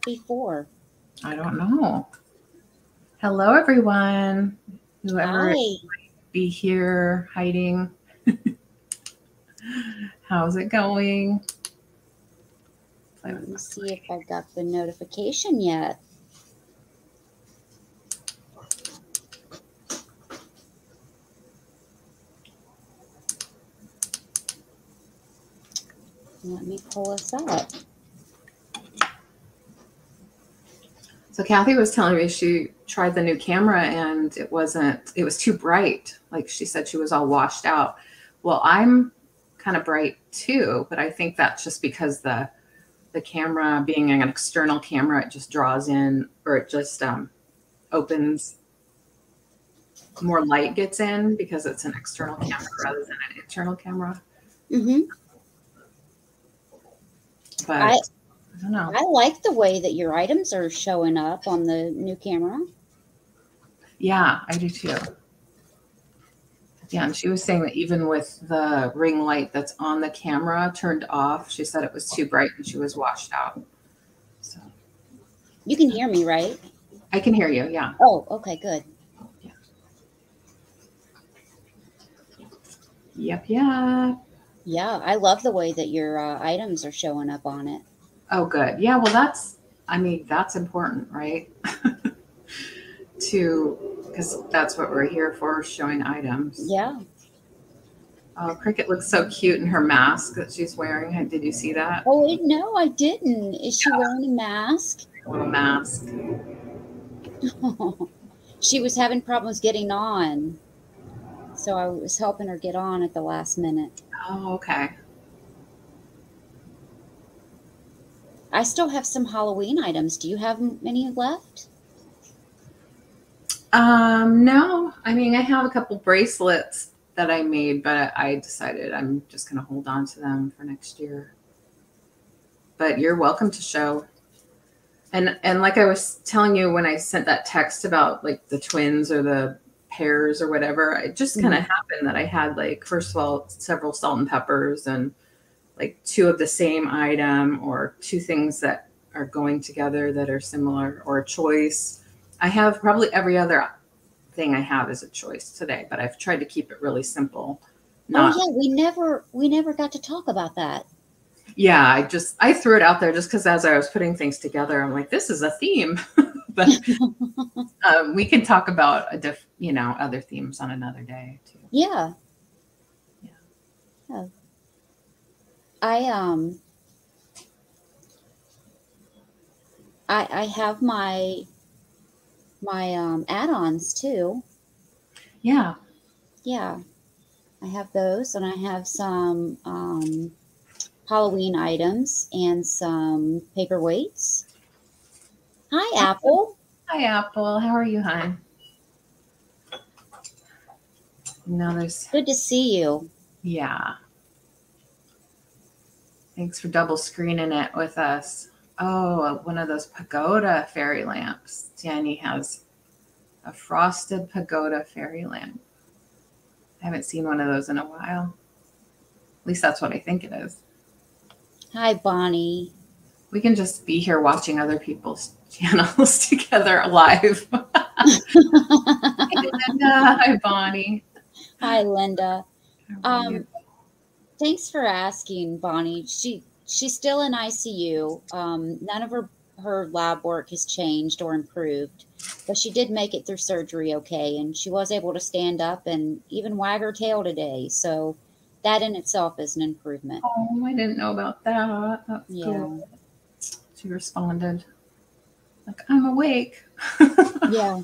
before? I don't know. Hello, everyone. Whoever might be here hiding. How's it going? Let me see if I've got the notification yet. Let me pull this up. So Kathy was telling me she tried the new camera and it was too bright. Like she said she was all washed out. Well, I'm kind of bright too, but I think that's just because the camera being an external camera, it just draws in, or it just opens, more light gets in because it's an external camera rather than an internal camera. Mm-hmm. But I don't know. I like the way that your items are showing up on the new camera. Yeah, I do too. Yeah, and she was saying that even with the ring light that's on the camera turned off, she said it was too bright and she was washed out. So you can hear me, right? I can hear you, yeah. Oh, okay, good. Yeah. Yep. Yeah, I love the way that your items are showing up on it. Oh, good. Yeah, well, that's important, right? Because that's what we're here for, showing items. Yeah. Oh, Cricket looks so cute in her mask that she's wearing. Did you see that? Oh, no, I didn't. Is she wearing a mask? A little mask. She was having problems getting on. So I was helping her get on at the last minute. Oh, okay. I still have some Halloween items. Do you have any left? No. I mean, I have a couple bracelets that I made, but I decided I'm just going to hold on to them for next year. But you're welcome to show. And like I was telling you when I sent that text about like the twins or the pairs or whatever, it just kind of happened that I had like, first of all, several salt and peppers and like two of the same item or two things that are going together that are similar, or a choice. I have probably every other thing I have is a choice today, but I've tried to keep it really simple. Oh yeah, we never got to talk about that. Yeah, I threw it out there just because as I was putting things together, I'm like, this is a theme. But we can talk about other themes on another day too. Yeah. I have my add-ons too. Yeah. Yeah. I have those, and I have some Halloween items and some paperweights. Hi, Apple. Hi, Apple. How are you, hon? Good to see you. Yeah. Thanks for double screening it with us. Oh, one of those pagoda fairy lamps. Danny has a frosted pagoda fairy lamp. I haven't seen one of those in a while. At least that's what I think it is. Hi, Bonnie. We can just be here watching other people's channels together live. Hey, Linda. Hi, Bonnie. Hi, Linda. Thanks for asking, Bonnie. She's still in ICU. None of her lab work has changed or improved, but she did make it through surgery okay, and she was able to stand up and even wag her tail today. So that in itself is an improvement. Oh, I didn't know about that. That's cool. She responded like, I'm awake. Yeah.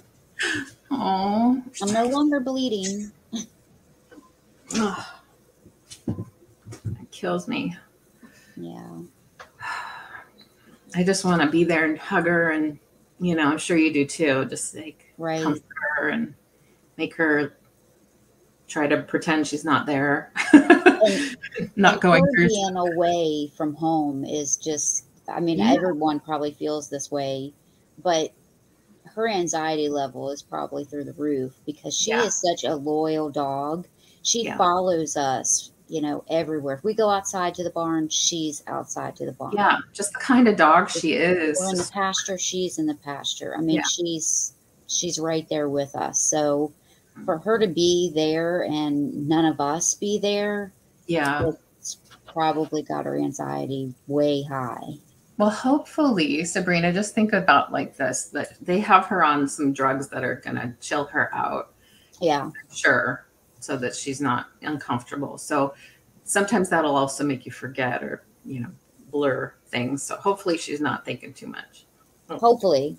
Oh. I'm no longer bleeding. It kills me. Yeah. I just want to be there and hug her, and I'm sure you do too. Just like comfort her and make her try to pretend she's not there. Not going through. Being away from home is just, everyone probably feels this way, but her anxiety level is probably through the roof because she is such a loyal dog. She follows us, everywhere. If we go outside to the barn, she's outside to the barn. Yeah, just the kind of dog she is. We're in the pasture, she's in the pasture. I mean, she's right there with us. So for her to be there and none of us be there, it's probably got her anxiety way high. Well, hopefully, Sabrina, just think about like this, that they have her on some drugs that are going to chill her out. Yeah. Sure. So that she's not uncomfortable. So sometimes that'll also make you forget or, blur things. So hopefully she's not thinking too much. Hopefully.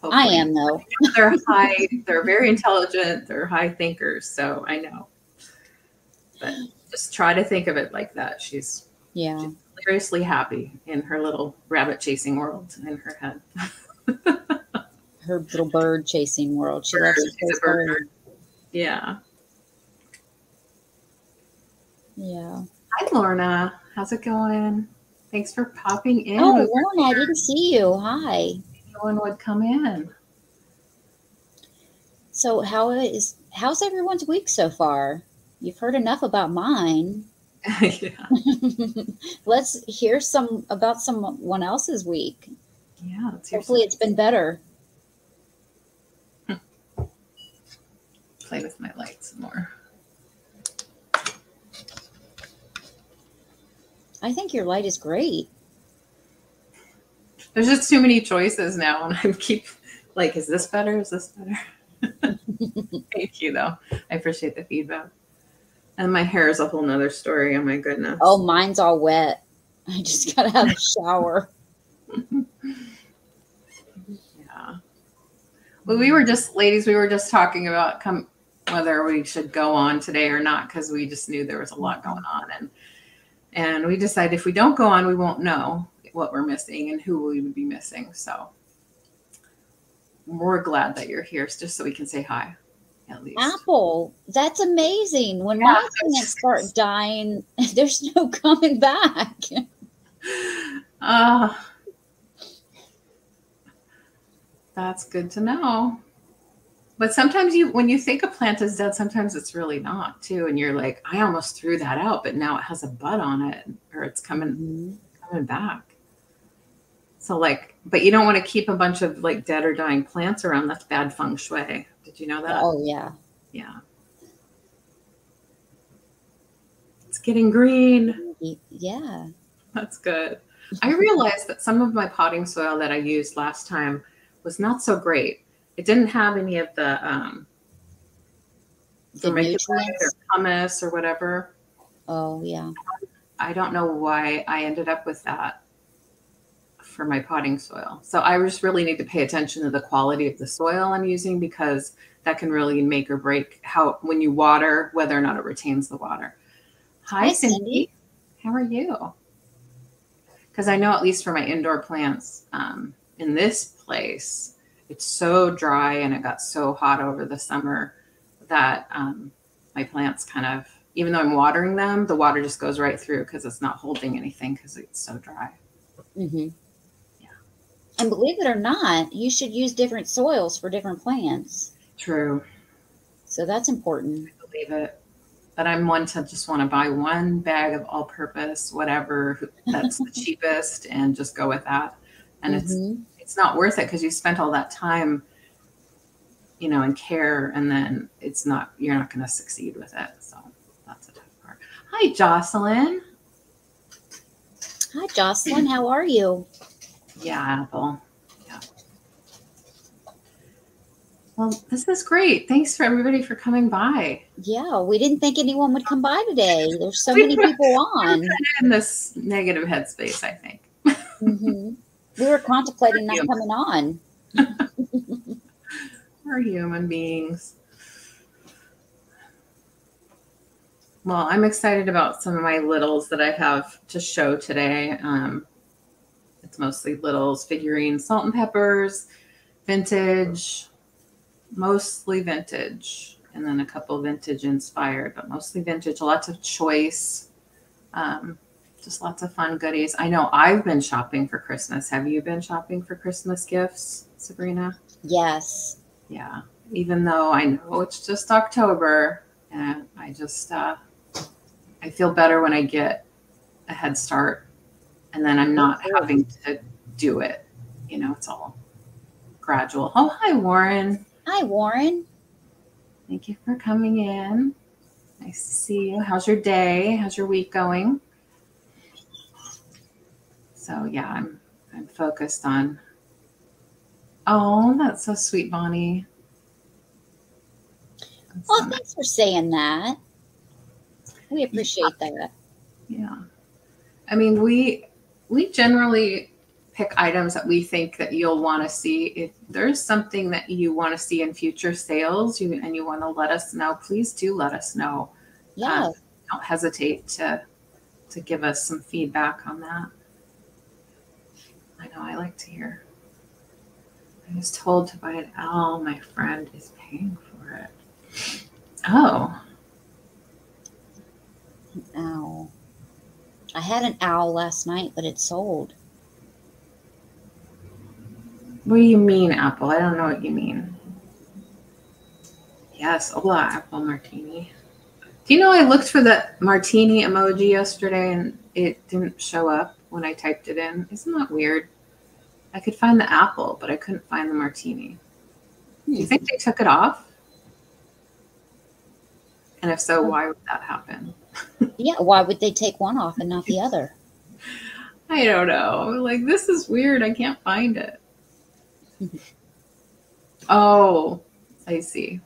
I am, though. They're very intelligent. They're high thinkers. So I know. But just try to think of it like that. She's hilariously happy in her little rabbit chasing world in her head. Her little bird chasing world. She loves to chase bird. Yeah. Yeah. Hi, Lorna. How's it going? Thanks for popping in. Oh, Lorna, I didn't see you. Hi. No one would come in. So how's everyone's week so far? You've heard enough about mine. Yeah. Let's hear about someone else's week. Yeah. Hopefully it's been better. Play with my lights more. I think your light is great. There's just too many choices now, and I keep like, is this better? Is this better? Thank you, though. I appreciate the feedback. And my hair is a whole nother story. Oh my goodness. Oh, mine's all wet. I just gotta have a shower. Yeah. Well, we were just talking about whether we should go on today or not, because we just knew there was a lot going on, and we decided if we don't go on, we won't know what we're missing and who we would be missing. So we're glad that you're here, just so we can say hi. At least. Apple, that's amazing. When my plants start dying, there's no coming back. That's good to know. But sometimes when you think a plant is dead, sometimes it's really not too. And you're like, I almost threw that out, but now it has a bud on it, or it's coming back. So but you don't want to keep a bunch of dead or dying plants around. That's bad feng shui. Did you know that? Oh, yeah. Yeah. It's getting green. Yeah. That's good. I realized that some of my potting soil that I used last time was not so great. It didn't have any of the nutrients or pumice or whatever. Oh, yeah. I don't know why I ended up with that for my potting soil. So I just really need to pay attention to the quality of the soil I'm using, because that can really make or break when you water, whether or not it retains the water. Hi, Cindy. How are you? Because I know, at least for my indoor plants in this place, it's so dry and it got so hot over the summer that my plants kind of, even though I'm watering them, the water just goes right through because it's not holding anything because it's so dry. Mm-hmm. Yeah. And believe it or not, you should use different soils for different plants. True. So that's important. I believe it. But I'm one to just want to buy one bag of all-purpose, whatever that's the cheapest, and just go with that. And it's not worth it because you spent all that time, and care, and then you're not going to succeed with it. So that's the tough part. Hi, Jocelyn. Hi, Jocelyn. How are you? Yeah, Apple. Yeah. Well, this is great. Thanks for everybody for coming by. Yeah, we didn't think anyone would come by today. There's so many people on. We're in this negative headspace, I think. We were contemplating not coming on. We're human beings. Well, I'm excited about some of my littles that I have to show today. It's mostly littles, figurines, salt and peppers, vintage, mostly vintage, and then a couple vintage inspired, but mostly vintage. Lots of choice. Just lots of fun goodies. I know I've been shopping for Christmas. Have you been shopping for Christmas gifts, Sabrina? Yes. Yeah. Even though I know it's just October, and I just I feel better when I get a head start and then I'm not having to do it. You know, it's all gradual. Oh, hi, Warren. Hi, Warren. Thank you for coming in. Nice to see you. How's your day? How's your week going? So yeah, I'm focused on. Oh, that's so sweet, Bonnie. Well, thanks for saying that. We appreciate that. Yeah. I mean, we generally pick items that we think that you'll want to see. If there's something that you want to see in future sales and you want to let us know, please do let us know. Yeah. Don't hesitate to give us some feedback on that. I know I like to hear. I was told to buy an owl. My friend is paying for it. Oh. An owl. I had an owl last night, but it sold. What do you mean, Apple? I don't know what you mean. Yes, hola, Apple Martini. Do you know I looked for the Martini emoji yesterday and it didn't show up when I typed it in? Isn't that weird? I could find the apple, but I couldn't find the Martini. Do you think they took it off? And if so, why would that happen? Yeah, why would they take one off and not the other? I don't know. Like, this is weird. I can't find it. Oh, I see.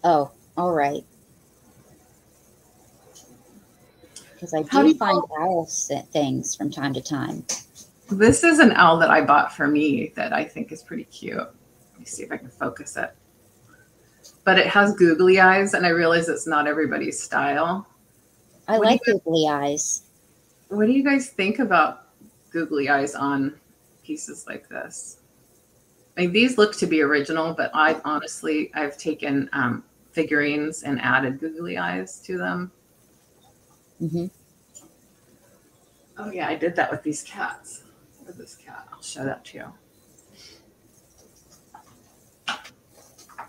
Oh, all right. Because I do find owl things from time to time. This is an owl that I bought for me that I think is pretty cute. Let me see if I can focus it. But it has googly eyes, and I realize it's not everybody's style. I like googly eyes. What do you guys think about googly eyes on pieces like this? I mean, these look to be original, but I've taken figurines and added googly eyes to them. Mm-hmm. Oh yeah, I did that with these cats. With this cat, I'll show that to you.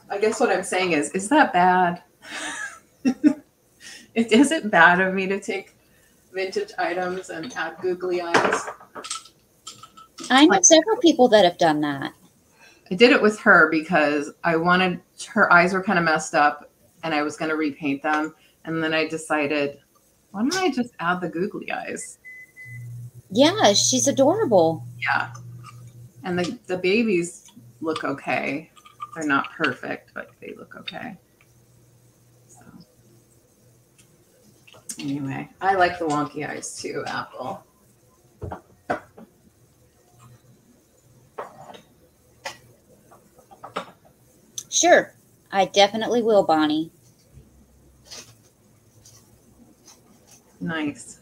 I guess what I'm saying is that bad? Is it bad of me to take vintage items and add googly eyes? I know several people that have done that. I did it with her because her eyes were kind of messed up and I was going to repaint them. And then I decided, why don't I just add the googly eyes? Yeah, she's adorable. Yeah. And the babies look okay. They're not perfect, but they look okay. So anyway, I like the wonky eyes too, Apple. Sure. I definitely will, Bonnie. Nice.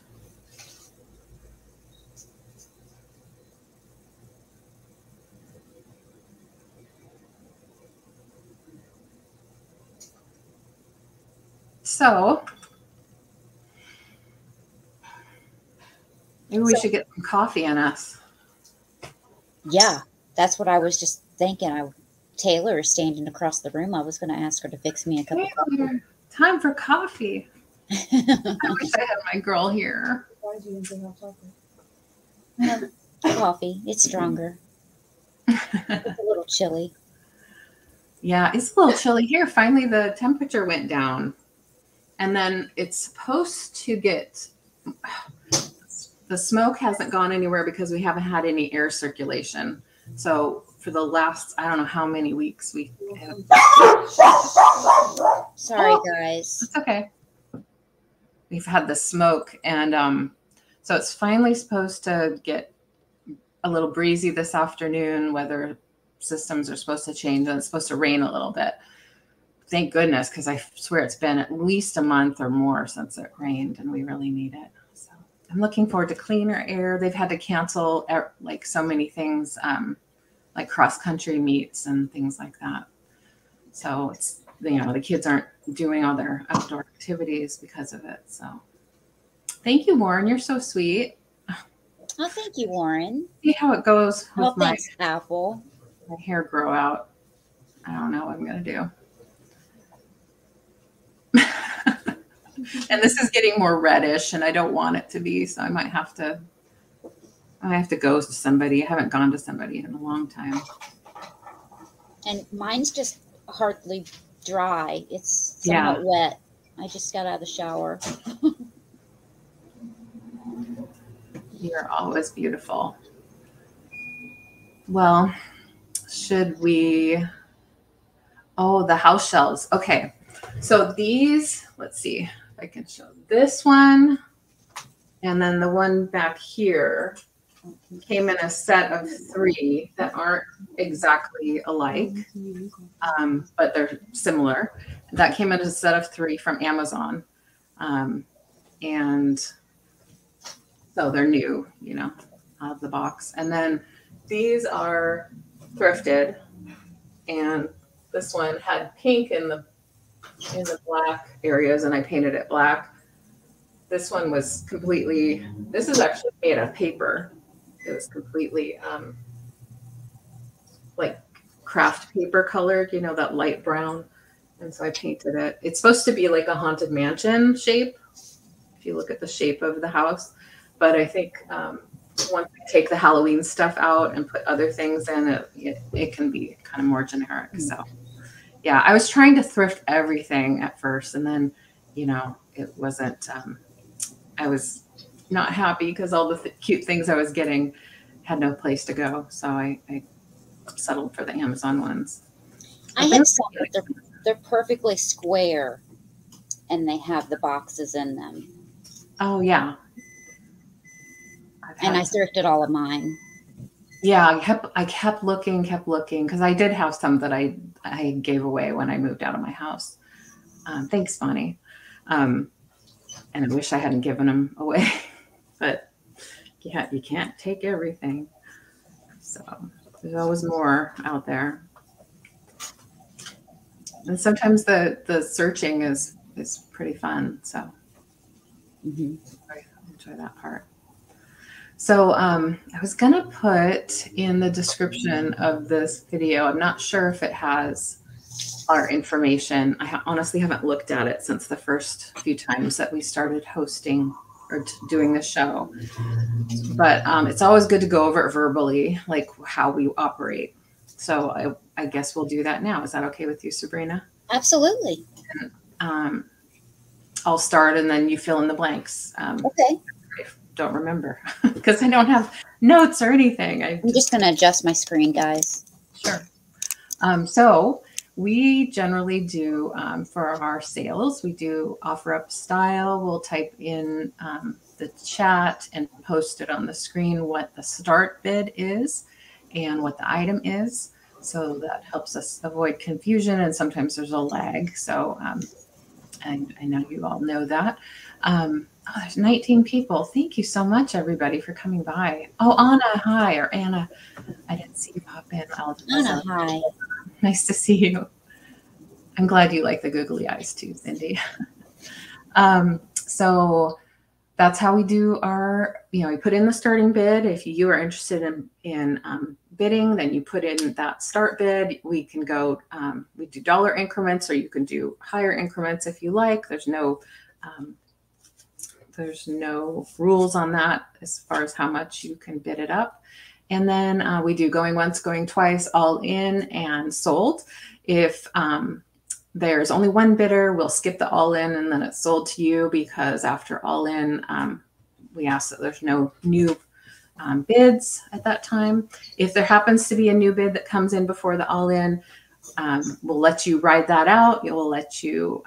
So maybe we should get some coffee in us. Yeah, that's what I was just thinking. Taylor is standing across the room. I was going to ask her to fix me a cup of coffee. Time for coffee. I wish I had my girl here. Why do you drink hot chocolate? Coffee. It's stronger. It's a little chilly. Yeah, it's a little chilly here. Finally, the temperature went down. And then it's supposed to get, the smoke hasn't gone anywhere because we haven't had any air circulation. So for the last, I don't know how many weeks we have. Sorry, guys. It's okay. We've had the smoke. And so it's finally supposed to get a little breezy this afternoon. Weather systems are supposed to change and it's supposed to rain a little bit. Thank goodness, because I swear it's been at least a month or more since it rained and we really need it. So I'm looking forward to cleaner air. They've had to cancel like so many things, like cross-country meets and things like that. So it's, the kids aren't doing all their outdoor activities because of it. So thank you, Warren. You're so sweet. Oh, thank you, Warren. See how it goes with thanks, Apple. My hair grow out. I don't know what I'm going to do. And this is getting more reddish, and I don't want it to be, so I might have to go to somebody. I haven't gone to somebody in a long time. And mine's just hardly dry. It's somewhat wet. I just got out of the shower. You're always beautiful. Well, should we... Oh, the house shelves. Okay. So these, let's see if I can show this one. And then the one back here came in a set of 3 that aren't exactly alike, but they're similar. That came in a set of 3 from Amazon. And so they're new, you know, out of the box. And then these are thrifted, and this one had pink in the black areas, and I painted it black. This one was completely, this is actually made of paper. It was completely like craft paper colored, you know, that light brown. And so I painted it. It's supposed to be like a haunted mansion shape, if you look at the shape of the house. But I think once I take the Halloween stuff out and put other things in, it can be kind of more generic. So yeah, I was trying to thrift everything at first, and then, you know, it wasn't, I was not happy because all the cute things I was getting had no place to go. So I settled for the Amazon ones. I have some, but they're perfectly square, and they have the boxes in them. Oh, yeah. And I thrifted all of mine. Yeah, I kept looking because I did have some that I gave away when I moved out of my house. Thanks, Bonnie. And I wish I hadn't given them away, but yeah, you can't take everything. So there's always more out there. And sometimes the searching is pretty fun. So I enjoy that part. So I was going to put in the description of this video, I'm not sure if it has our information. I honestly haven't looked at it since the first few times that we started hosting or doing the show. But it's always good to go over it verbally, like how we operate. So I guess we'll do that now. Is that okay with you, Sabrina? Absolutely. And, I'll start, and then you fill in the blanks. Okay. Don't remember because I don't have notes or anything. I'm just going to adjust my screen, guys. Sure. So we generally do, for our sales, we do offer up style. We'll type in the chat and post it on the screen what the start bid is and what the item is. So that helps us avoid confusion, and sometimes there's a lag. So I know you all know that. Oh, there's 19 people. Thank you so much, everybody, for coming by. Oh, Anna, hi. Or Anna. I didn't see you pop in. Anna, hi. Nice to see you. I'm glad you like the googly eyes too, Cindy. So that's how we do our, we put in the starting bid. If you are interested in bidding, then you put in that start bid. We can go, we do dollar increments, or you can do higher increments if you like. There's no rules on that as far as how much you can bid it up. And then we do going once, going twice, all in, and sold. If there's only one bidder, we'll skip the all in, and then it's sold to you, because after all in, we ask that there's no new bids at that time. If there happens to be a new bid that comes in before the all in, we'll let you ride that out. We'll let you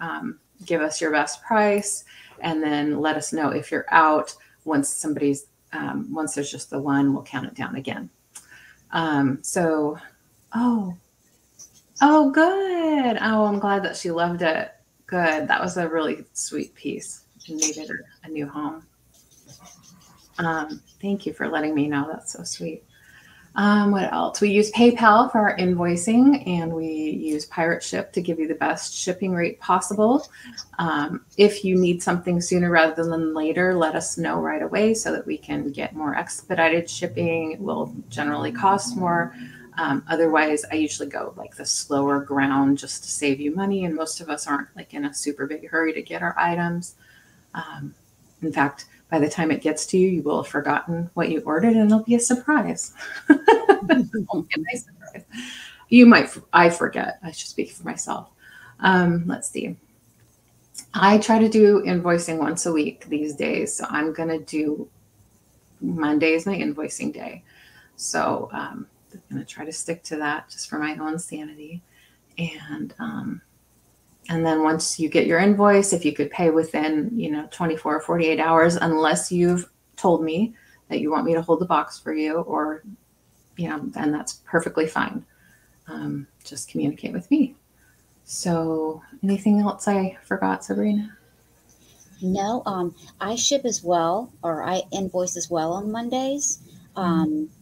give us your best price, and then let us know if you're out. Once somebody's, once there's just the one, we'll count it down again. Oh, good. Oh, I'm glad that she loved it. Good. That was a really sweet piece. She needed a new home. Thank you for letting me know. That's so sweet. What else? We use PayPal for our invoicing, and we use Pirate Ship to give you the best shipping rate possible. If you need something sooner rather than later, let us know right away so that we can get more expedited shipping. It will generally cost more. Otherwise, I usually go like the slower ground just to save you money. And most of us aren't like in a super big hurry to get our items. In fact, by the time it gets to you, you will have forgotten what you ordered, and it'll be a surprise. It'll be a nice surprise. You might, I forget. I should speak for myself. Let's see. I try to do invoicing once a week these days. So I'm going to do Monday is my invoicing day. So I'm going to try to stick to that just for my own sanity. And then once you get your invoice, if you could pay within, 24 or 48 hours, unless you've told me that you want me to hold the box for you, or, then that's perfectly fine. Just communicate with me. So anything else I forgot, Sabrina? No, I ship as well, or I invoice as well on Mondays.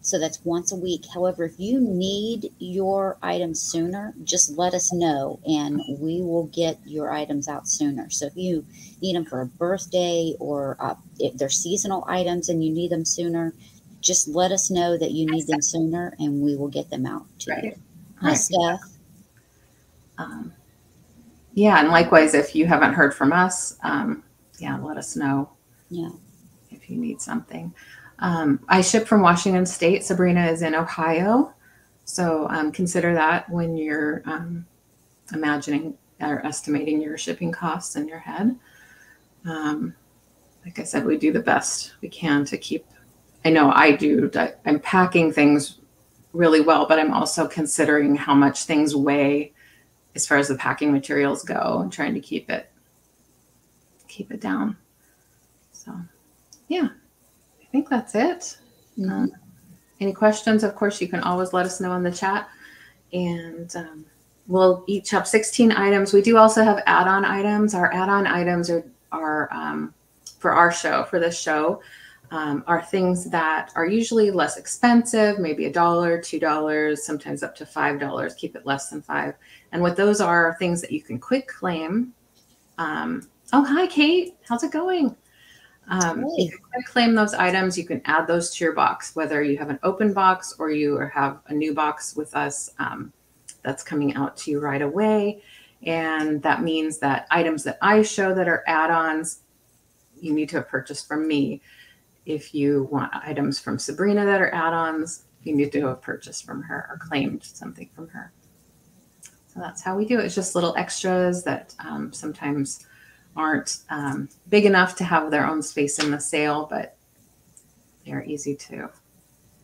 So that's once a week. However, if you need your items sooner, just let us know and we will get your items out sooner. So if you need them for a birthday, or if they're seasonal items and you need them sooner, just let us know that you need them sooner and we will get them out to you. Hi, Steph. Yeah, and likewise, if you haven't heard from us, let us know. Yeah, if you need something. I ship from Washington State. Sabrina is in Ohio. So consider that when you're imagining or estimating your shipping costs in your head. Like I said, we do the best we can to keep, I know I do, I'm packing things really well, but I'm also considering how much things weigh as far as the packing materials go, and trying to keep it down. So yeah. I think that's it. Any questions? Of course, you can always let us know in the chat. And we'll each have 16 items. We do also have add-on items. Our add-on items are for our show, for this show, are things that are usually less expensive, maybe $1, $2, sometimes up to $5. Keep it less than $5. And what those are things that you can quick claim. Oh, hi, Kate. How's it going? You can quick claim those items. You can add those to your box, whether you have an open box or you have a new box with us that's coming out to you right away. And that means that items that I show that are add-ons, you need to have purchased from me. If you want items from Sabrina that are add-ons, you need to have purchased from her or claimed something from her. So that's how we do it. It's just little extras that sometimes aren't big enough to have their own space in the sale, but they're easy to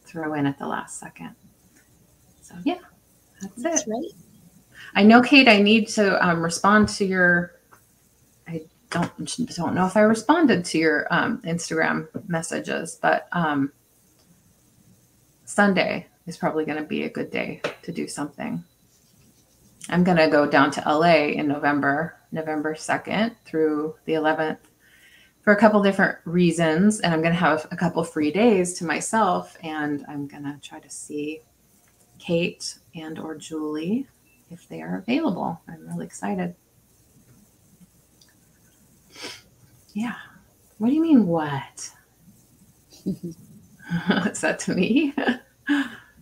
throw in at the last second. So yeah, that's it. Right. I know, Kate, I need to respond to your, I don't know if I responded to your Instagram messages, but Sunday is probably going to be a good day to do something. I'm going to go down to LA in November 2nd through the 11th for a couple different reasons. And I'm going to have a couple free days to myself. And I'm going to try to see Kate and or Julie if they are available. I'm really excited. Yeah. What do you mean, what? Is that to me?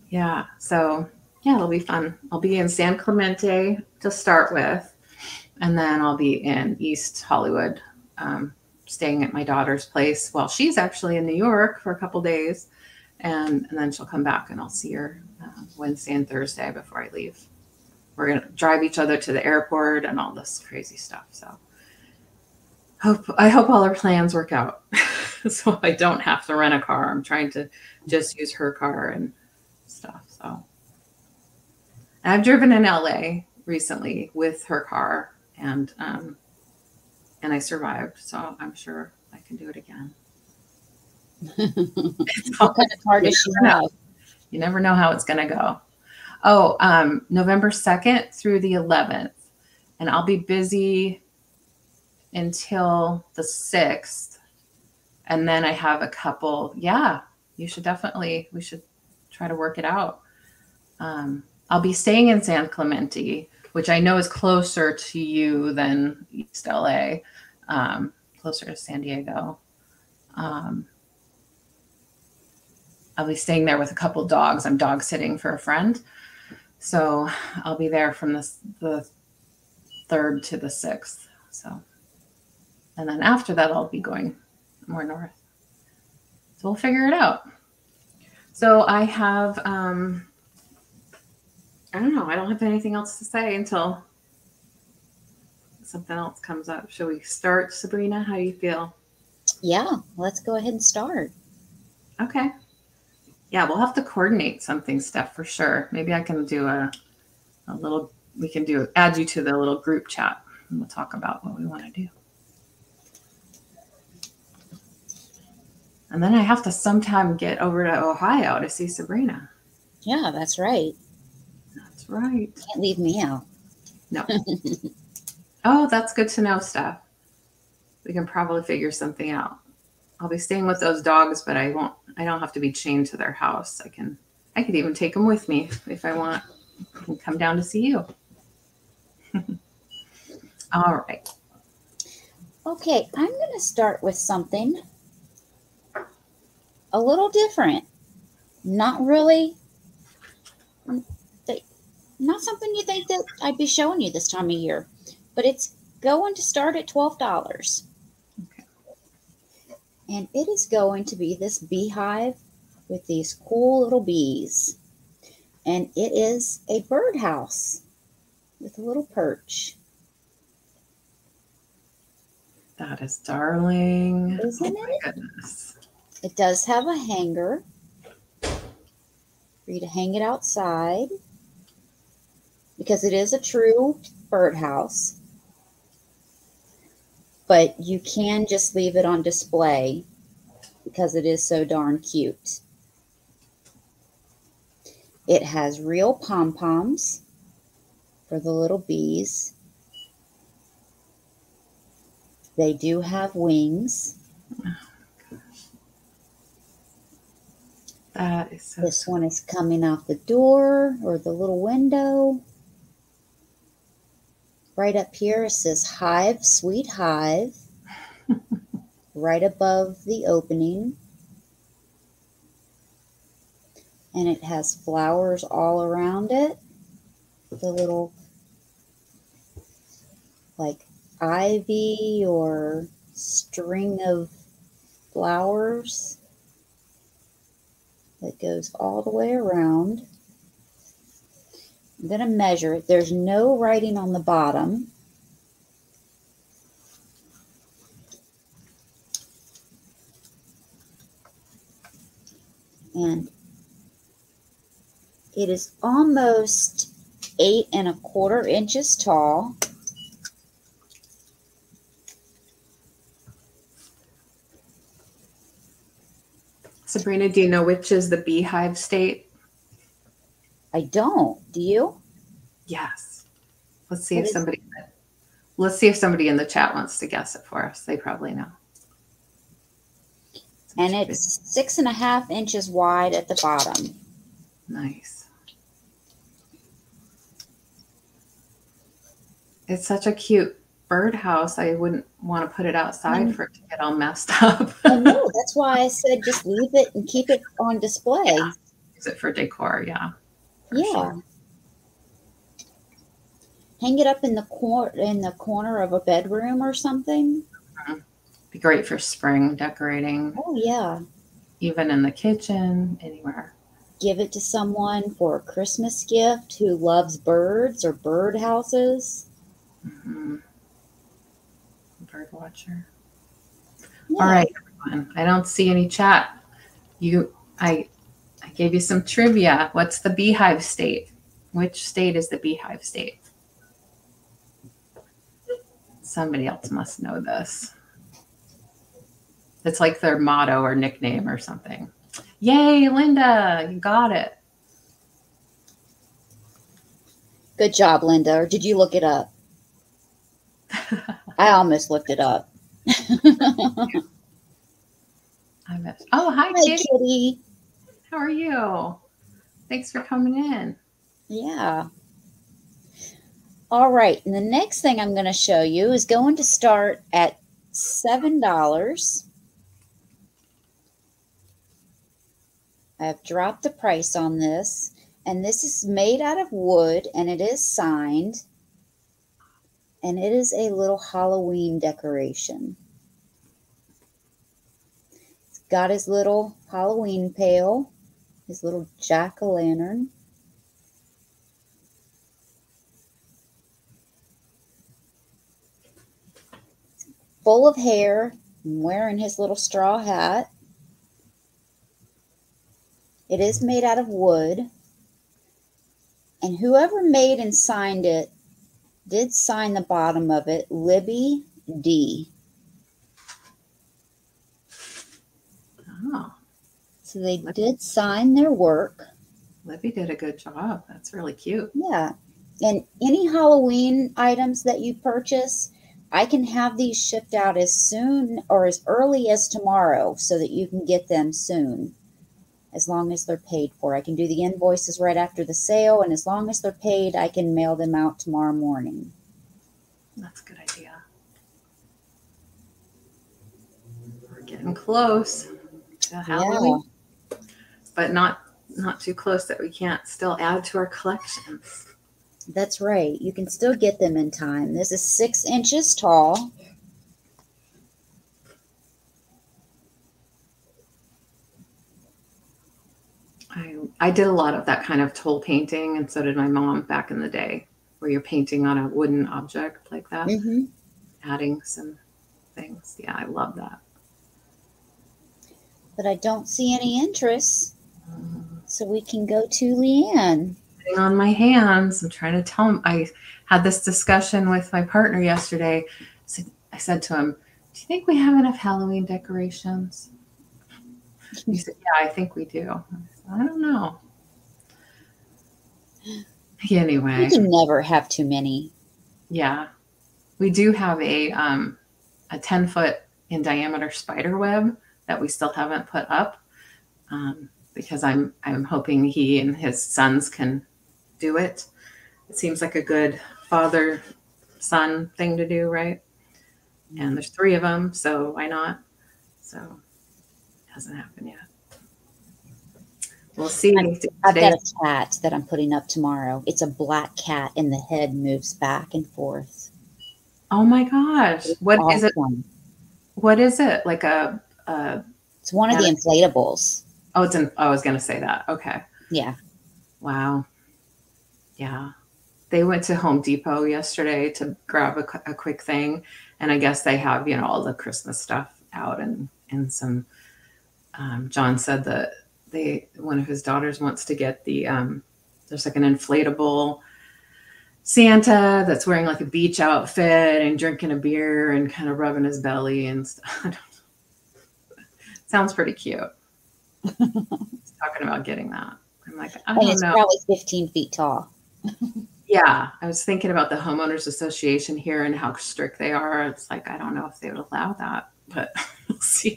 Yeah. So yeah, it'll be fun. I'll be in San Clemente to start with, and then I'll be in East Hollywood, staying at my daughter's place while she's actually in New York for a couple days, and then she'll come back and I'll see her Wednesday and Thursday before I leave. We're going to drive each other to the airport and all this crazy stuff. So I hope all our plans work out so I don't have to rent a car. I'm trying to just use her car and stuff. So I've driven in LA recently with her car, and I survived. So I'm sure I can do it again. What kind of car does she have? You never know how it's going to go. Oh, November 2nd through the 11th. And I'll be busy until the 6th. And then I have a couple. Yeah, we should try to work it out. I'll be staying in San Clemente, which I know is closer to you than East LA, closer to San Diego. I'll be staying there with a couple dogs. I'm dog sitting for a friend. So I'll be there from the 3rd to the 6th. So And then after that, I'll be going more north. So we'll figure it out. So I have, I don't know. I don't have anything else to say until something else comes up. Shall we start, Sabrina? How do you feel? Yeah, let's go ahead and start. Okay. Yeah, we'll have to coordinate something, Steph, for sure. Maybe I can do a little, we can add you to the little group chat and we'll talk about what we want to do. And then I have to sometime get over to Ohio to see Sabrina. Yeah, that's right. That's right. Can't leave me out. No. Oh, that's good to know, Steph. We can probably figure something out. I'll be staying with those dogs, but I don't have to be chained to their house. I could even take them with me if I want. I can come down to see you. All right. Okay, I'm going to start with something a little different. Not really, not something you think that I'd be showing you this time of year, but it's going to start at $12. Okay. And it is going to be this beehive with these cool little bees. And it is a birdhouse with a little perch. That is darling. Isn't oh it? My goodness. It does have a hanger for you to hang it outside because it is a true birdhouse. But you can just leave it on display because it is so darn cute. It has real pom-poms for the little bees. They do have wings. That is so This one is coming out the door or the little window. Right up here it says Hive, Sweet Hive. Right above the opening. And it has flowers all around it. The little like ivy or string of flowers that goes all the way around. I'm going to measure it. There's no writing on the bottom. And it is almost 8 1/4 inches tall. Sabrina, do you know which is the Beehive state? I don't. Do you? Yes. Let's see if somebody in the chat wants to guess it for us. They probably know. And it's 6 1/2 inches wide at the bottom. Nice. It's such a cute birdhouse. I wouldn't want to put it outside for it to get all messed up. I know. That's why I said just leave it and keep it on display. Yeah. Use it for decor, yeah. Yeah. Sure. Hang it up in the corner of a bedroom or something. Mm-hmm. Be great for spring decorating. Oh yeah. Even in the kitchen, anywhere. Give it to someone for a Christmas gift who loves birds or bird houses. Mm-hmm. Bird watcher. Yeah. All right, everyone. I don't see any chat. I gave you some trivia. What's the Beehive state? Which state is the Beehive state? Somebody else must know this. It's like their motto or nickname or something. Yay, Linda, you got it. Good job, Linda. Or did you look it up? I almost looked it up. I missed. Oh, hi, Hi, Kitty. Kitty. How are you? Thanks for coming in. Yeah. All right. And the next thing I'm going to show you is going to start at $7. I've dropped the price on this. And this is made out of wood and it is signed. And it is a little Halloween decoration. got his little Halloween pail, his little jack-o'-lantern. Full of hair and wearing his little straw hat. It is made out of wood. And whoever made and signed it did sign the bottom of it, Libby D. Oh. So they did sign their work. Libby did a good job. That's really cute. Yeah. And any Halloween items that you purchase, I can have these shipped out as soon or as early as tomorrow so that you can get them soon, as long as they're paid for. I can do the invoices right after the sale, and as long as they're paid, I can mail them out tomorrow morning. That's a good idea. We're getting close to Halloween, but not too close that we can't still add to our collections. That's right. You can still get them in time. This is 6 inches tall. I did a lot of that kind of toll painting, and so did my mom back in the day, where you're painting on a wooden object like that, adding some things. Yeah, I love that. But I don't see any interest, so we can go to LeAnne. On my hands, I'm trying to tell him. I had this discussion with my partner yesterday. So I said to him, "Do you think we have enough Halloween decorations?" He said, "Yeah, I think we do." I said, "I don't know." Anyway, You can never have too many. Yeah, we do have a 10-foot in diameter spider web that we still haven't put up, because I'm hoping he and his sons can do it. It seems like a good father-son thing to do, right? And there's 3 of them, so why not? So it hasn't happened yet. We'll see. I've got a cat that I'm putting up tomorrow. It's a black cat, and the head moves back and forth. Oh my gosh! What is it? What is it? Like a? It's one of the inflatables. Oh, it's an. I was going to say that. Okay. Yeah. Wow. Yeah. They went to Home Depot yesterday to grab a quick thing, and I guess they have, all the Christmas stuff out and some. John said that one of his daughters wants to get the there's like an inflatable Santa that's wearing like a beach outfit and drinking a beer and kind of rubbing his belly and stuff. Sounds pretty cute. He's talking about getting that. I'm like, I don't know. It's probably 15 feet tall. Yeah, I was thinking about the homeowners association here and how strict they are. It's like, I don't know if they would allow that, but we'll see.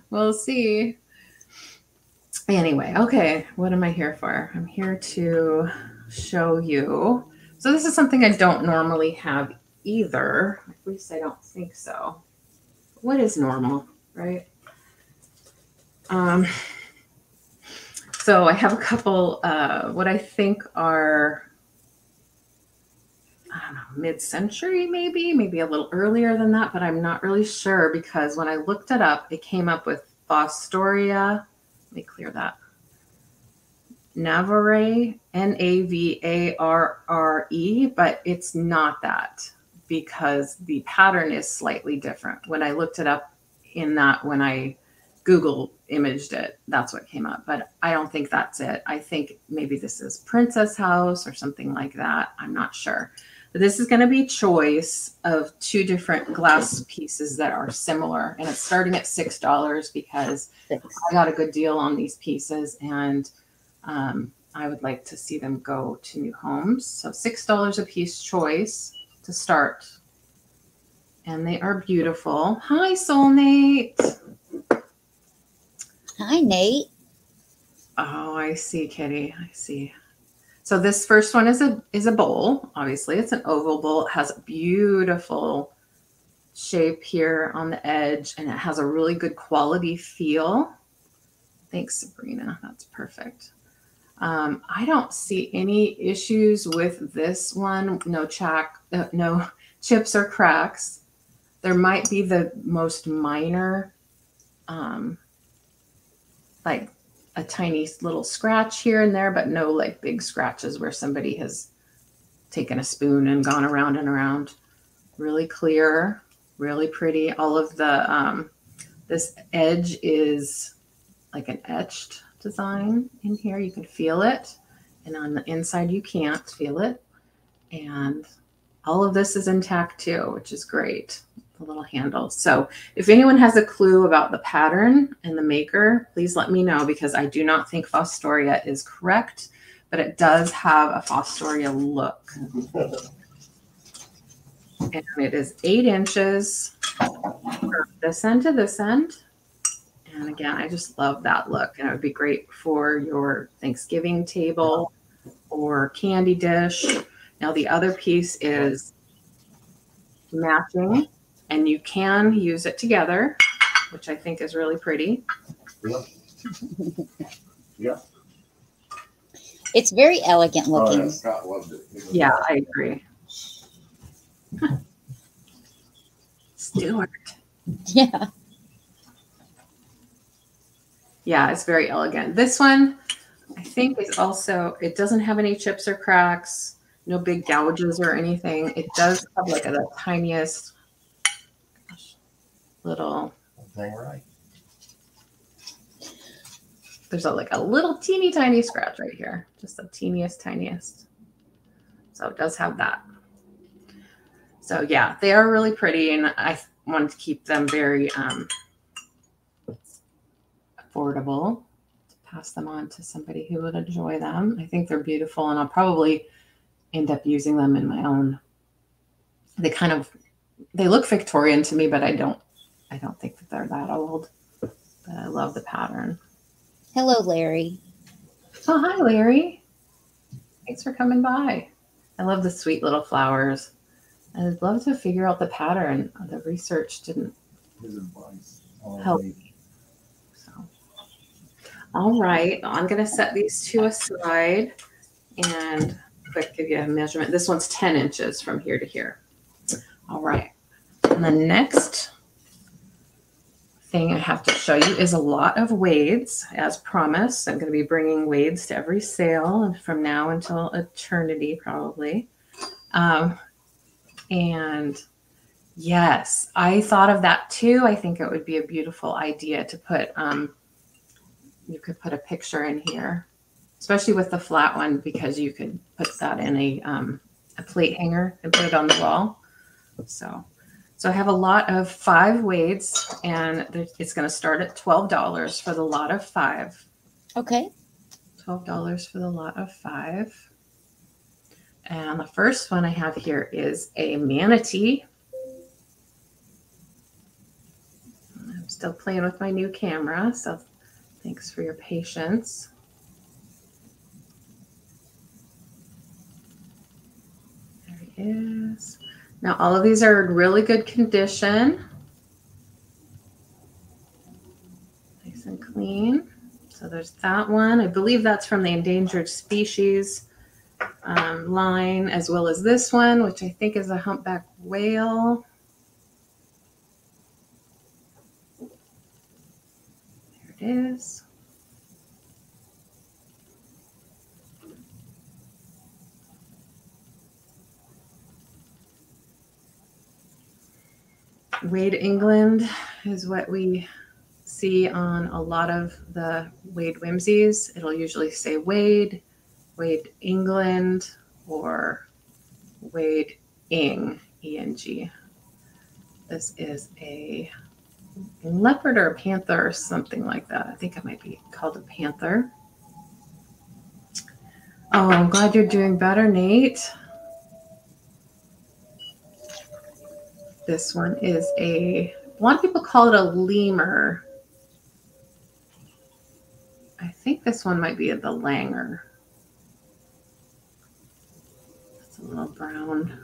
We'll see. Anyway, okay, what am I here for? I'm here to show you. So this is something I don't normally have either. At least I don't think so. What is normal, right? So I have a couple, what I think are, I don't know, mid-century maybe a little earlier than that, but I'm not really sure because when I looked it up, it came up with Fostoria. Let me clear that. Navarre, Navarre, but it's not that because the pattern is slightly different. When I looked it up when I Google imaged it, that's what came up, but I don't think that's it. I think maybe this is Princess House or something like that. I'm not sure. But this is going to be choice of 2 different glass pieces that are similar, and it's starting at $6 because I got a good deal on these pieces, and I would like to see them go to new homes. So $6 a piece choice to start, and they are beautiful. Hi, Soulmate. Hi, Nate. Oh, I see, Kitty. I see. So this first one is a bowl. Obviously, it's an oval bowl. It has a beautiful shape here on the edge, and it has a really good quality feel. Thanks, Sabrina. That's perfect. I don't see any issues with this one. No chips or cracks. There might be the most minor like a tiny little scratch here and there, but no like big scratches where somebody has taken a spoon and gone around and around. Really clear, really pretty. All of the, this edge is like an etched design in here. You can feel it. And on the inside, you can't feel it. And all of this is intact too, which is great. The little handles. So if anyone has a clue about the pattern and the maker, please let me know, because I do not think Fostoria is correct, but it does have a Fostoria look. And it is 8 inches from this end to this end. And again, I just love that look. And it would be great for your Thanksgiving table or candy dish. Now the other piece is matching, and you can use it together, which I think is really pretty. Yeah. Yeah. It's very elegant looking. Oh, yeah, Scott loved it. Yeah, I agree. Stuart. Yeah. Yeah, it's very elegant. This one, I think, is also, it doesn't have any chips or cracks, no big gouges or anything. It does have like the tiniest little Thing right. There's like a little teeny tiny scratch right here, just the teeniest, tiniest. So it does have that. So yeah, they are really pretty, and I wanted to keep them very affordable to pass them on to somebody who would enjoy them. I think they're beautiful, and I'll probably end up using them in my own. They look Victorian to me, but I don't think that they're that old. But I love the pattern. Hello, Larry. Oh, hi, Larry. Thanks for coming by. I love the sweet little flowers. I'd love to figure out the pattern. The research didn't His advice. help me. So, all right. I'm going to set these two aside and quick give you a measurement. This one's 10 inches from here to here. All right. And the next thing I have to show you is a lot of wades. As promised, I'm going to be bringing wades to every sale from now until eternity, probably. And yes, I thought of that too. I think it would be a beautiful idea to put, you could put a picture in here, especially with the flat one, because you could put that in a plate hanger and put it on the wall. So I have a lot of 5 wades, and it's going to start at $12 for the lot of 5. Okay. $12 for the lot of 5. And the first one I have here is a manatee. I'm still playing with my new camera, so thanks for your patience. There he is. Now, all of these are in really good condition. Nice and clean. So there's that one. I believe that's from the endangered species line, as well as this one, which I think is a humpback whale. There it is. Wade England is what we see on a lot of the Wade whimsies. It'll usually say Wade, Wade England, or Wade Ing, E-N-G. This is a leopard or a panther or something like that. I think it might be called a panther. Oh, I'm glad you're doing better, Nate. This one is a lot of people call it a lemur. I think this one might be the langer. It's a little brown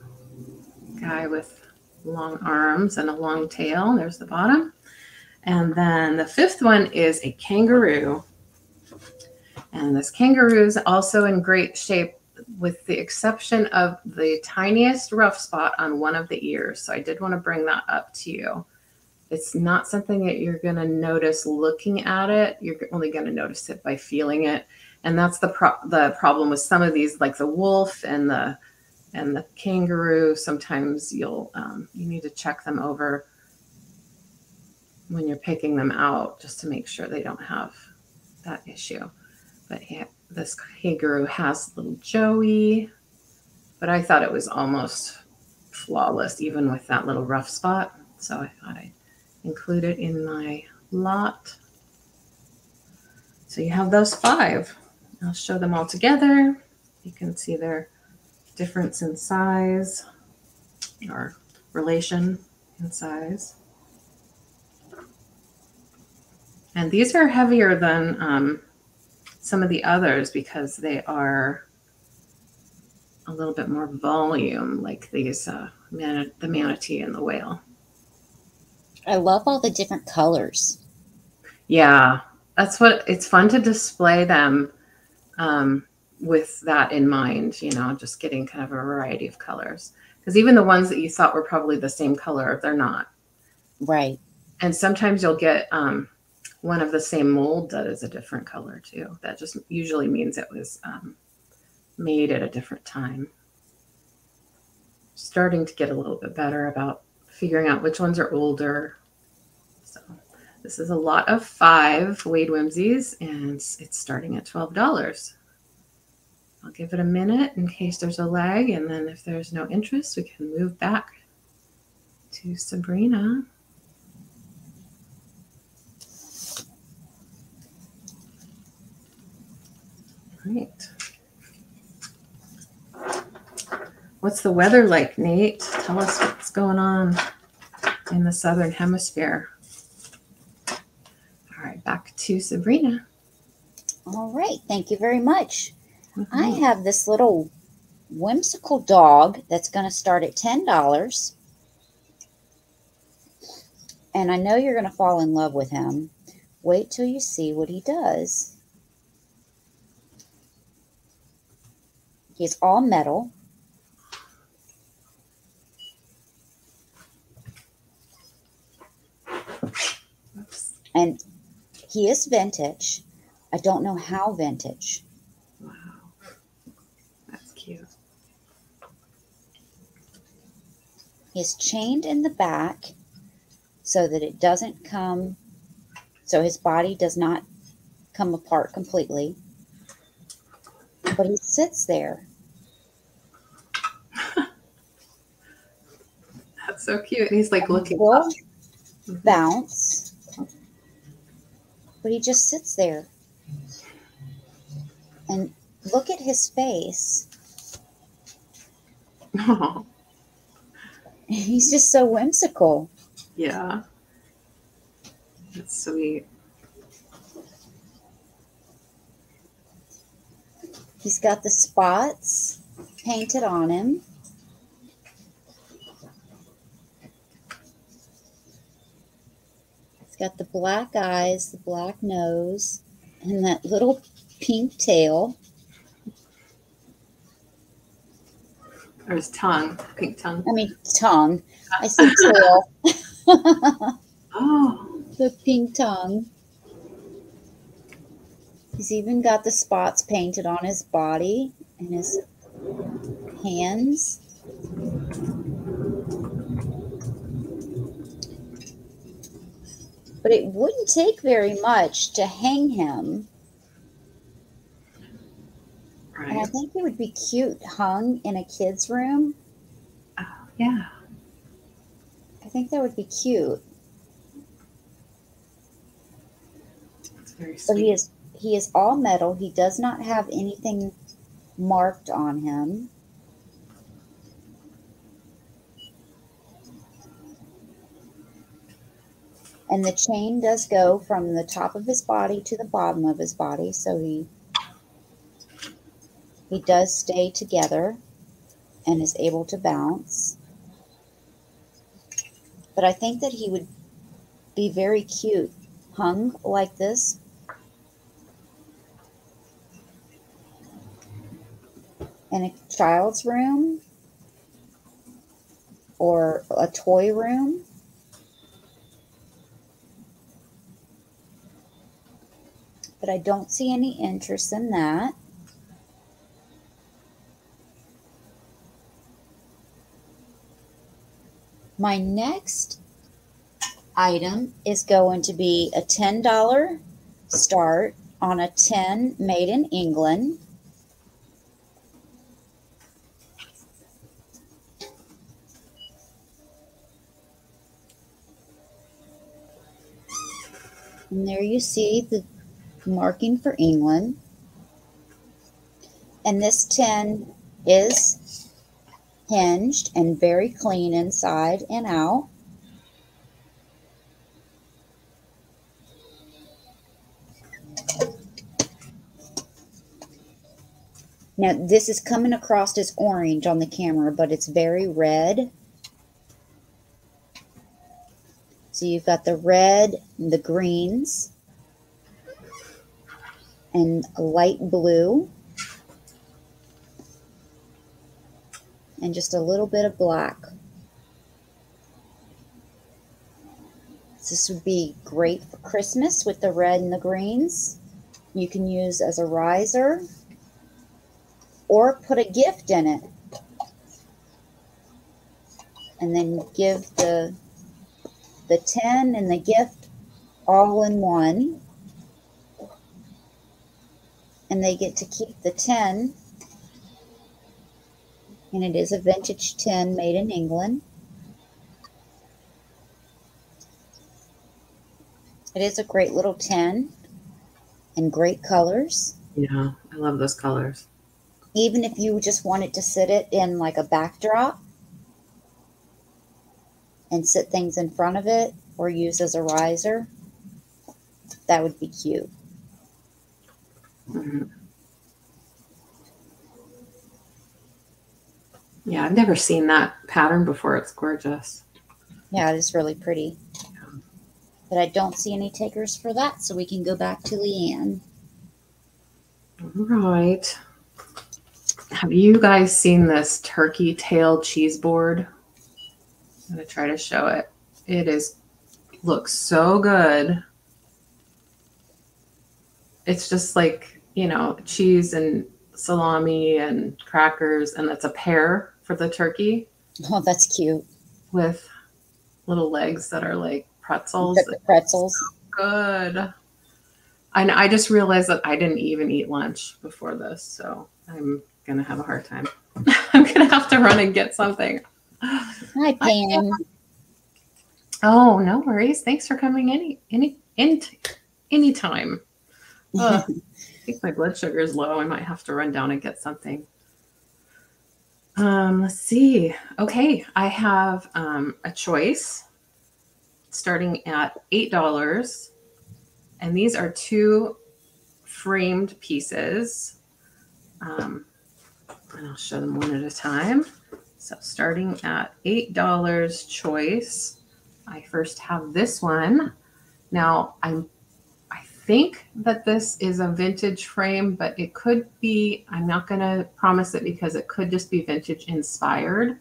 guy with long arms and a long tail. There's the bottom. And then the 5th one is a kangaroo. And this kangaroo is also in great shape, with the exception of the tiniest rough spot on one of the ears. So I did want to bring that up to you. It's not something that you're going to notice looking at it. You're only going to notice it by feeling it. And that's the problem with some of these, like the wolf and the kangaroo. Sometimes you need to check them over when you're picking them out just to make sure they don't have that issue. But yeah, this kangaroo has little Joey, but I thought it was almost flawless, even with that little rough spot. So I thought I'd include it in my lot. So you have those 5. I'll show them all together. You can see their difference in size or relation in size. And these are heavier than some of the others because they are a little bit more volume, like these, the manatee and the whale. I love all the different colors. Yeah, that's what it's fun to display them with that in mind, you know, just getting kind of a variety of colors. Because even the ones that you thought were probably the same color, they're not. Right. And sometimes you'll get one of the same mold that is a different color too. That just usually means it was made at a different time. Starting to get a little bit better about figuring out which ones are older. So this is a lot of 5 Wade Whimsies, and it's starting at $12. I'll give it a minute in case there's a lag, and then if there's no interest, we can move back to Sabrina. Right. What's the weather like, Nate? Tell us what's going on in the Southern Hemisphere. All right, back to Sabrina. All right. Thank you very much. I have this little whimsical dog that's going to start at $10. And I know you're going to fall in love with him. Wait till you see what he does. He's all metal. And he is vintage. I don't know how vintage. Wow. That's cute. He's chained in the back so that it doesn't come, so his body does not come apart completely. But he sits there. That's so cute. He's like looking up. Bounce. But he just sits there. And look at his face. Oh. He's just so whimsical. Yeah. That's sweet. He's got the spots painted on him. He's got the black eyes, the black nose, and that little pink tail. Or his tongue, pink tongue. I mean, tongue. I said tail. Oh. The pink tongue. He's even got the spots painted on his body and his hands. But it wouldn't take very much to hang him. Right. And I think it would be cute hung in a kid's room. Oh, yeah. I think that would be cute. That's very sweet. But he is all metal. He does not have anything marked on him. And the chain does go from the top of his body to the bottom of his body, so he does stay together and is able to bounce. But I think that he would be very cute hung like this. In a child's room or a toy room. but I don't see any interest in that. My next item is going to be a $10 start on a 10 made in England. And there you see the marking for England. And this tin is hinged and very clean inside and out. Now this is coming across as orange on the camera, but it's very red. So you've got the red, the greens, and a light blue, and just a little bit of black. This would be great for Christmas with the red and the greens. You can use as a riser or put a gift in it. And then give the tin and the gift all in one. And they get to keep the tin. And it is a vintage tin made in England. It is a great little tin and great colors. Yeah, I love those colors. Even if you just wanted to sit it in like a backdrop and sit things in front of it or use as a riser, that would be cute. Mm-hmm. Yeah, I've never seen that pattern before. It's gorgeous. Yeah, it is really pretty. But I don't see any takers for that, so we can go back to LeAnne. All right. Have you guys seen this turkey tail cheese board? I'm going to try to show it. It looks so good. It's just like, you know, cheese and salami and crackers, and that's a pear for the turkey. Oh, that's cute. With little legs that are like pretzels. The pretzels. Good. And I just realized that I didn't even eat lunch before this, so I'm going to have a hard time. I'm going to have to run and get something. Hi, Pam. Oh, no worries. Thanks for coming anytime. I think my blood sugar is low. I might have to run down and get something. Let's see. Okay, I have a choice starting at $8. And these are 2 framed pieces. And I'll show them one at a time. So starting at $8 choice, I first have this one. Now I think that this is a vintage frame, but it could be, I'm not going to promise it because it could just be vintage inspired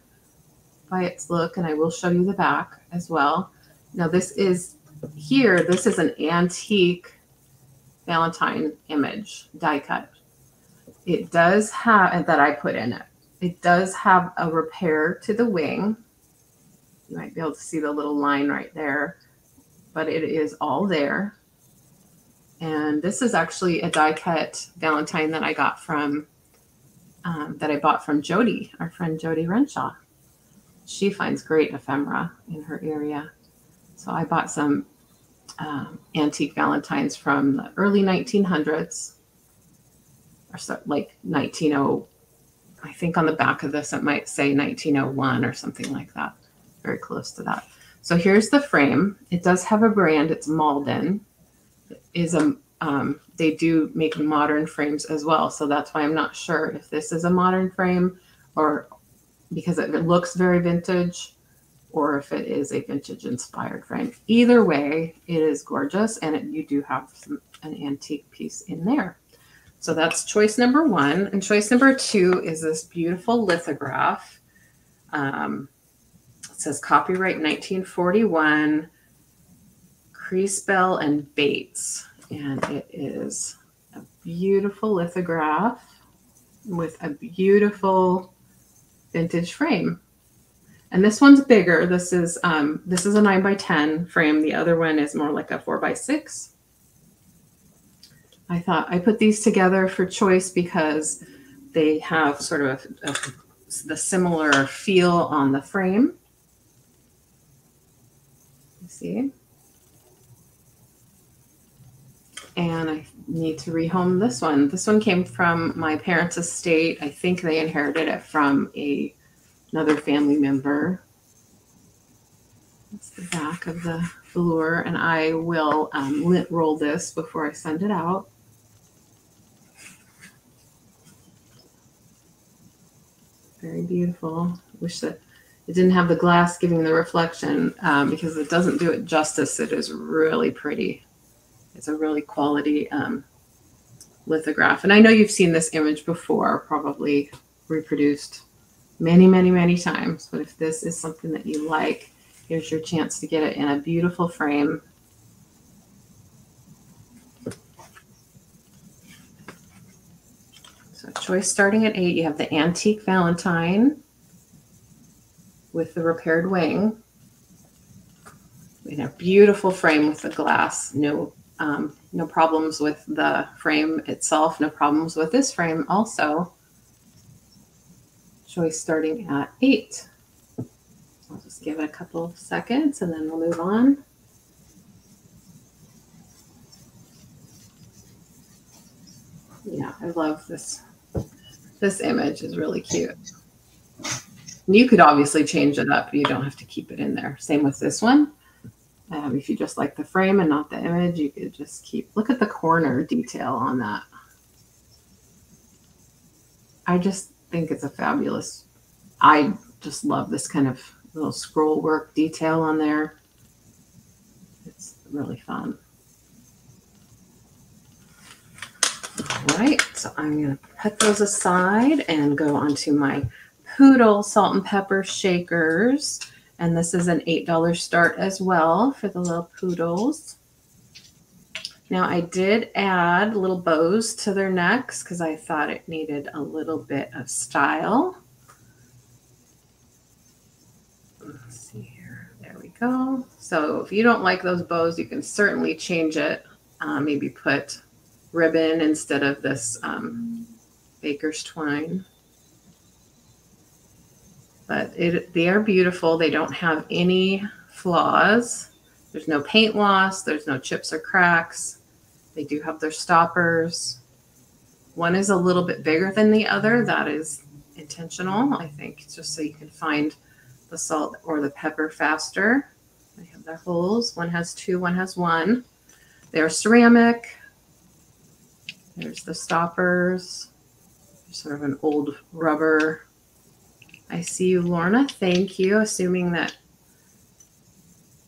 by its look. And I will show you the back as well. Now this is an antique Valentine image die cut. It does have, that I put in it. It does have a repair to the wing. You might be able to see the little line right there, but it is all there. And this is actually a die cut Valentine that I got from, that I bought from Jody, our friend Jody Renshaw. She finds great ephemera in her area. So I bought some antique Valentines from the early 1900s, or so, like 190. I think on the back of this it might say 1901 or something like that. Very close to that. So here's the frame. It does have a brand. It's Malden. It is they do make modern frames as well. So that's why I'm not sure if this is a modern frame or because it looks very vintage, or if it is a vintage inspired frame. Either way, it is gorgeous, and you do have an antique piece in there. So that's choice number 1. And choice number 2 is this beautiful lithograph. It says copyright 1941, Creasbell and Bates. And it is a beautiful lithograph with a beautiful vintage frame. And this one's bigger. This is a 9x10 frame. The other one is more like a 4x6. I thought I put these together for choice because they have sort of the similar feel on the frame. You see? And I need to rehome this one. This one came from my parents' estate. I think they inherited it from another family member. That's the back of the velour, and I will lint roll this before I send it out. Very beautiful. Wish that it didn't have the glass giving the reflection because it doesn't do it justice. It is really pretty. It's a really quality lithograph. And I know you've seen this image before, probably reproduced many, many, many times. But if this is something that you like, here's your chance to get it in a beautiful frame. So choice starting at 8, you have the antique Valentine with the repaired wing. In a beautiful frame with the glass. No problems with the frame itself. No problems with this frame also. Choice starting at 8. I'll just give it a couple of seconds and then we'll move on. Yeah, I love this. This image is really cute. You could obviously change it up. You don't have to keep it in there. Same with this one. If you just like the frame and not the image, you could just keep, look at the corner detail on that. I just think it's a fabulous, I just love this kind of little scroll work detail on there. It's really fun. All right, so I'm going to put those aside and go onto my Poodle salt and pepper shakers. And this is an $8 start as well for the little poodles. Now I did add little bows to their necks because I thought it needed a little bit of style. Let's see here. There we go. So if you don't like those bows, you can certainly change it. Maybe put ribbon instead of this baker's twine. But they are beautiful. They don't have any flaws. There's no paint loss. There's no chips or cracks. They do have their stoppers. One is a little bit bigger than the other. That is intentional, I think, just so you can find the salt or the pepper faster. They have their holes. One has 2, one has 1. They're ceramic. There's the stoppers. There's sort of an old rubber. I see you, Lorna. Thank you. Assuming that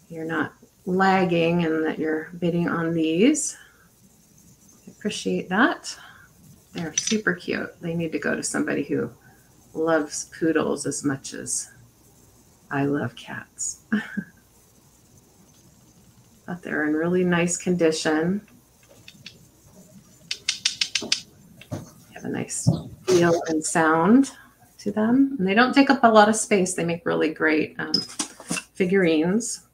you're not lagging and that you're bidding on these. I appreciate that. They're super cute. They need to go to somebody who loves poodles as much as I love cats. But they're in really nice condition. Have a nice feel and sound to them. And they don't take up a lot of space. They make really great figurines.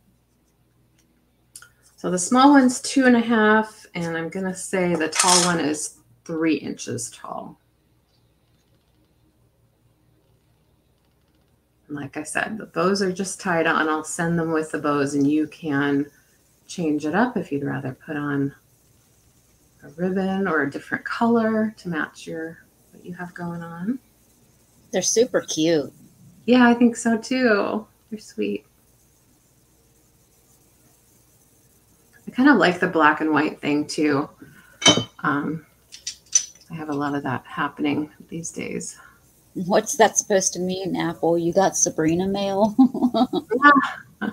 So the small one's 2.5, and I'm going to say the tall one is 3 inches tall. And like I said, the bows are just tied on. I'll send them with the bows, and you can change it up if you'd rather put on a ribbon or a different color to match what you have going on. They're super cute. Yeah, I think so too. They're sweet. I kind of like the black and white thing too. I have a lot of that happening these days. What's that supposed to mean, Apple? You got Sabrina mail? Yeah.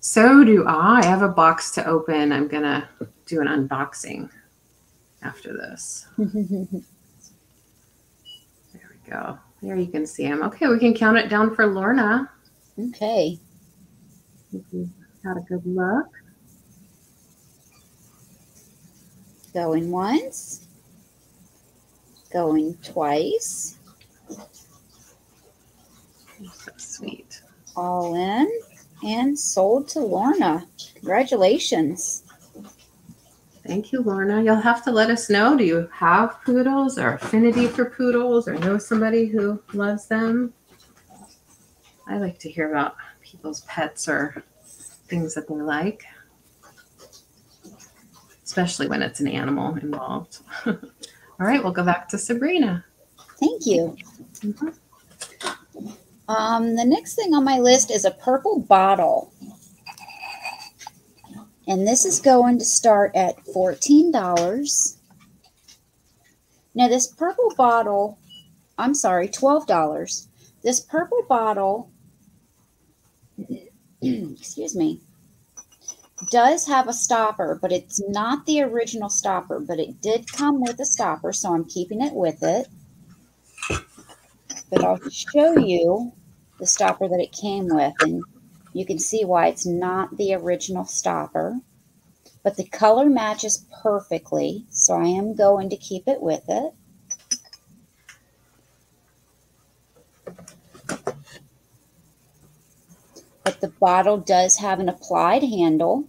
So do I. I have a box to open. I'm going to do an unboxing after this. There we go. There you can see them. Okay, we can count it down for Lorna. Okay. Had a good look. Going once. Going twice. So sweet. All in and sold to Lorna. Congratulations. Thank you, Lorna. You'll have to let us know. Do you have poodles or affinity for poodles or know somebody who loves them? I like to hear about people's pets or things that they like, especially when it's an animal involved. All right, we'll go back to Sabrina. Thank you. Mhm. The next thing on my list is a purple bottle. And this is going to start at $14. Now this purple bottle, I'm sorry, $12. This purple bottle, excuse me, does have a stopper, but it's not the original stopper, but it did come with a stopper, so I'm keeping it with it. But I'll show you the stopper that it came with, and you can see why it's not the original stopper. But the color matches perfectly, so I am going to keep it with it. But the bottle does have an applied handle.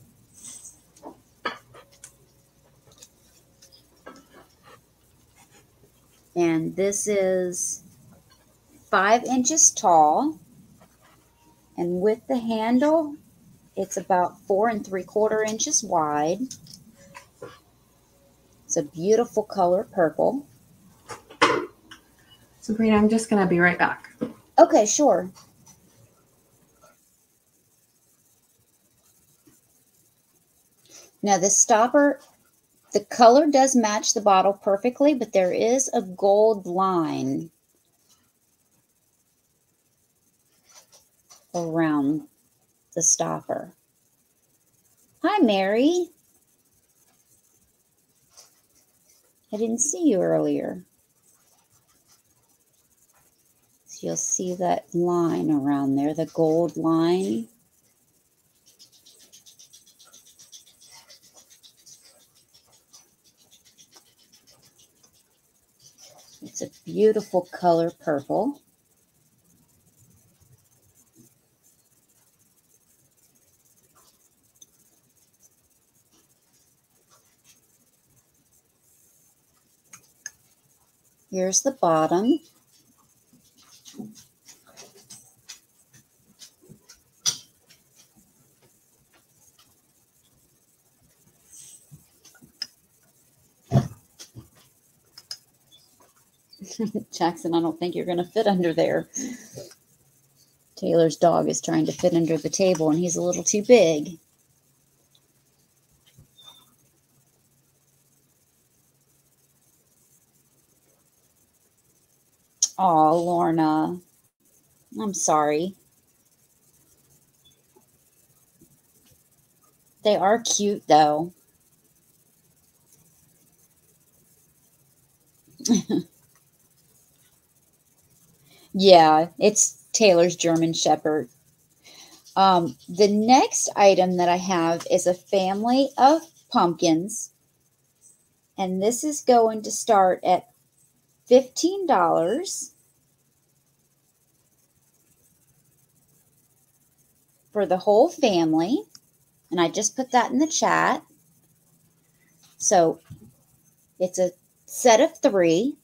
And this is 5 inches tall. And with the handle, it's about 4 3/4 inches wide. It's a beautiful color, purple. Sabrina, I'm just going to be right back. Okay, sure. Now the stopper, the color does match the bottle perfectly, but there is a gold line around the stopper. Hi, Mary. I didn't see you earlier. So you'll see that line around there, the gold line. It's a beautiful color, purple. Here's the bottom. Jackson, I don't think you're going to fit under there. Taylor's dog is trying to fit under the table, and he's a little too big. Oh, Lorna. I'm sorry. They are cute, though. Yeah, it's Taylor's German Shepherd. The next item that I have is a family of pumpkins. And this is going to start at $15 for the whole family. And I just put that in the chat. So it's a set of 3.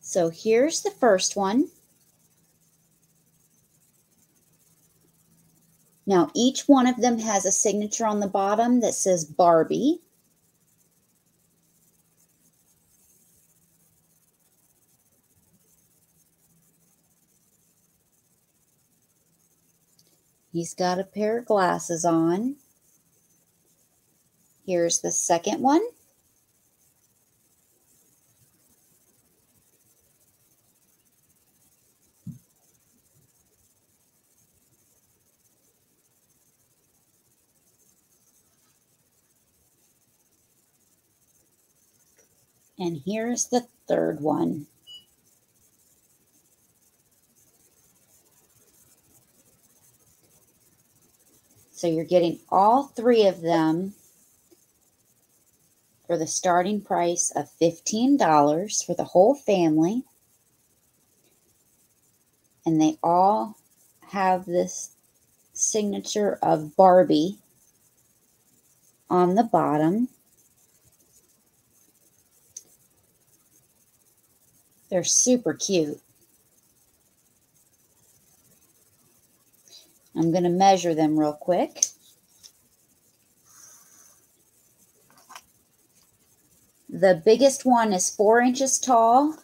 So here's the first one. Now each one of them has a signature on the bottom that says Barbie. He's got a pair of glasses on. Here's the second one. And here's the third one. So you're getting all 3 of them for the starting price of $15 for the whole family. And they all have this signature of Barbie on the bottom. They're super cute. I'm going to measure them real quick. The biggest one is 4 inches tall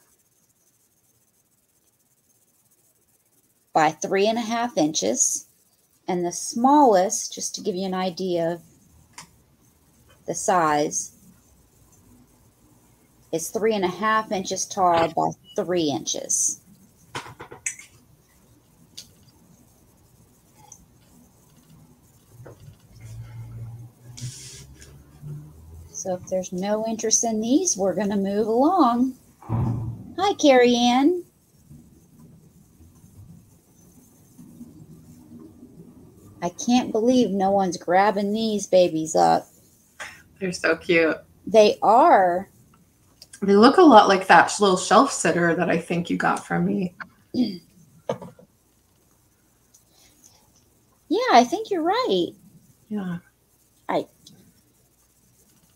by 3.5 inches. And the smallest, just to give you an idea of the size, is 3.5 inches tall by 3 inches. So if there's no interest in these, we're going to move along. Hi, Carrie Ann. I can't believe no one's grabbing these babies up. They're so cute. They are. They look a lot like that little shelf sitter that I think you got from me. Yeah, I think you're right. Yeah.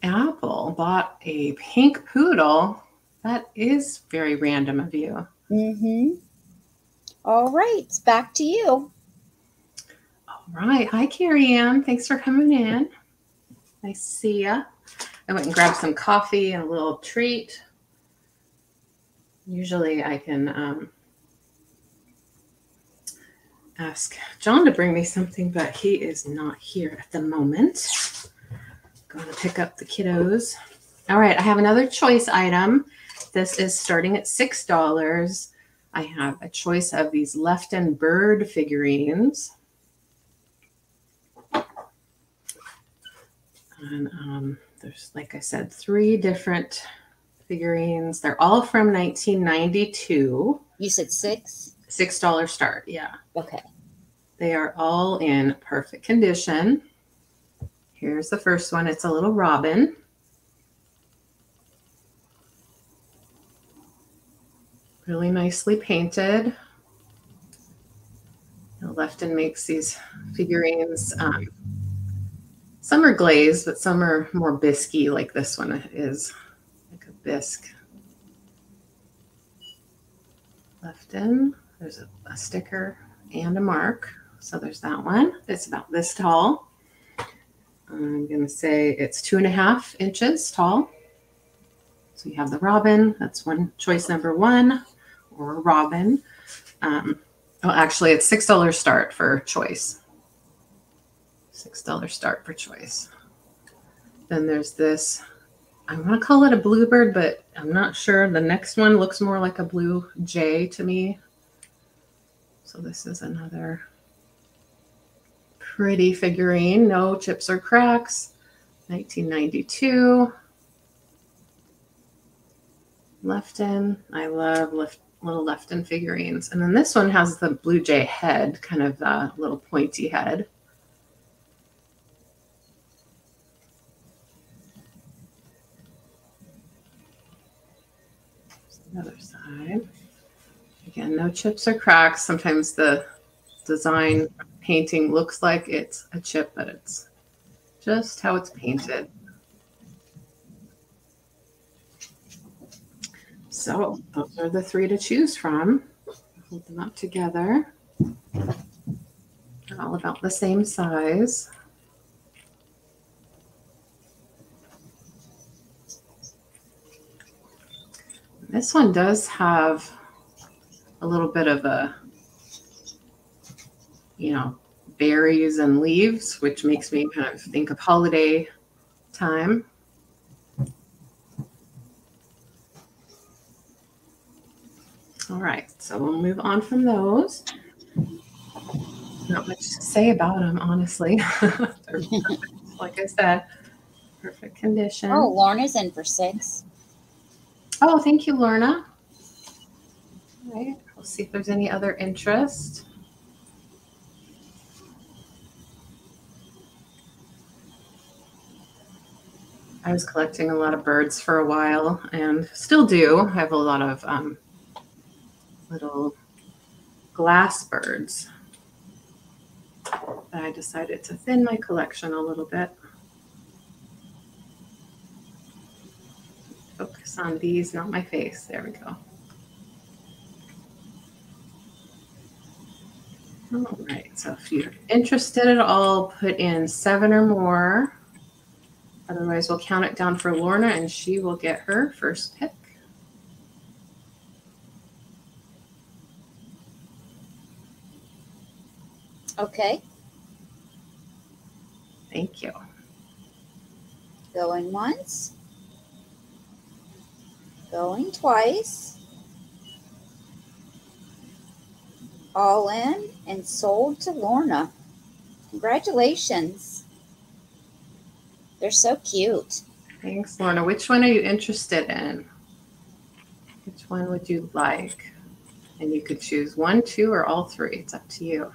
Apple bought a pink poodle. That is very random of you. Mm-hmm. All right, it's back to you. All right. Hi, Carrie Ann. Thanks for coming in. Nice to see ya. I went and grabbed some coffee and a little treat. Usually I can ask John to bring me something, but he is not here at the moment. Going to pick up the kiddos. All right, I have another choice item. This is starting at $6. I have a choice of these Lefton bird figurines. And there's, like I said, 3 different figurines. They're all from 1992. You said 6? $6 start, yeah. Okay. They are all in perfect condition. Here's the first one. It's a little robin. Really nicely painted. Lefton makes these figurines. Some are glazed, but some are more bisque-y, like this one is like a bisque. Lefton. There's a sticker and a mark. So there's that one. It's about this tall. I'm going to say it's 2.5 inches tall. So you have the robin. That's one choice number 1, or robin. Oh, actually, it's $6 start for choice. $6 start for choice. Then there's this. I'm going to call it a bluebird, but I'm not sure. The next one looks more like a blue jay to me. So this is another pretty figurine. No chips or cracks. 1992. Lefton. I love little Lefton figurines. And then this one has the blue jay head, kind of a little pointy head. The other side. Again, no chips or cracks. Sometimes the design painting looks like it's a chip, but it's just how it's painted. So those are the 3 to choose from. Hold them up together. They're all about the same size. This one does have a little bit of a, berries and leaves, which makes me kind of think of holiday time. All right, so we'll move on from those. Not much to say about them, honestly. They're perfect, like I said, perfect condition. Oh, Lorna's in for 6. Oh, thank you, Lorna. All right, we'll see if there's any other interest. I was collecting a lot of birds for a while and still do. I have a lot of little glass birds. But I decided to thin my collection a little bit. Focus on these, not my face. There we go. All right, so if you're interested at all, put in 7 or more. Otherwise, we'll count it down for Lorna and she will get her first pick. Okay. Thank you. Going once. Going twice. All in and sold to Lorna. Congratulations. They're so cute. Thanks, Lorna. Which one are you interested in? Which one would you like? And you could choose 1, 2, or all 3. It's up to you.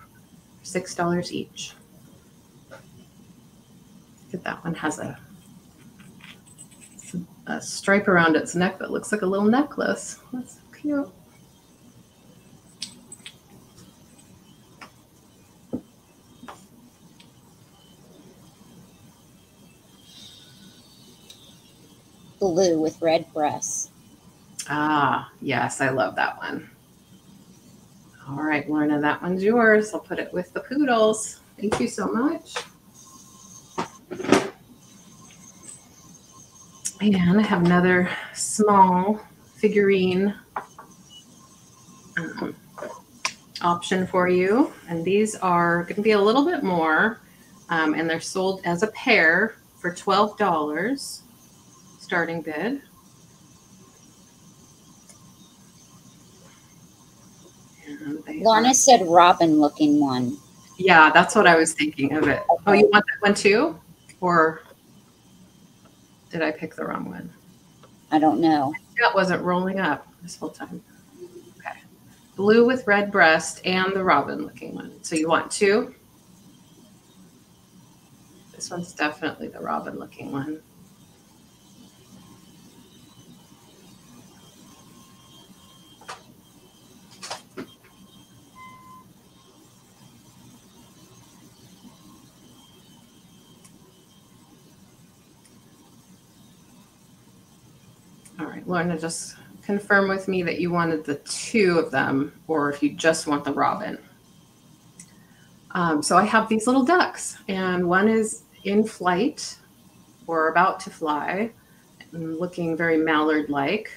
$6 each. Look at that one. Has a stripe around its neck that looks like a little necklace. That's so cute. Blue with red breasts. Ah, yes, I love that one. All right, Lorna, that one's yours. I'll put it with the poodles. Thank you so much. And I have another small figurine option for you. And these are going to be a little bit more. And they're sold as a pair for $12. Starting bid. Lorna said robin looking one. Yeah, that's what I was thinking of it. Okay. Oh, you want that one too? Or did I pick the wrong one? I don't know. That wasn't rolling up this whole time. Okay. Blue with red breast and the robin looking one. So you want 2? This one's definitely the robin looking one. All right, Lorna, just confirm with me that you wanted the 2 of them, or if you just want the robin. So I have these little ducks, and one is in flight or about to fly, and looking very mallard-like.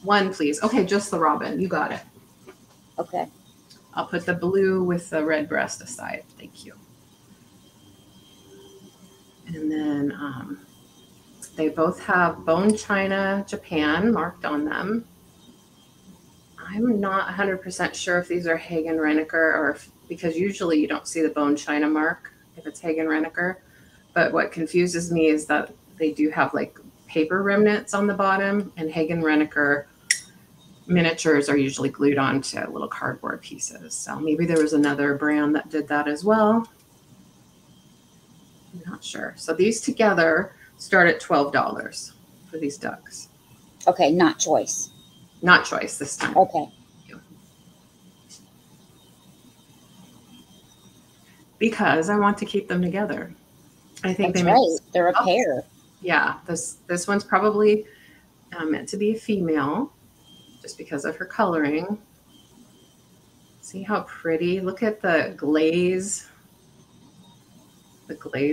1, please. Okay, just the robin. You got it. Okay. I'll put the blue with the red breast aside. Thank you. And then they both have bone china Japan marked on them. I'm not 100% sure if these are Hagen Renaker or if, because usually you don't see the bone china mark if it's Hagen Renaker. But what confuses me is that they do have like paper remnants on the bottom, and Hagen Renaker miniatures are usually glued onto little cardboard pieces. So maybe there was another brand that did that as well. I'm not sure. So these together start at $12 for these ducks. Okay, not choice. Not choice this time. Okay. Because I want to keep them together. I think That's they right. They're a Oh, pair. yeah, this one's probably meant to be a female just because of her coloring. See how pretty? Look at the glaze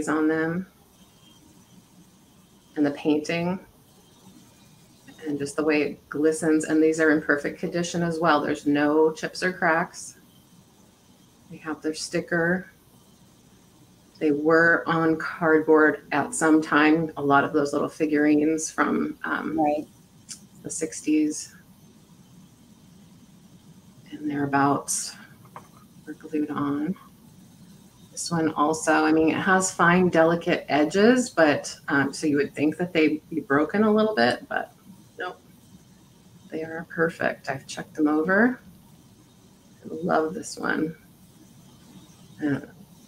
on them. And the painting and just the way it glistens. And these are in perfect condition as well. There's no chips or cracks. They have their sticker. They were on cardboard at some time. A lot of those little figurines from Right. the 60s and thereabouts were glued on. This one also, I mean, it has fine, delicate edges, but so you would think that they'd be broken a little bit, but nope. They are perfect. I've checked them over. I love this one.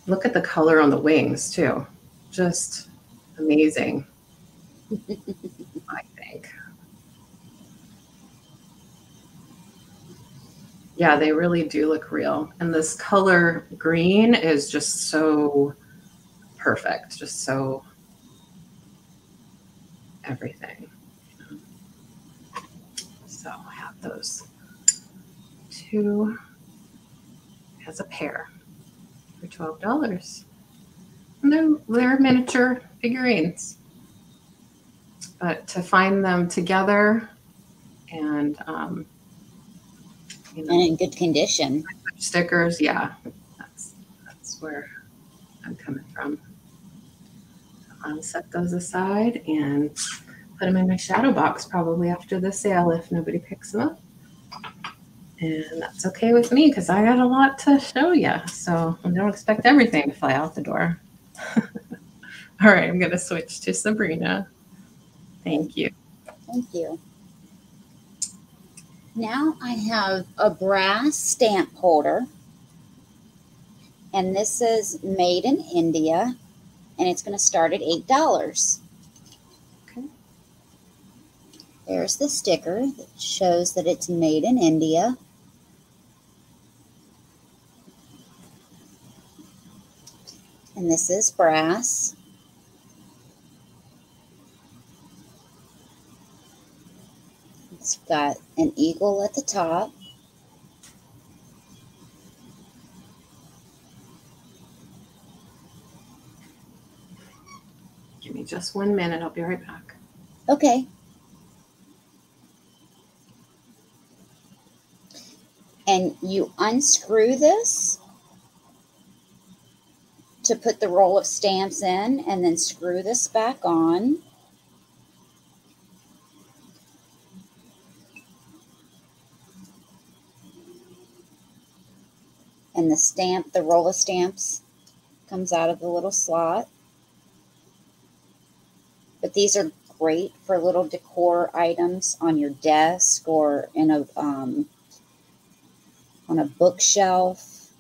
Look at the color on the wings too. Just amazing. I think. Yeah, they really do look real. And this color green is just so perfect, just so everything. So I have those two as a pair for $12. And they're miniature figurines. But to find them together and, you know, And in good condition. stickers, yeah, that's where I'm coming from. I'll set those aside and put them in my shadow box probably after the sale if nobody picks them up. And that's okay with me because I got a lot to show you. So I don't expect everything to fly out the door. All right, I'm going to switch to Sabrina. Thank you. Thank you. Now I have a brass stamp holder. And this is made in India. And it's going to start at $8. Okay. There's the sticker that shows that it's made in India. And this is brass. It's got an eagle at the top. Give me just 1 minute. I'll be right back. Okay. And you unscrew this to put the roll of stamps in, and then screw this back on. And the roll of stamps comes out of the little slot. But these are great for little decor items on your desk or in a on a bookshelf,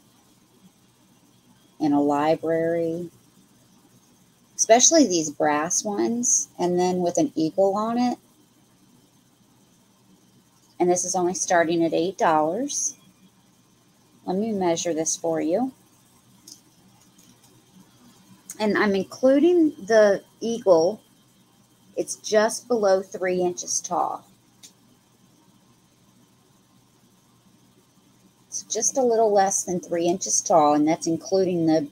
in a library, especially these brass ones, and then with an eagle on it. And this is only starting at $8. Let me measure this for you. And I'm including the eagle. It's just below 3 inches tall. It's just a little less than 3 inches tall, and that's including the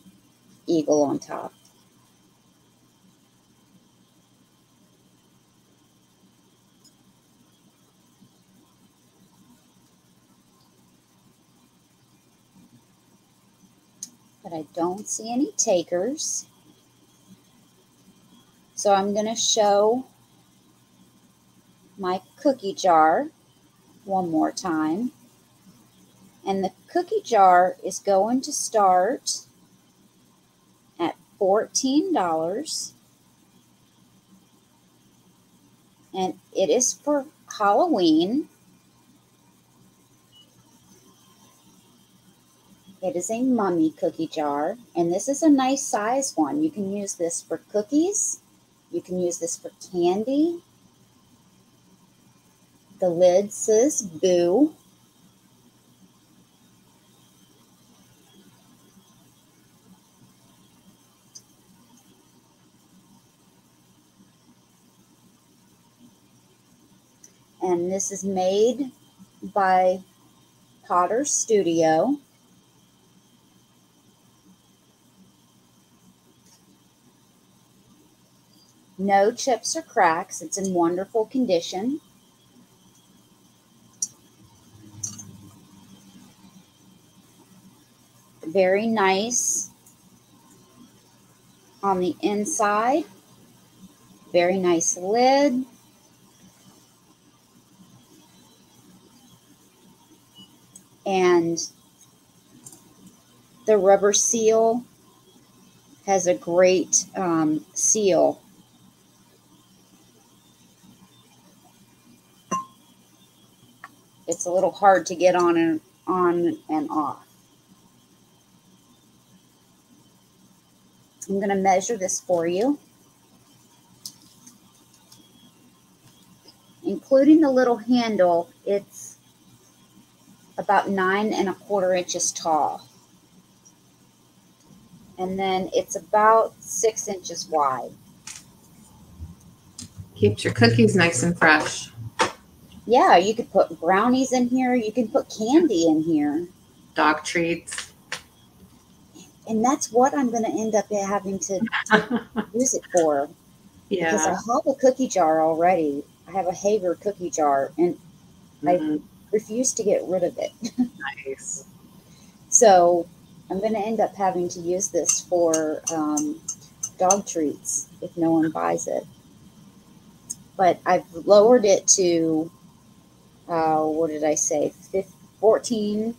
eagle on top. But I don't see any takers. So I'm going to show my cookie jar one more time. And the cookie jar is going to start at $14. And it is for Halloween. It is a mummy cookie jar, and this is a nice size one. You can use this for cookies. You can use this for candy. The lid says Boo. And this is made by Potter's Studio. No chips or cracks. It's in wonderful condition. Very nice on the inside. Very nice lid. And the rubber seal has a great seal. It's a little hard to get on and off. I'm going to measure this for you. including the little handle, it's about 9¼ inches tall. And then it's about 6 inches wide. Keeps your cookies nice and fresh. Yeah, you could put brownies in here. You can put candy in here. Dog treats. And that's what I'm going to end up having to use it for. Because I Yeah. have a cookie jar already. I have a Hager cookie jar, and I refuse to get rid of it. Nice. So I'm going to end up having to use this for dog treats if no one buys it. But I've lowered it to, what did I say, 14.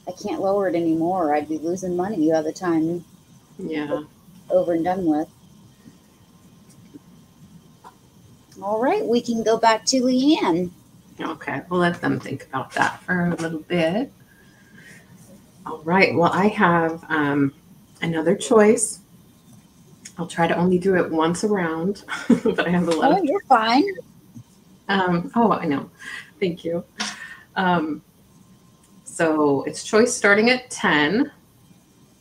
I can't lower it anymore. I'd be losing money by the time Yeah. over and done with. All right, we can go back to LeAnne. Okay, we'll let them think about that for a little bit. All right, well, I have another choice. I'll try to only do it once around, but I have a lot Oh, of... you're fine. Oh, I know. Thank you. So it's choice starting at 10.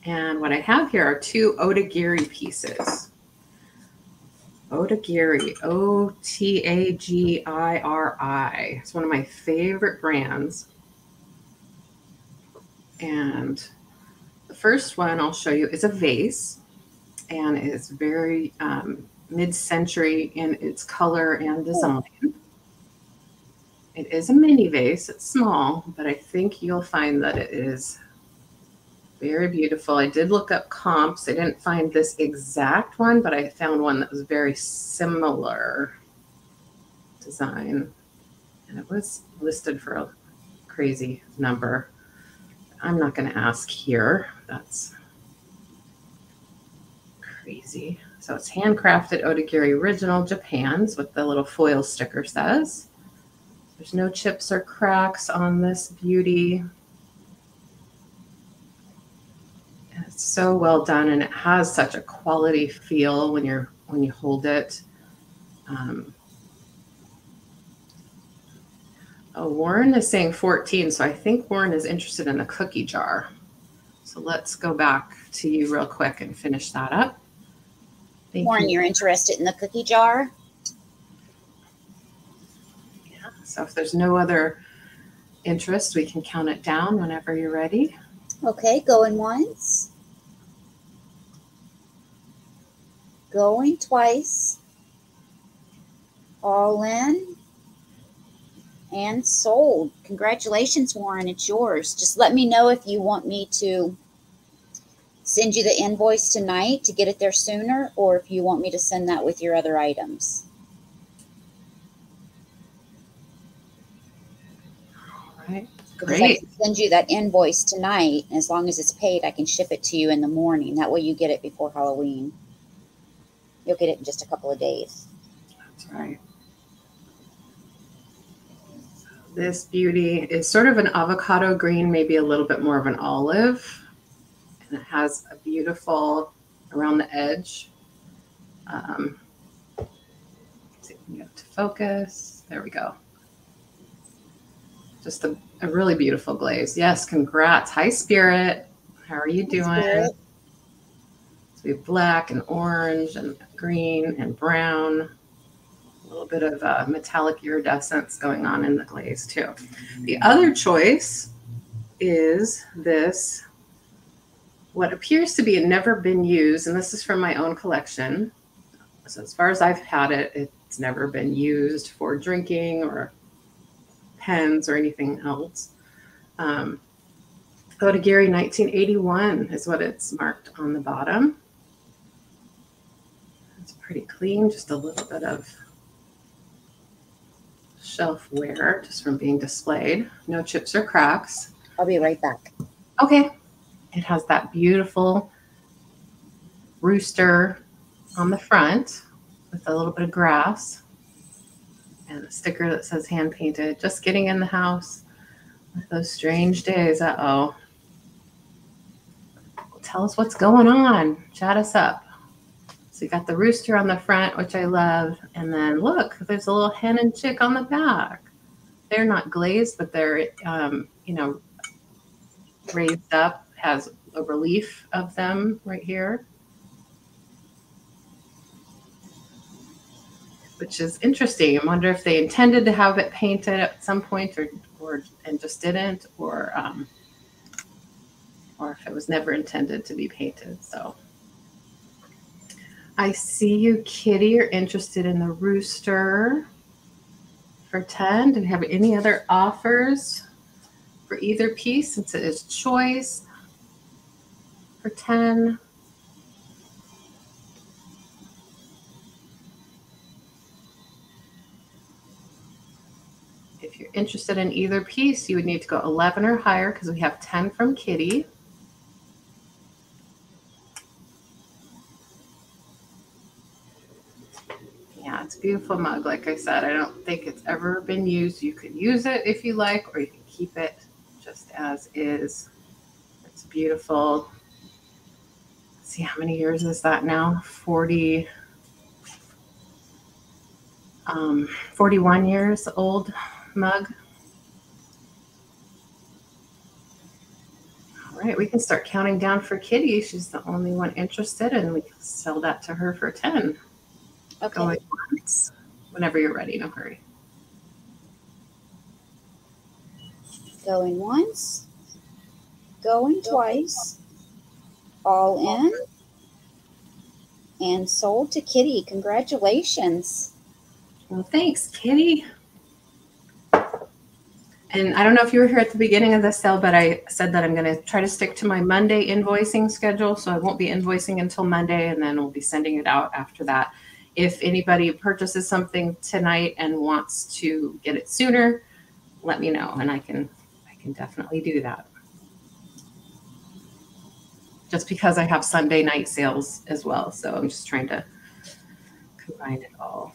And what I have here are 2 Otagiri pieces. Otagiri, Otagiri. It's one of my favorite brands. And the first one I'll show you is a vase. And it's very mid-century in its color and design. It is a mini vase. It's small, but I think you'll find that it is very beautiful. I did look up comps. I didn't find this exact one, but I found one that was very similar design. And it was listed for a crazy number. I'm not going to ask here. That's crazy. So it's handcrafted Otagiri original Japan's with the little foil sticker says. There's no chips or cracks on this beauty. And it's so well done, and it has such a quality feel when you hold it. Warren is saying 14, so I think Warren is interested in a cookie jar. So let's go back to you real quick and finish that up. Warren, you're interested in the cookie jar? Yeah, so if there's no other interest, we can count it down whenever you're ready. Okay, going once. Going twice. All in. And sold. Congratulations, Warren. It's yours. Just let me know if you want me to send you the invoice tonight to get it there sooner, or if you want me to send that with your other items. All right. Because Great. I can send you that invoice tonight. As long as it's paid, I can ship it to you in the morning. That way you get it before Halloween. You'll get it in just a couple of days. That's right. This beauty is sort of an avocado green, maybe a little bit more of an olive. And it has a beautiful, around the edge. Let's see if we can get it to focus. There we go. Just a really beautiful glaze. Yes, congrats. Hi, Spirit. How are you doing? Spirit. So we have black and orange and green and brown. A little bit of metallic iridescence going on in the glaze too. The other choice is this, what appears to be a never been used, and this is from my own collection. So as far as I've had it, it's never been used for drinking or pens or anything else. Otagiri 1981 is what it's marked on the bottom. It's pretty clean, just a little bit of shelf wear just from being displayed. No chips or cracks. I'll be right back. Okay. It has that beautiful rooster on the front with a little bit of grass and a sticker that says hand painted. Just getting in the house with those strange days. Uh-oh. Tell us what's going on. Chat us up. So you got the rooster on the front, which I love. And then look, there's a little hen and chick on the back. They're not glazed, but they're, you know, raised up, has a relief of them right here, which is interesting. I wonder if they intended to have it painted at some point or and just didn't, or if it was never intended to be painted. So I see you, Kitty. You're interested in the rooster for 10. Do you have any other offers for either piece since it is choice for 10? If you're interested in either piece, you would need to go 11 or higher because we have 10 from Kitty. Yeah, it's a beautiful mug. Like I said, I don't think it's ever been used. You could use it if you like, or you can keep it just as is. It's beautiful. Let's see, how many years is that now? 41 years old mug. All right, we can start counting down for Kitty. She's the only one interested, and we can sell that to her for 10. Okay. Going once. Whenever you're ready, no hurry. Going once. Going twice. All in. And sold to Kitty. Congratulations. Well, thanks, Kitty. And I don't know if you were here at the beginning of the sale, but I said that I'm going to try to stick to my Monday invoicing schedule. So I won't be invoicing until Monday, and then we'll be sending it out after that. If anybody purchases something tonight and wants to get it sooner, let me know, and I can definitely do that. Just because I have Sunday night sales as well, so I'm just trying to combine it all.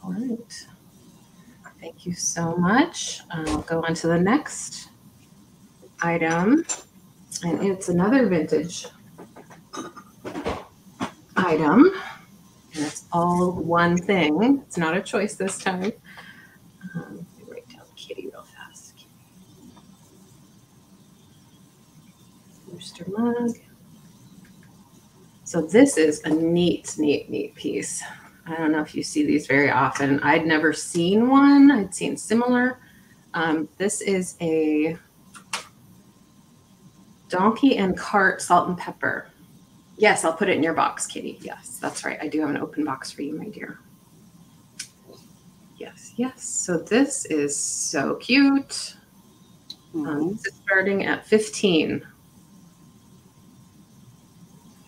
All right. Thank you so much. I'll go on to the next item, and it's another vintage item. And it's all one thing. It's not a choice this time. Let me write down Kitty real fast. Rooster mug. So this is a neat piece. I don't know if you see these very often. I'd never seen one. I'd seen similar. This is a donkey and cart salt and pepper. Yes, I'll put it in your box, Kitty. Yes, that's right. I do have an open box for you, my dear. Yes, yes. So this is so cute. This is starting at 15.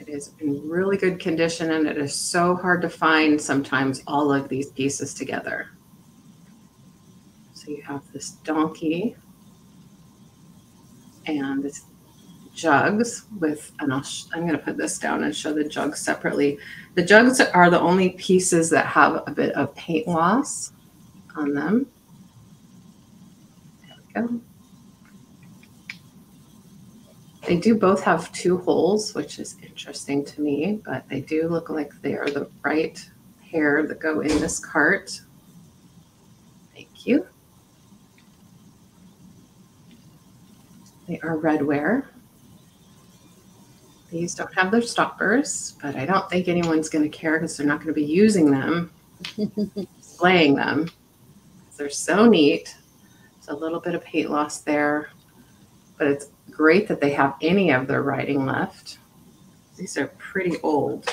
It is in really good condition, and it is so hard to find sometimes all of these pieces together. So you have this donkey and this jugs with, and I'm going to put this down and show the jugs separately. The jugs are the only pieces that have a bit of paint loss on them. There we go. They do both have 2 holes, which is interesting to me, but they do look like they are the right pair that go in this cart. Thank you. They are redware. These don't have their stoppers, but I don't think anyone's going to care because they're not going to be using them, displaying them. They're so neat. There's a little bit of paint loss there, but it's great that they have any of their writing left. These are pretty old.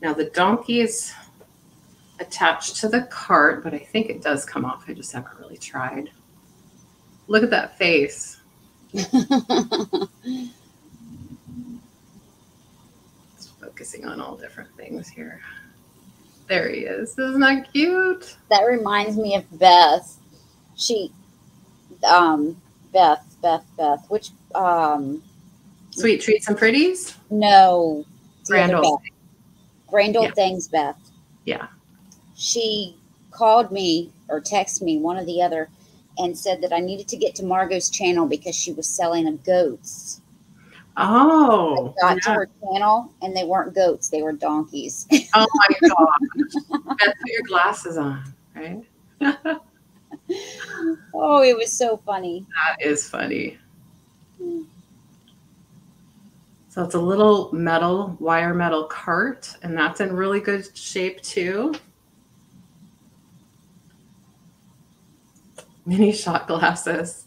Now the donkey is attached to the cart, but I think it does come off. I just haven't really tried. Look at that face. Focusing on all different things here. There he is. Isn't that cute? That reminds me of Beth. She, Beth, which, Sweet Treats and Pretties? no. Grand Old. Grand Old Things, Beth. Yeah. She called me or texted me, one or the other, and said that I needed to get to Margot's channel because she was selling goats. Oh, Got to yeah. her channel, and they weren't goats; they were donkeys. Oh my gosh. Better put your glasses on, right? That Oh, it was so funny. is funny. So it's a little metal, wire metal cart, and that's in really good shape too. Mini shot glasses.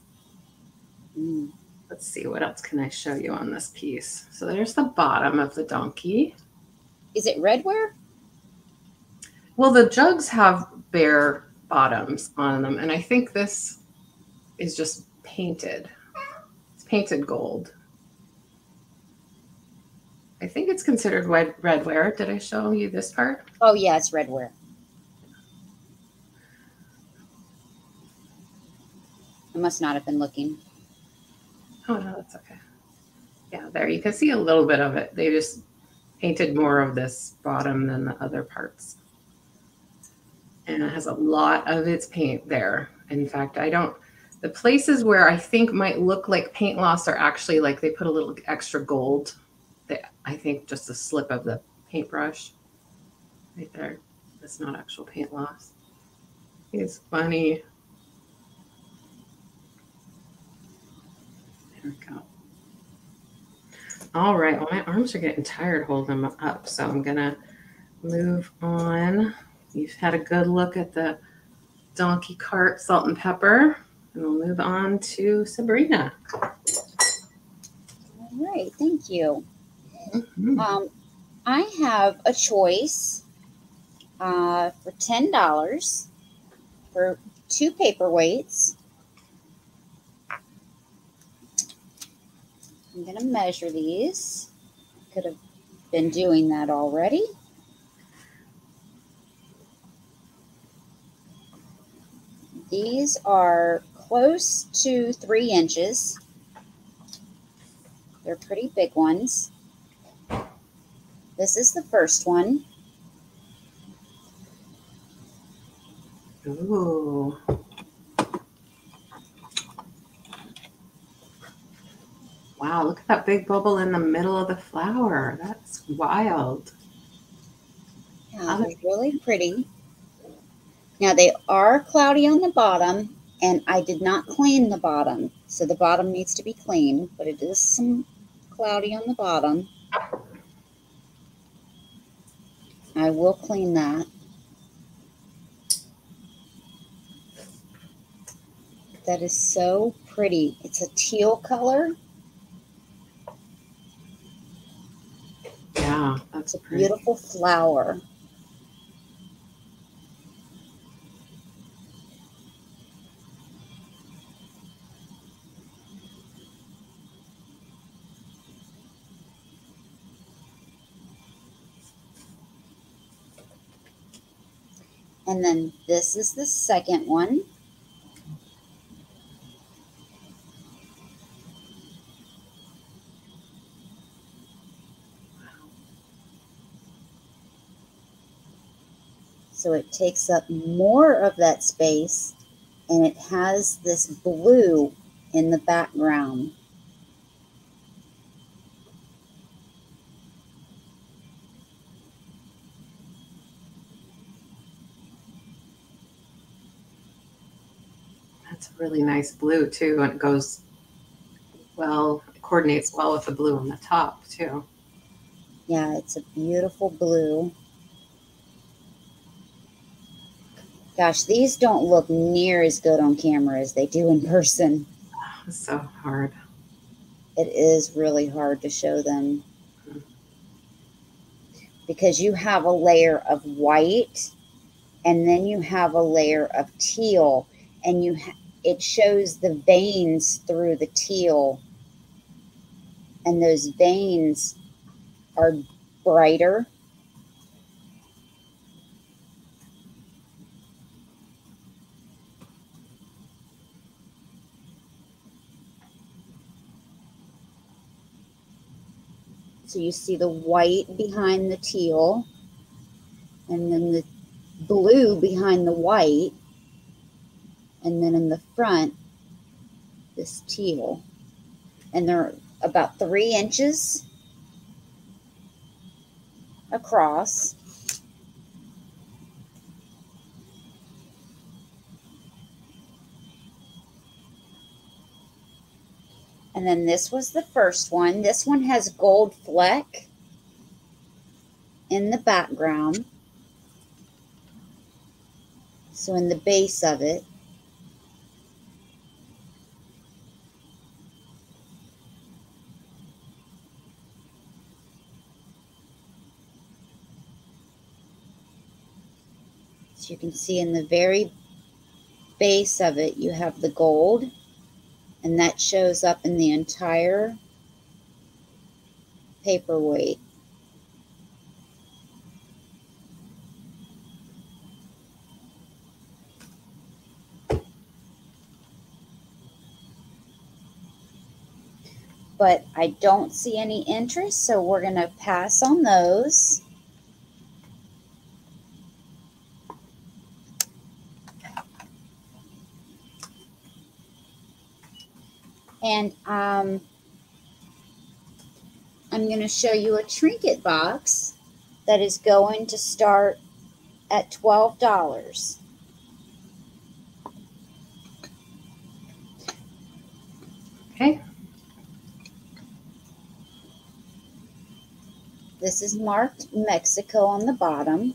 Mm. Let's see, what else can I show you on this piece? So there's the bottom of the donkey. Is it redware? Well, the jugs have bare bottoms on them, and I think this is just painted. It's painted gold. I think it's considered redware. Did I show you this part? Oh yeah, it's redware. I must not have been looking. Oh, no, that's okay. Yeah, there you can see a little bit of it. They just painted more of this bottom than the other parts. And it has a lot of its paint there. In fact, the places where I think might look like paint loss are actually like they put a little extra gold. I think just a slip of the paintbrush right there. That's not actual paint loss. It's funny. There we go. All right. Well, my arms are getting tired holding them up, so I'm going to move on. You've had a good look at the donkey cart, salt and pepper, and we'll move on to Sabrina. All right, thank you. Mhm. I have a choice for $10 for 2 paperweights. I'm going to measure these. Could have been doing that already. These are close to 3 inches. They're pretty big ones. This is the first one. Ooh. Wow, look at that big bubble in the middle of the flower. That's wild. Yeah, they're really pretty. Now they are cloudy on the bottom, and I did not clean the bottom, so the bottom needs to be cleaned, but it is some cloudy on the bottom. I will clean that. That is so pretty. It's a teal color. Yeah, that's It's a pretty. beautiful flower. And then this is the second one. So it takes up more of that space, and it has this blue in the background. That's a really nice blue too, and it goes well, it coordinates well with the blue on the top too. Yeah, it's a beautiful blue. Gosh, these don't look near as good on camera as they do in person. It's so hard. It is really hard to show them because you have a layer of white, and then you have a layer of teal, and it shows the veins through the teal, and those veins are brighter. So you see the white behind the teal, and then the blue behind the white, and then in the front, this teal. And they're about 3 inches across. And then this was the first one. This one has gold fleck in the background. So in the base of it. So you can see in the very base of it, you have the gold, and that shows up in the entire paperweight. But I don't see any interest, so we're going to pass on those. And I'm going to show you a trinket box that is going to start at $12. Okay. This is marked Mexico on the bottom.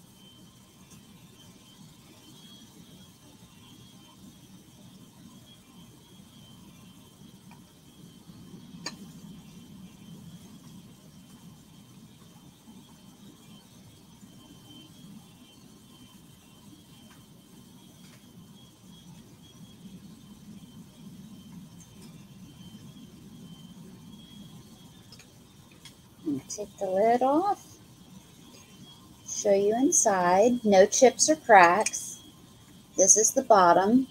Take the lid off, show you inside. No chips or cracks. This is the bottom.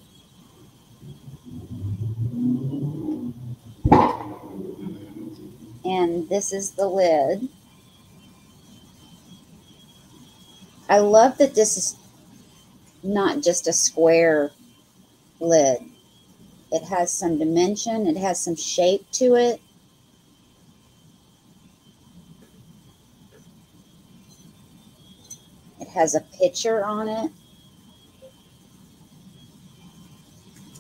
And this is the lid. I love that this is not just a square lid. It has some dimension. It has some shape to it. It has a picture on it.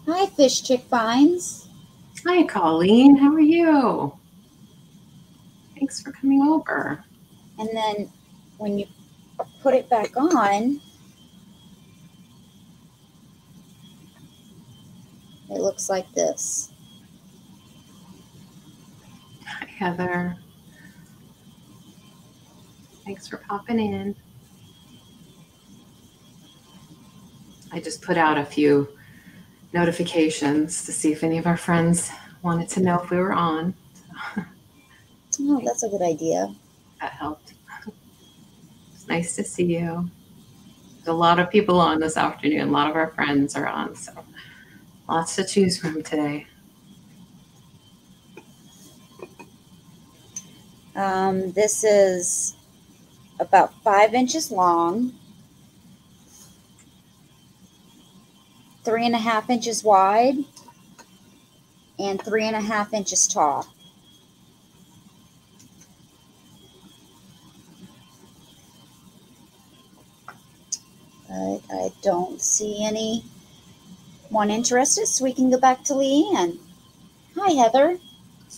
Hi, Fish Chick Finds. Hi, Colleen. How are you? Thanks for coming over. And then when you put it back on, it looks like this. Hi, Heather. Thanks for popping in. I just put out a few notifications to see if any of our friends wanted to know if we were on. Oh, that's a good idea. That helped. It's nice to see you. There's a lot of people on this afternoon. A lot of our friends are on, so lots to choose from today. This is about 5 inches long, 3.5 inches wide, and 3.5 inches tall. But I don't see anyone interested, so we can go back to LeAnne. Hi, Heather.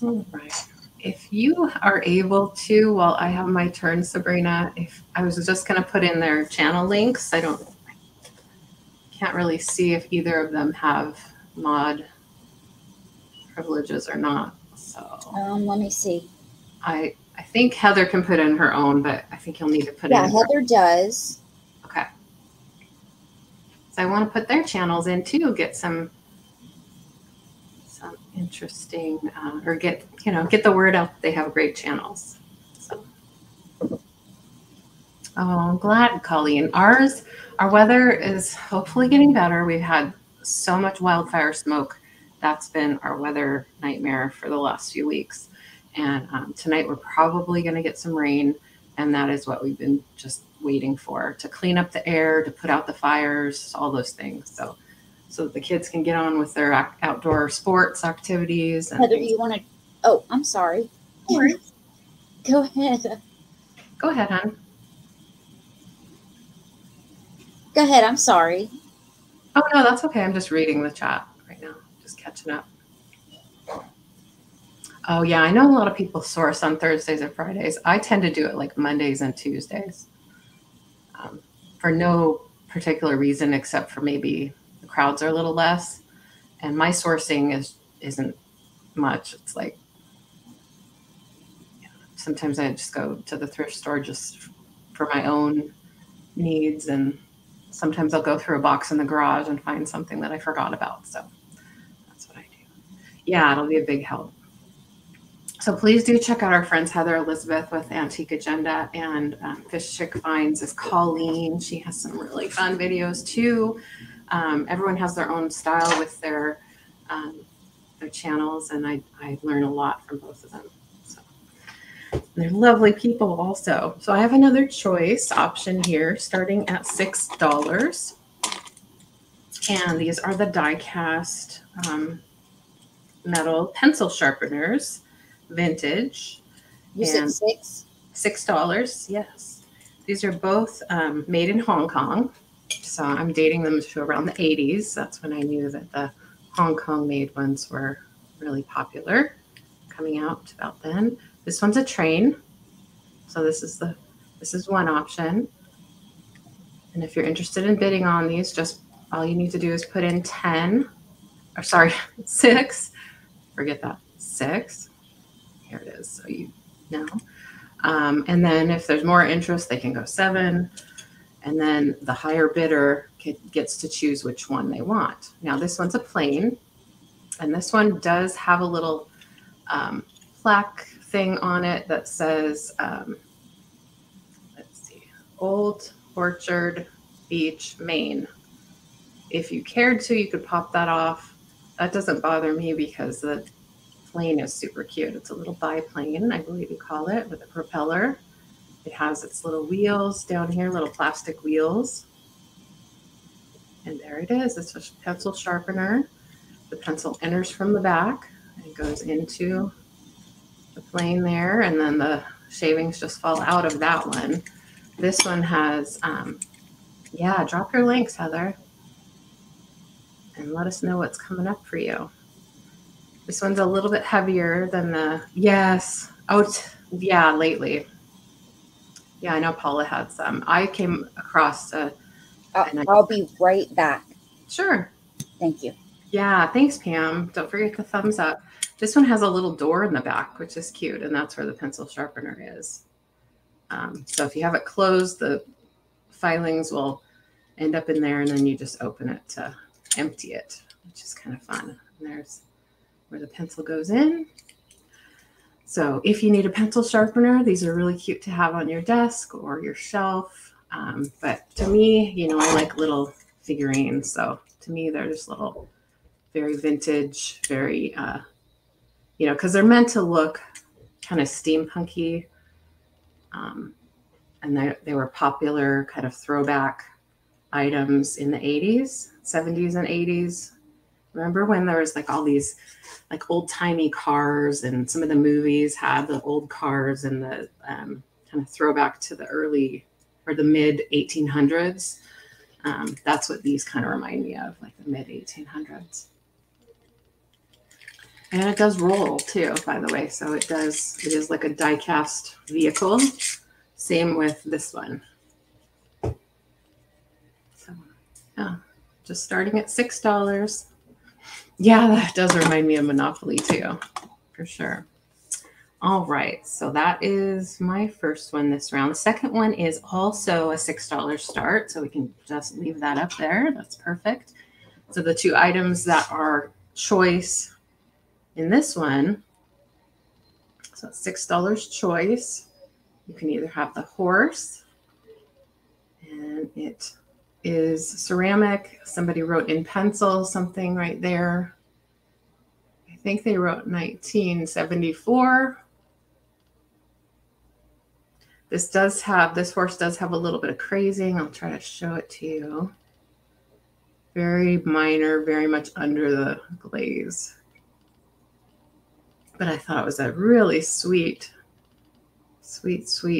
All right. If you are able to, while I have my turn, Sabrina, if I was just going to put in their channel links, can't really see if either of them have mod privileges or not. So Let me see. I think Heather can put in her own, but I think you'll need to put in. Yeah, Heather does. Okay. So I want to put their channels in too, get some interesting, or get the word out that they have great channels. So, oh, I'm glad, Colleen. Our weather is hopefully getting better. We've had so much wildfire smoke. That's been our weather nightmare for the last few weeks. And tonight we're probably going to get some rain. And that is what we've been just waiting for, to clean up the air, to put out the fires, all those things. So that the kids can get on with their outdoor sports activities. And Heather, you want to Oh, I'm sorry. No worries. Go ahead. Go ahead, hon. Go ahead. I'm sorry. Oh, no, that's okay. I'm just reading the chat right now, just catching up. Oh, yeah, I know a lot of people source on Thursdays and Fridays. I tend to do it like Mondays and Tuesdays for no particular reason except for maybe the crowds are a little less. And my sourcing isn't much. It's like, sometimes I just go to the thrift store just for my own needs, and sometimes I'll go through a box in the garage and find something that I forgot about. So that's what I do. Yeah, it'll be a big help. So please do check out our friends Heather Elizabeth with Antique Agenda, and Fish Chick Finds is Colleen. She has some really fun videos too. Everyone has their own style with their channels, and I learn a lot from both of them. So they're lovely people also. So I have another choice option here starting at $6. And these are the die cast metal pencil sharpeners, vintage. You said $6? $6, yes. These are both made in Hong Kong. So I'm dating them to around the 80s. That's when I knew that the Hong Kong made ones were really popular, coming out about then. This one's a train. So this is one option. And if you're interested in bidding on these, just all you need to do is put in 6. Forget that, 6. Here it is. So you know. And then if there's more interest, they can go 7. And then the higher bidder gets to choose which one they want. Now this one's a plain, and this one does have a little plaque thing on it that says, let's see, Old Orchard Beach, Maine. If you cared to, you could pop that off. That doesn't bother me because the plane is super cute. It's a little biplane, I believe you call it, with a propeller. It has its little wheels down here, little plastic wheels. And there it is. It's a pencil sharpener. The pencil enters from the back and goes into the plane there, and then the shavings just fall out of that one. This one has, yeah, drop your links, Heather, and let us know what's coming up for you. This one's a little bit heavier than the, yes. Oh, yeah, lately. Yeah, I know Paula had some. I came across I'll be right back. Sure. Thank you. Yeah, thanks, Pam. Don't forget the thumbs up. This one has a little door in the back, which is cute, and that's where the pencil sharpener is. So if you have it closed, the filings will end up in there, and then you just open it to empty it, which is kind of fun. And there's where the pencil goes in. So if you need a pencil sharpener, these are really cute to have on your desk or your shelf. But to me, you know, I like little figurines. So to me, they're just little, very vintage, very, you know, because they're meant to look kind of steampunky. And they were popular kind of throwback items in the 80s, 70s and 80s. Remember when there was like all these like old timey cars, and some of the movies had the old cars and the kind of throwback to the early or the mid 1800s. That's what these kind of remind me of, like the mid 1800s. And it does roll too, by the way. So it is like a die cast vehicle. Same with this one. So yeah, just starting at $6. Yeah, that does remind me of Monopoly too, for sure. All right, so that is my first one this round. The second one is also a $6 start, so we can just leave that up there. That's perfect. So the two items that are choice in this one, so $6 choice. You can either have the horse, and it is ceramic. Somebody wrote in pencil something right there. I think they wrote 1974. This horse does have a little bit of crazing. I'll try to show it to you. Very minor, very much under the glaze. But I thought it was a really sweet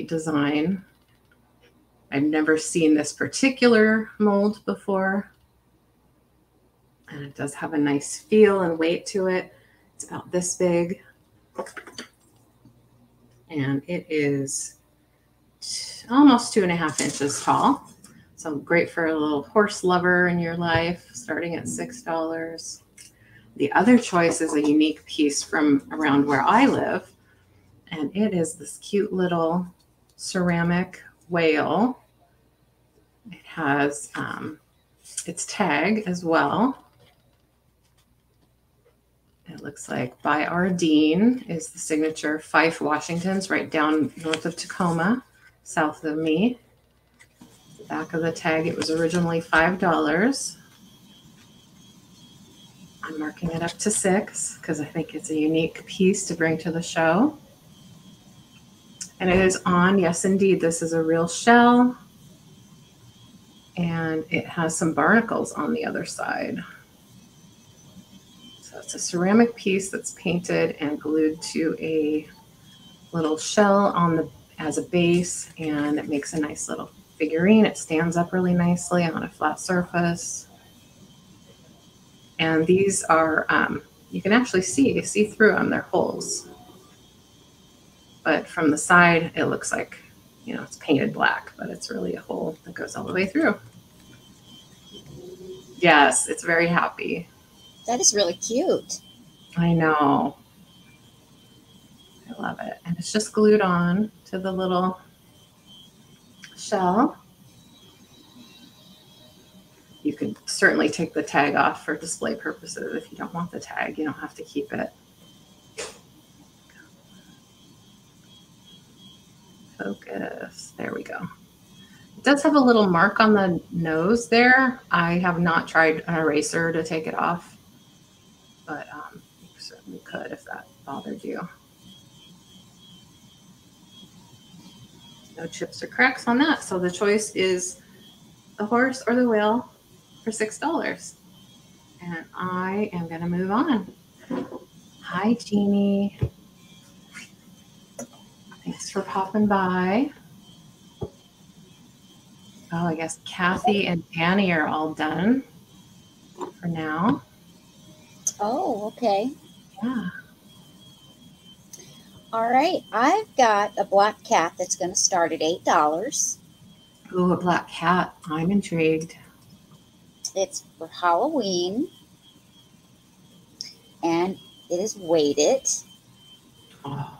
design. I've never seen this particular mold before. And it does have a nice feel and weight to it. It's about this big. And it is almost 2.5 inches tall. So great for a little horse lover in your life, starting at $6. The other choice is a unique piece from around where I live. And it is this cute little ceramic whale. It has its tag as well. It looks like by our Dean is the signature Fife, Washington's, right down north of Tacoma, south of me. The back of the tag, it was originally $5. I'm marking it up to $6 because I think it's a unique piece to bring to the show. And it is on, yes, indeed, this is a real shell. And it has some barnacles on the other side. So it's a ceramic piece that's painted and glued to a little shell on the as a base, and it makes a nice little figurine. It stands up really nicely on a flat surface. And these are, you can actually see through them, they're holes. But from the side, it looks like, you know, it's painted black, but it's really a hole that goes all the way through. Yes, it's very happy. That is really cute. I know. I love it. And it's just glued on to the little shell. You could certainly take the tag off for display purposes. If you don't want the tag, you don't have to keep it. Focus. There we go. It does have a little mark on the nose there. I have not tried an eraser to take it off, but you certainly could if that bothered you. No chips or cracks on that. So the choice is the horse or the whale for $6. And I am going to move on. Hi, Jeannie. Thanks for popping by. Oh, I guess Kathy and Danny are all done for now. Oh, okay. Yeah. All right. I've got a black cat that's going to start at $8. Ooh, a black cat. I'm intrigued. It's for Halloween. And it is weighted. Oh,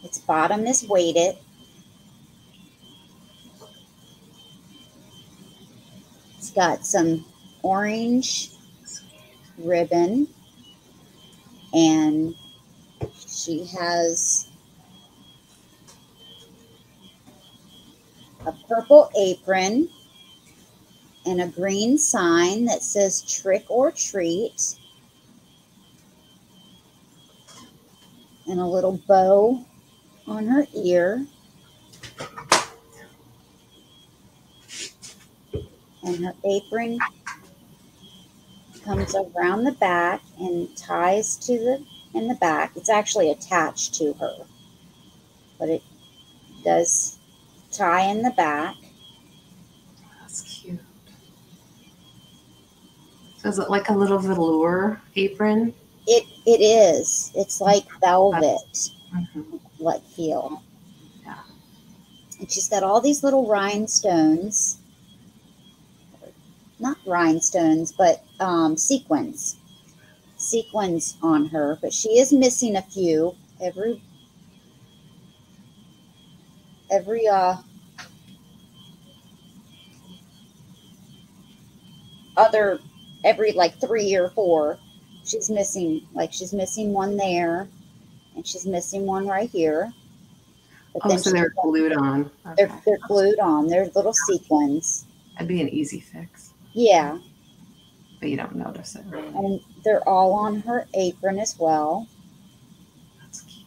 Its bottom is weighted. It's got some orange ribbon, and she has a purple apron and a green sign that says trick or treat, and a little bow on her ear. And her apron comes around the back and ties to in the back. It's actually attached to her, but it does tie in the back. that's cute. So is it like a little velour apron? It is. It's like velvet, like feel. Yeah. And she's got all these little rhinestones. Not rhinestones, but sequins on her, but she is missing a few. Every like 3 or 4, she's missing. Like she's missing one there, and she's missing one right here. But Oh, so they're glued on. Okay. They're glued on. They're little sequins. That'd be an easy fix. Yeah. But you don't notice it, really. And they're all on her apron as well. That's cute.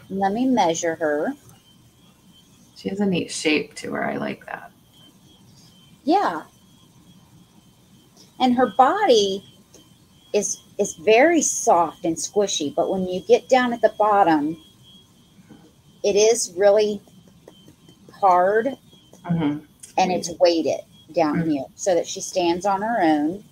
Let me measure her. She has a neat shape to her. I like that. Yeah. And her body is very soft and squishy, but when you get down at the bottom, it is really hard, Mm-hmm. and it's weighted down here so that she stands on her own.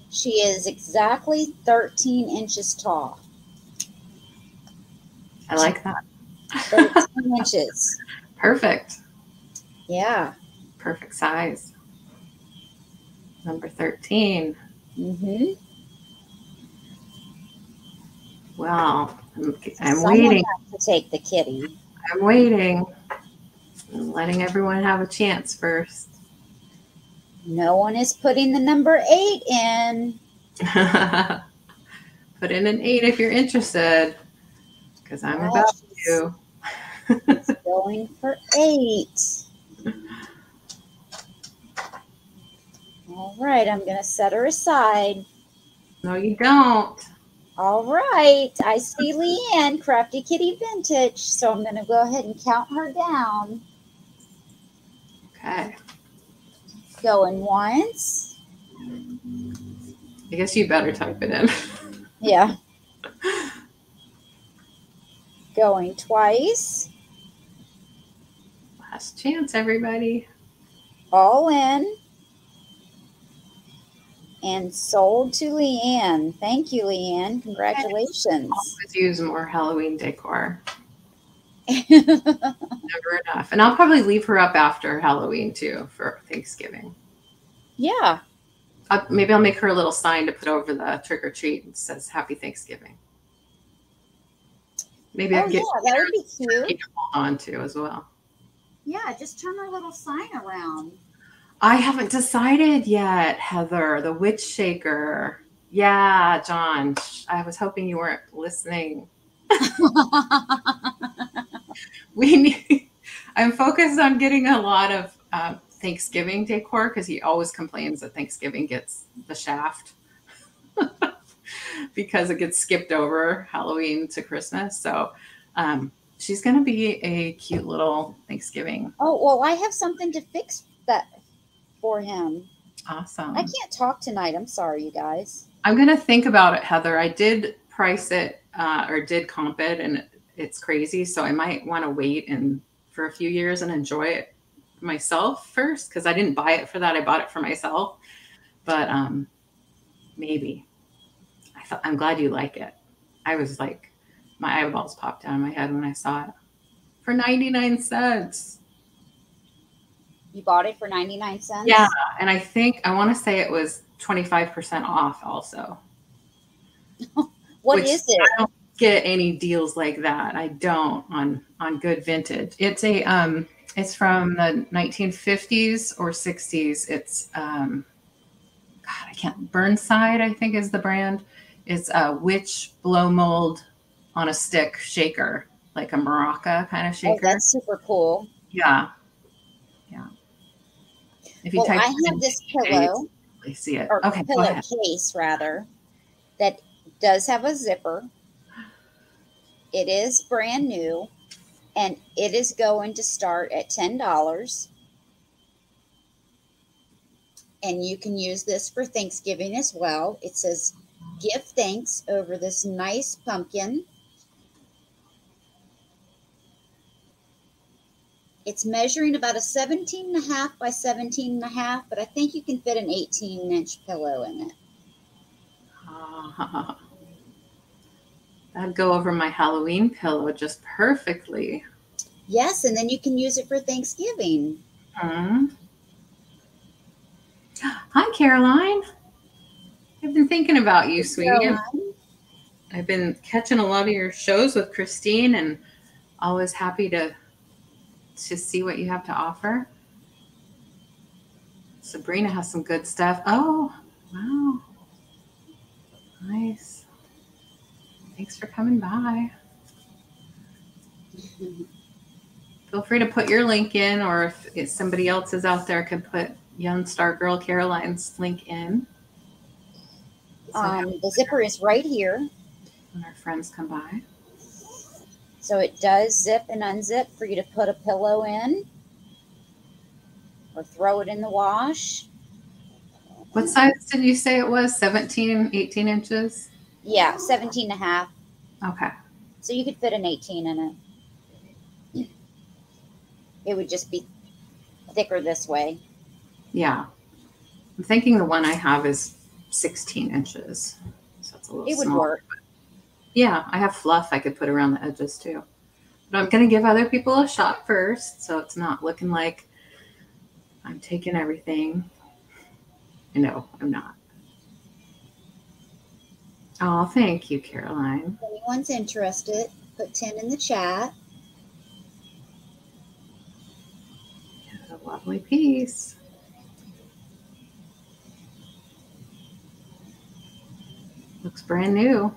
She is exactly 13 inches tall. I like that. 13 inches. Perfect. Yeah. Perfect size. Number 13. Mm-hmm. Well, I'm Someone waiting. has to take the kitty. I'm waiting. I'm letting everyone have a chance first. No one is putting the number 8 in. Put in an 8 if you're interested, because I'm about to. She's going for 8. All right, I'm going to set her aside. No, you don't. All right, I see LeAnne, Crafty Kitty Vintage, so I'm going to go ahead and count her down. Okay. Going once. I guess you better type it in. Yeah. Going twice. Last chance, everybody. All in. And sold to LeAnne. Thank you, LeAnne. Congratulations. Always use more Halloween decor. Never enough. And I'll probably leave her up after Halloween too for Thanksgiving. Yeah. Maybe I'll make her a little sign to put over the trick or treat and says Happy Thanksgiving. Maybe I can get that would be cute. to hold on to as well. Yeah, just turn her little sign around. I haven't decided yet, Heather. The witch shaker. Yeah, John. I was hoping you weren't listening. I'm focused on getting a lot of Thanksgiving decor because he always complains that Thanksgiving gets the shaft because it gets skipped over Halloween to Christmas. So she's going to be a cute little Thanksgiving. Oh, well, I have something to fix that for him. Awesome. I can't talk tonight. I'm sorry, you guys. I'm going to think about it, Heather. I did price it or did comp it, and it's crazy. So I might want to wait for a few years and enjoy it myself first because I didn't buy it for that. I bought it for myself. But maybe. I'm glad you like it. I was like, my eyeballs popped out of my head when I saw it. For 99 cents. You bought it for 99 cents? Yeah. And I want to say it was 25% off also. What is it? I don't get any deals like that. I don't on good vintage. It's it's from the 1950s or 60s. It's Burnside, I think is the brand. It's a witch blow mold on a stick shaker, like a maraca kind of shaker. Oh, that's super cool. Yeah. Yeah. If you I have this pillow. You see it. Or okay, pillowcase, rather, that does have a zipper. It is brand new, and it is going to start at $10. And you can use this for Thanksgiving as well. It says, "Give thanks over this nice pumpkin." It's measuring about a 17.5 by 17.5, but I think you can fit an 18-inch pillow in it. That'd go over my Halloween pillow just perfectly. Yes, and then you can use it for Thanksgiving. Hi, Caroline. I've been thinking about you, sweetie. I've been catching a lot of your shows with Christine and always happy to see what you have to offer. Sabrina has some good stuff. Oh, wow. Nice. Thanks for coming by. Feel free to put your link in, or if somebody else is out there, can put Young Star Girl Caroline's link in. The zipper is right here. When our friends come by. So it does zip and unzip for you to put a pillow in. or throw it in the wash. What size did you say it was? 17, 18 inches? Yeah, 17 and a half. Okay. So you could fit an 18 in it. It would just be thicker this way. Yeah. I'm thinking the one I have is 16 inches. So it's a little It would small. work. Yeah, I have fluff I could put around the edges too. But I'm going to give other people a shot first, so it's not looking like I'm taking everything. No, I'm not. Oh, thank you, Caroline. If anyone's interested, put 10 in the chat. A lovely piece. Looks brand new.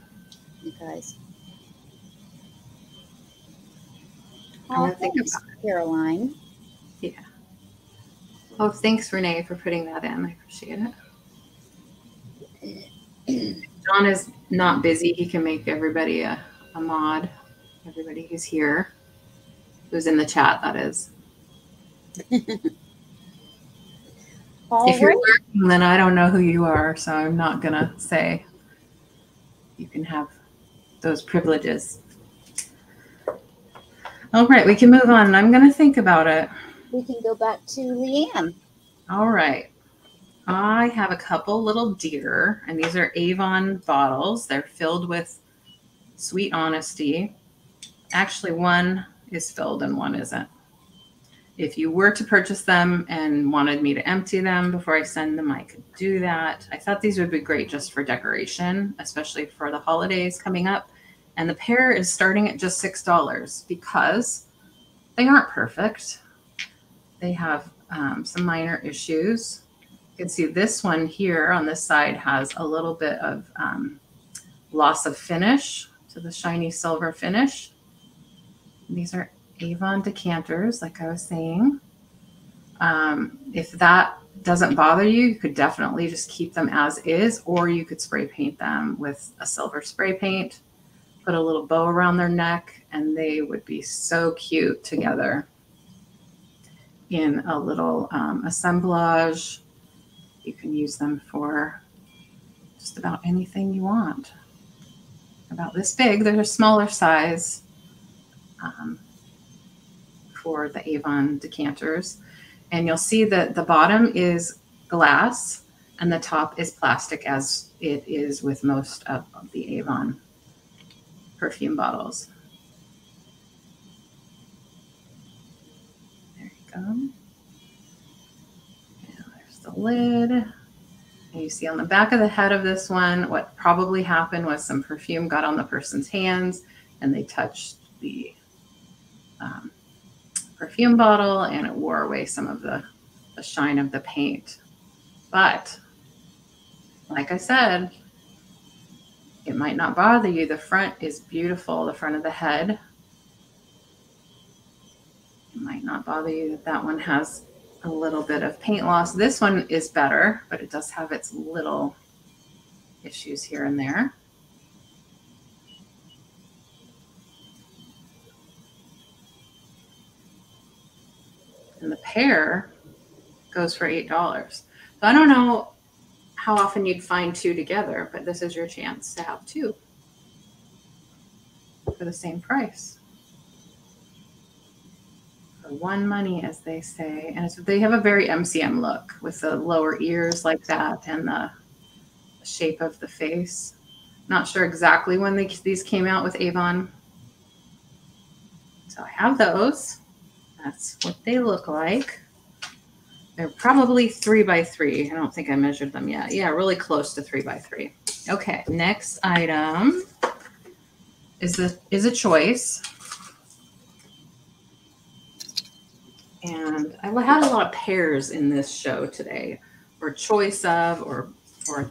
You guys. I'm Oh, gonna think thanks, about Caroline. Yeah. Oh, thanks, Renee, for putting that in. I appreciate it. John is not busy. He can make everybody a mod. Everybody who's here, who's in the chat, that is. All If you're right. working, then I don't know who you are, so I'm not going to say you can have those privileges. All right, we can move on. I'm going to think about it. We can go back to LeAnne. All right. I have a couple little deer, and these are Avon bottles. They're filled with Sweet Honesty. Actually, one is filled and one isn't. If you were to purchase them and wanted me to empty them before I send them, I could do that. I thought these would be great just for decoration, especially for the holidays coming up. And the pair is starting at just $6 because they aren't perfect. They have some minor issues. You can see this one here on this side has a little bit of loss of finish to the shiny silver finish. These are Avon Decanters, like I was saying. If that doesn't bother you, you could definitely just keep them as is, or you could spray paint them with a silver spray paint, put a little bow around their neck, and they would be so cute together in a little assemblage. You can use them for just about anything you want. About this big. They're a smaller size for the Avon Decanters. And you'll see that the bottom is glass and the top is plastic, as it is with most of the Avon perfume bottles. There you go. And there's the lid. And you see on the back of the head of this one, what probably happened was some perfume got on the person's hands and they touched the perfume bottle and it wore away some of the shine of the paint. But like I said, it might not bother you. The front is beautiful, the front of the head. It might not bother you that that one has a little bit of paint loss. This one is better, but it does have its little issues here and there. And the pair goes for $8. So I don't know how often you'd find two together, but this is your chance to have two for the same price. For one money, as they say. And they have a very MCM look with the lower ears like that and the shape of the face. Not sure exactly when these came out with Avon. So I have those. That's what they look like. They're probably 3x3. I don't think I measured them yet. Yeah, really close to 3x3. Okay, next item is a choice. And I had a lot of pairs in this show today, or choice of, or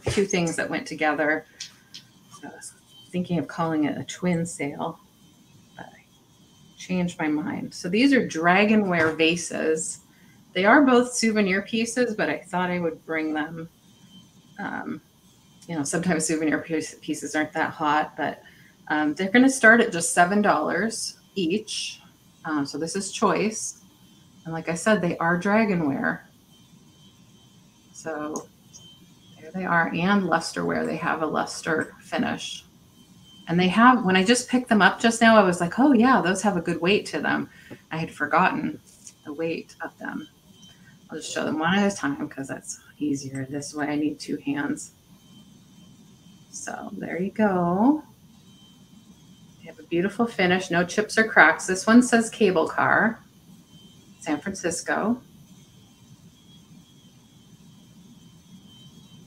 two things that went together. So I was thinking of calling it a twin sale, but I changed my mind. So these are Dragonware Vases. They are both souvenir pieces, but I thought I would bring them. You know, sometimes souvenir pieces aren't that hot, but they're going to start at just $7 each. So this is choice. And like I said, they are Dragonware. So there they are. And lusterware. They have a luster finish. And they have, when I just picked them up just now, I was like, oh yeah, those have a good weight to them. I had forgotten the weight of them. I'll just show them one at a time because that's easier. This way I need two hands. So there you go. They have a beautiful finish, no chips or cracks. This one says cable car, San Francisco.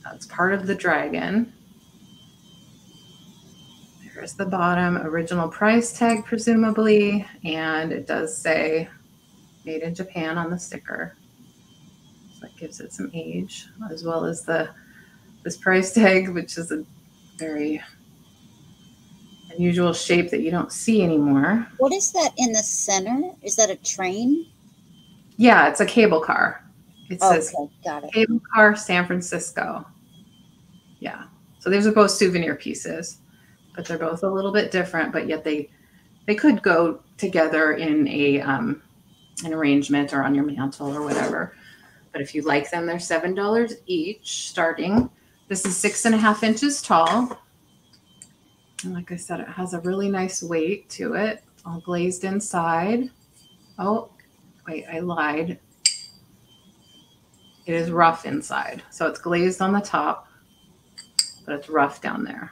That's part of the dragon. There's the bottom, original price tag, presumably, and it does say made in Japan on the sticker. So that gives it some age, as well as this price tag, which is a very unusual shape that you don't see anymore. What is that in the center? Is that a train? Yeah, it's a cable car. It says got it. Cable car, San Francisco. Yeah. So these are both souvenir pieces, but they're both a little bit different, but yet they could go together in a an arrangement or on your mantle or whatever. But if you like them, they're $7 each starting. This is 6.5 inches tall. And like I said, it has a really nice weight to it, all glazed inside. Oh, wait, I lied. It is rough inside. So it's glazed on the top, but it's rough down there.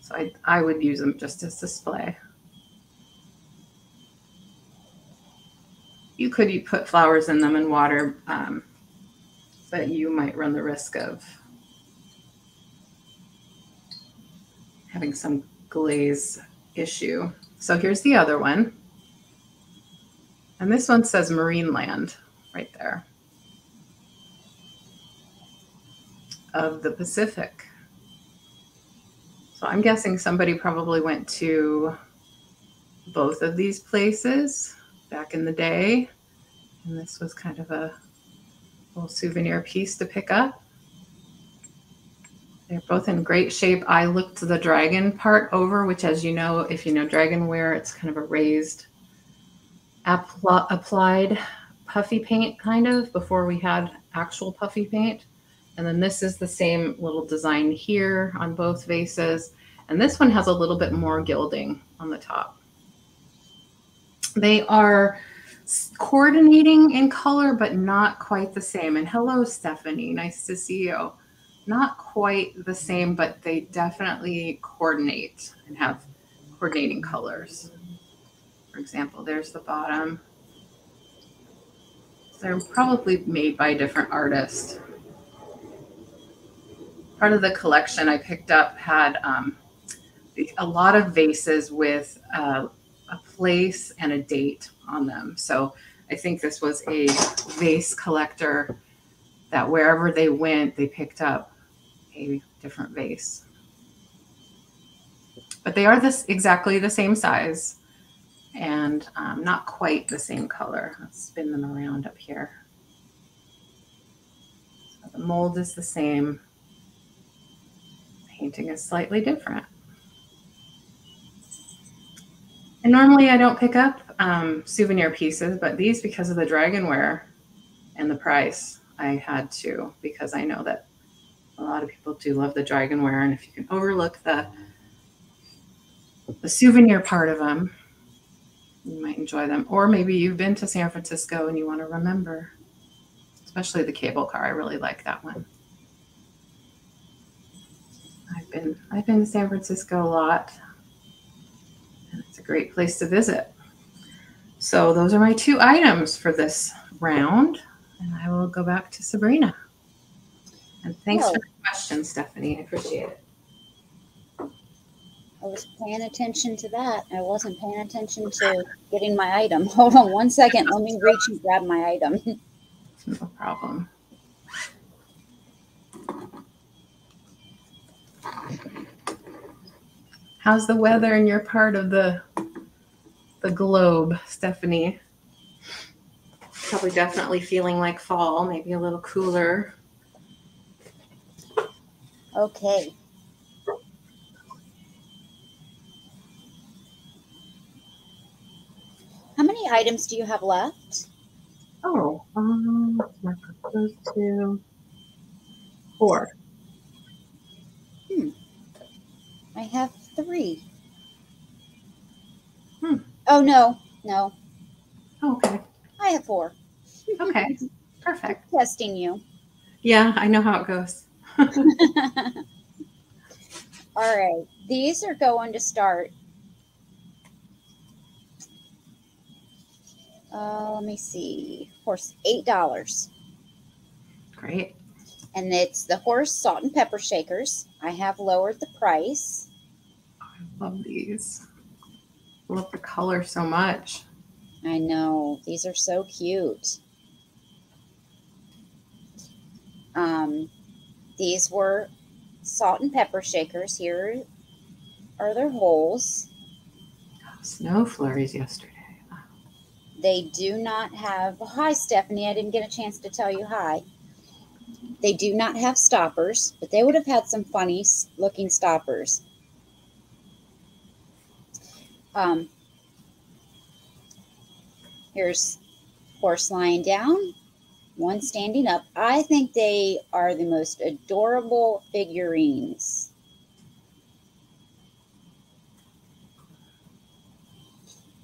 So I would use them just as display. You could put flowers in them and water, but you might run the risk of having some glaze issue. So here's the other one. And this one says Marine Land right there. Of the Pacific. So I'm guessing somebody probably went to both of these places back in the day. And this was kind of a little souvenir piece to pick up. They're both in great shape. I looked the dragon part over, which, as you know, if you know Dragonware, it's kind of a raised applied puffy paint kind of before we had actual puffy paint. And then this is the same little design here on both vases. And this one has a little bit more gilding on the top. They are coordinating in color, but not quite the same. And hello, Stephanie. Nice to see you. Not quite the same, but they definitely coordinate and have coordinating colors. For example, there's the bottom. They're probably made by a different artist. Part of the collection I picked up had a lot of vases with a place and a date on them. So I think this was a vase collector that wherever they went, they picked up a different vase. But they are exactly the same size and not quite the same color. Let's spin them around up here. So the mold is the same. Painting is slightly different. And normally I don't pick up souvenir pieces, but these, because of the Dragonware and the price, I had to, because I know that a lot of people do love the Dragonware, and if you can overlook the souvenir part of them, you might enjoy them. Or maybe you've been to San Francisco and you want to remember, especially the cable car. I really like that one. I've been to San Francisco a lot, and it's a great place to visit. So those are my two items for this round, and I will go back to Sabrina. And thanks for the question, Stephanie. I appreciate it. I was paying attention to that. I wasn't paying attention to getting my item. Hold on one second. Let me reach and grab my item. No problem. How's the weather in your part of the globe, Stephanie? Probably definitely feeling like fall, maybe a little cooler. Okay. How many items do you have left? Oh, let's mark up those two. 4. I have 3. Hmm. Oh, no. Oh, okay. I have 4. Okay. Perfect. Testing you. Yeah, I know how it goes. All right. These are going to start. Let me see. Horse, $8. Great. And it's the horse salt and pepper shakers. I have lowered the price. I love these. I love the color so much. I know. These are so cute. These were salt and pepper shakers. Here are their holes. Snow flurries yesterday. They do not have, hi, Stephanie. I didn't get a chance to tell you hi. They do not have stoppers, but they would have had some funny looking stoppers. Here's horse lying down, one standing up. I think they are the most adorable figurines.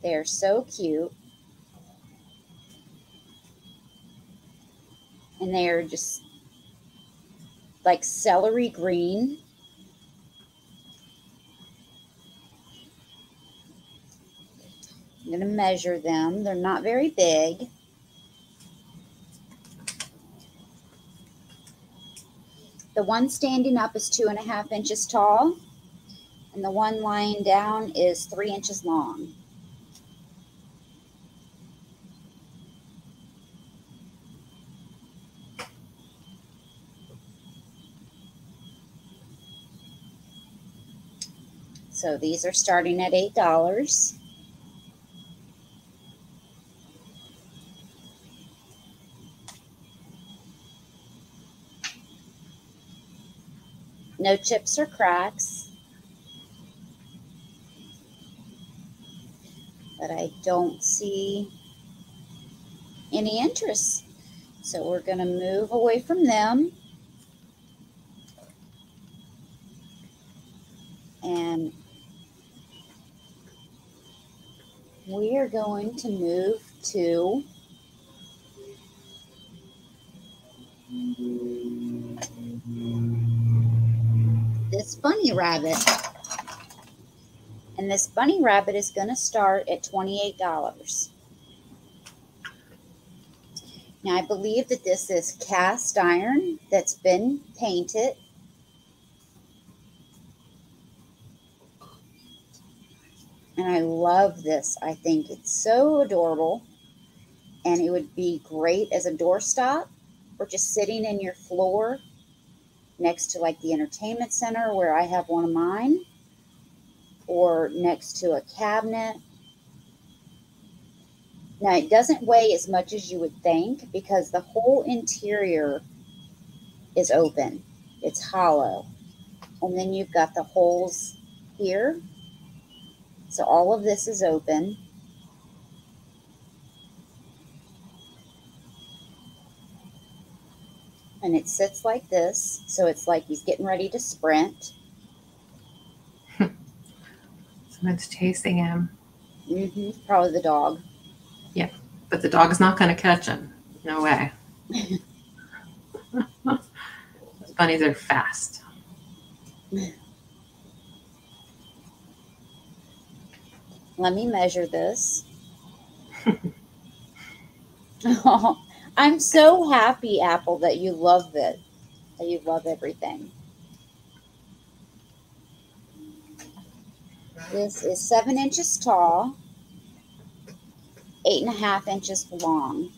They're so cute. And they are just like celery green. I'm going to measure them. They're not very big. The one standing up is 2.5 inches tall, and the one lying down is 3 inches long. So these are starting at $8. No chips or cracks. But I don't see any interest. So we're going to move away from them. And we are going to move to this bunny rabbit. And this bunny rabbit is going to start at $28. Now, I believe that this is cast iron that's been painted. And I love this. I think it's so adorable. And it would be great as a doorstop or just sitting in your floor next to like the entertainment center where I have one of mine, or next to a cabinet. Now, it doesn't weigh as much as you would think because the whole interior is open. It's hollow. And then you've got the holes here. So all of this is open. And it sits like this. So it's like he's getting ready to sprint. Someone's chasing him. Probably the dog. Yeah, but the dog's not going to catch him. No way. Those bunnies are fast. Let me measure this. Oh, I'm so happy, Apple, that you love it. That you love everything. This is 7 inches tall, 8.5 inches long.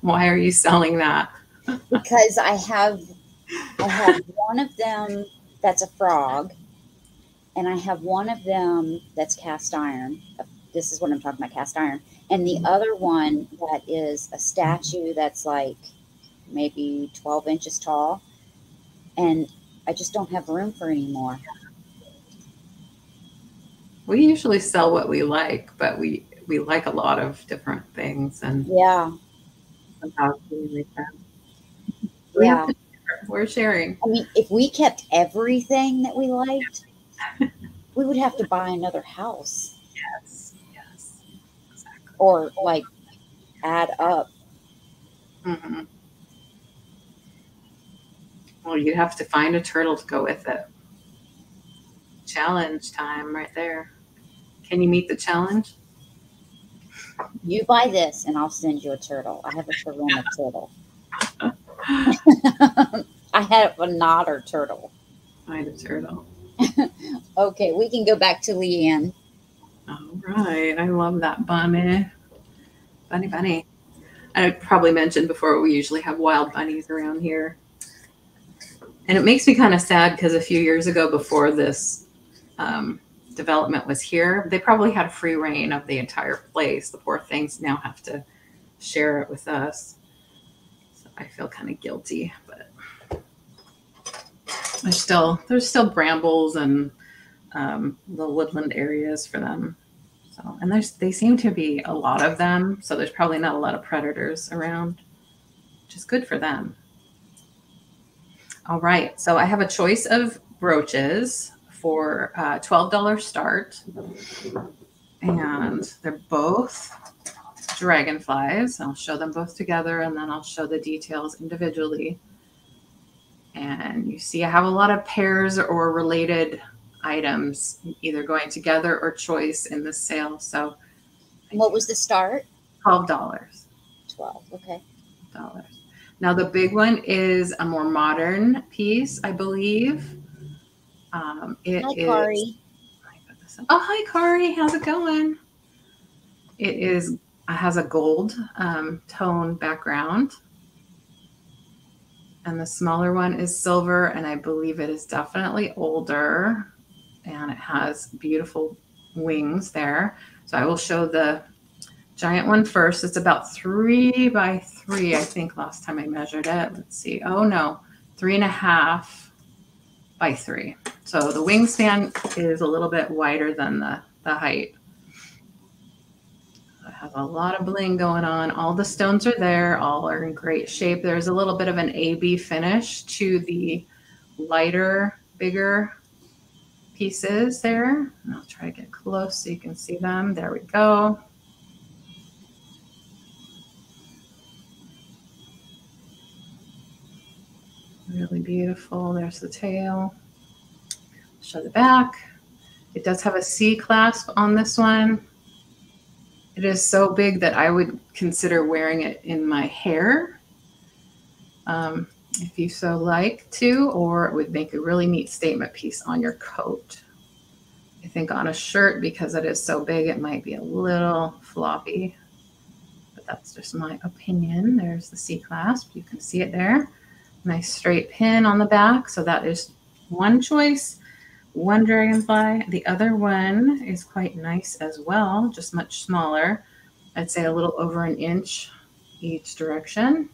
Why are you selling that? Because I have one of them that's a frog, and I have one of them that's cast iron, this is what I'm talking about, cast iron. And the other one that is a statue that's like maybe 12 inches tall. And I just don't have room for any more. We usually sell what we like, but we like a lot of different things, and Yeah. somehow we like that. We Yeah. have to share. We're sharing. I mean, if we kept everything that we liked, we would have to buy another house Yes, yes, exactly. or like add up. Mm-hmm. Well, you have to find a turtle to go with it. Challenge time right there. Can you meet the challenge? You buy this and I'll send you a turtle. I have a ceramic turtle. I have a Nodder turtle. Find a turtle. Okay, we can go back to LeAnne. All right. I love that bunny. Bunny. I probably mentioned before, we usually have wild bunnies around here. And it makes me kind of sad because a few years ago, before this development was here, they probably had free reign of the entire place. The poor things now have to share it with us. So I feel kind of guilty, but there's still brambles and the woodland areas for them. So, and they seem to be a lot of them. So there's probably not a lot of predators around, which is good for them. All right. So I have a choice of brooches for $12 start. And they're both dragonflies. I'll show them both together and then I'll show the details individually. And you see I have a lot of pairs or related items either going together or choice in this sale. So What was the start? $12. 12. Okay. $12. Now the big one is a more modern piece, I believe. Hi, Kari. Oh, hi, Kari. How's it going? It has a gold tone background. And the smaller one is silver, and I believe it is definitely older. And it has beautiful wings there. So I will show the giant one first. It's about 3 by 3, I think, last time I measured it. Let's see. Oh, no, 3.5 by 3. So the wingspan is a little bit wider than the height. It has a lot of bling going on. All the stones are there. All are in great shape. There's a little bit of an AB finish to the lighter, bigger pieces there. And I'll try to get close so you can see them. There we go. Really beautiful. There's the tail. Show the back. It does have a C clasp on this one. It is so big that I would consider wearing it in my hair, if you so like to, or it would make a really neat statement piece on your coat. I think on a shirt, because it is so big, it might be a little floppy, but that's just my opinion. There's the C clasp. You can see it there. Nice straight pin on the back. So that is one choice. One dragonfly. The other one is quite nice as well, just much smaller. I'd say a little over 1 inch each direction.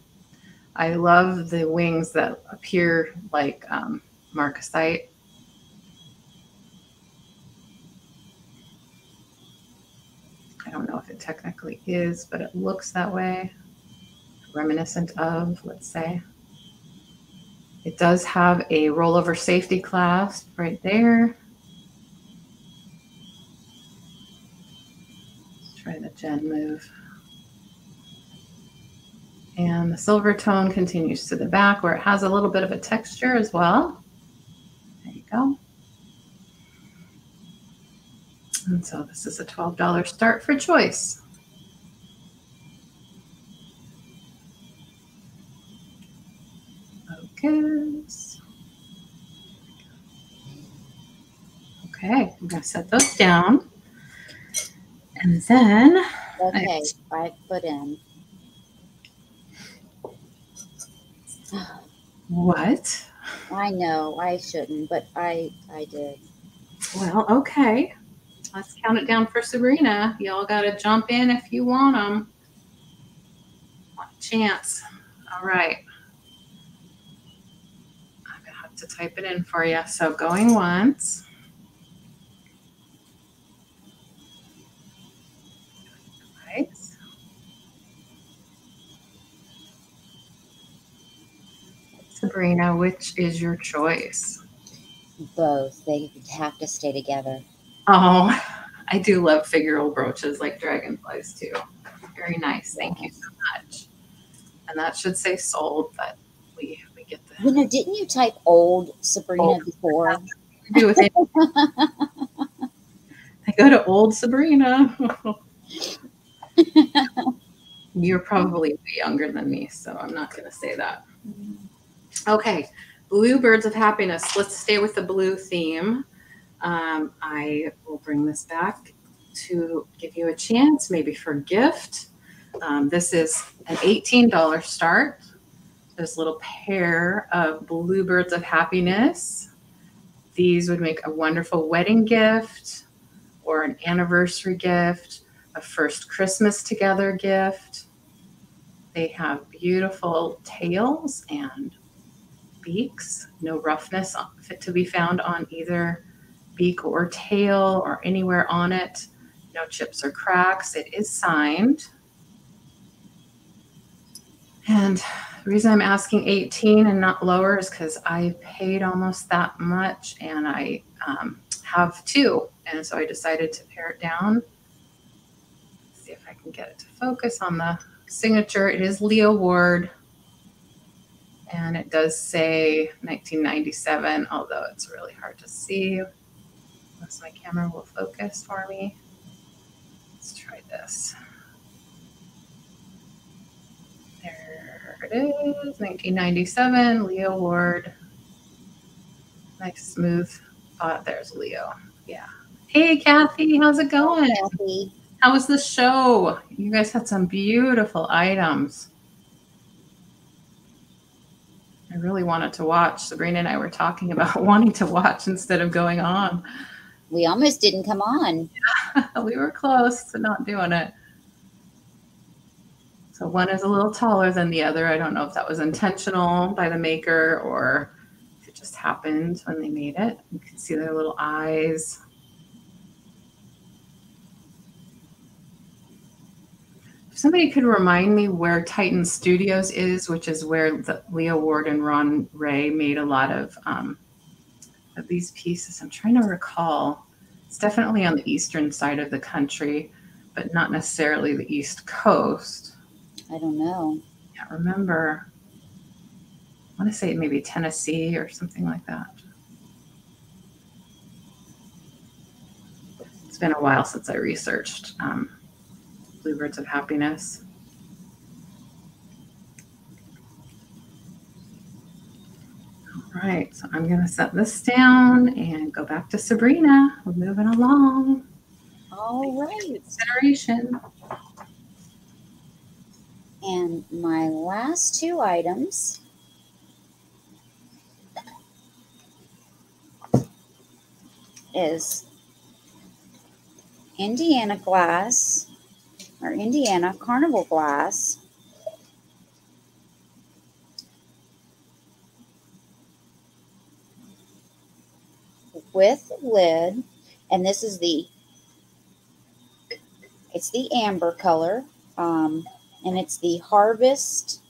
I love the wings that appear like marcasite. I don't know if it technically is, but it looks that way. Reminiscent of, let's say. It does have a rollover safety clasp right there. Let's try the Jen move. And the silver tone continues to the back where it has a little bit of a texture as well. There you go. And so this is a $12 start for choice. Focus. Okay, I'm going to set those down. And then Okay, I put in. What? I know I shouldn't, but I did. Well, okay. Let's count it down for Sabrina. Y'all got to jump in if you want them. Want a chance. All right. I'm going to have to type it in for you. So going once. Twice. Sabrina, which is your choice? Both. They have to stay together. Oh, I do love figural brooches like dragonflies too. Very nice. Thank you so much. And that should say sold, but we get the. You know, didn't you type old Sabrina before? Do with it. I go to old Sabrina. You're probably way younger than me, so I'm not going to say that. Okay, blue birds of happiness. Let's stay with the blue theme. I will bring this back to give you a chance, maybe for a gift. This is an $18 start. This little pair of blue birds of happiness. These would make a wonderful wedding gift or an anniversary gift, a first Christmas together gift. They have beautiful tails and beaks, no roughness fit to be found on either beak or tail or anywhere on it. No chips or cracks. It is signed. And the reason I'm asking 18 and not lower is because I paid almost that much and I have two. And so I decided to pare it down. Let's see if I can get it to focus on the signature. It is Leo Ward. And it does say 1997, although it's really hard to see. Unless my camera will focus for me. Let's try this. There it is, 1997, Leo Ward. Nice smooth. Oh, there's Leo. Yeah. Hey, Kathy, how's it going? Kathy. How was the show? You guys had some beautiful items. I really wanted to watch. Sabrina and I were talking about wanting to watch instead of going on. We almost didn't come on. We were close to not doing it. So one is a little taller than the other. I don't know if that was intentional by the maker or if it just happened when they made it. You can see their little eyes. If somebody could remind me where Titan Studios is, which is where the Leo Ward and Ron Ray made a lot of these pieces. I'm trying to recall. It's definitely on the eastern side of the country, but not necessarily the East Coast. I don't know. I can't remember. I want to say maybe Tennessee or something like that. It's been a while since I researched Bluebirds of Happiness. All right, so I'm going to set this down and go back to Sabrina. We're moving along. All right. Consideration. And my last two items is Indiana glass or Indiana carnival glass with lid, and this is it's the amber color, and it's the harvest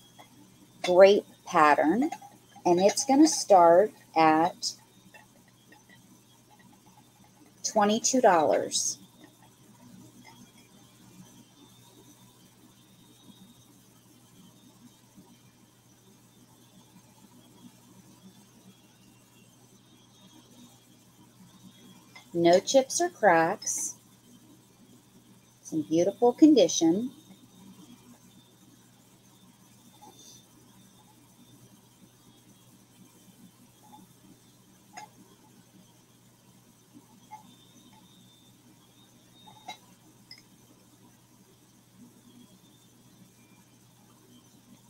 grape pattern, and it's going to start at $22. No chips or cracks. It's in beautiful condition.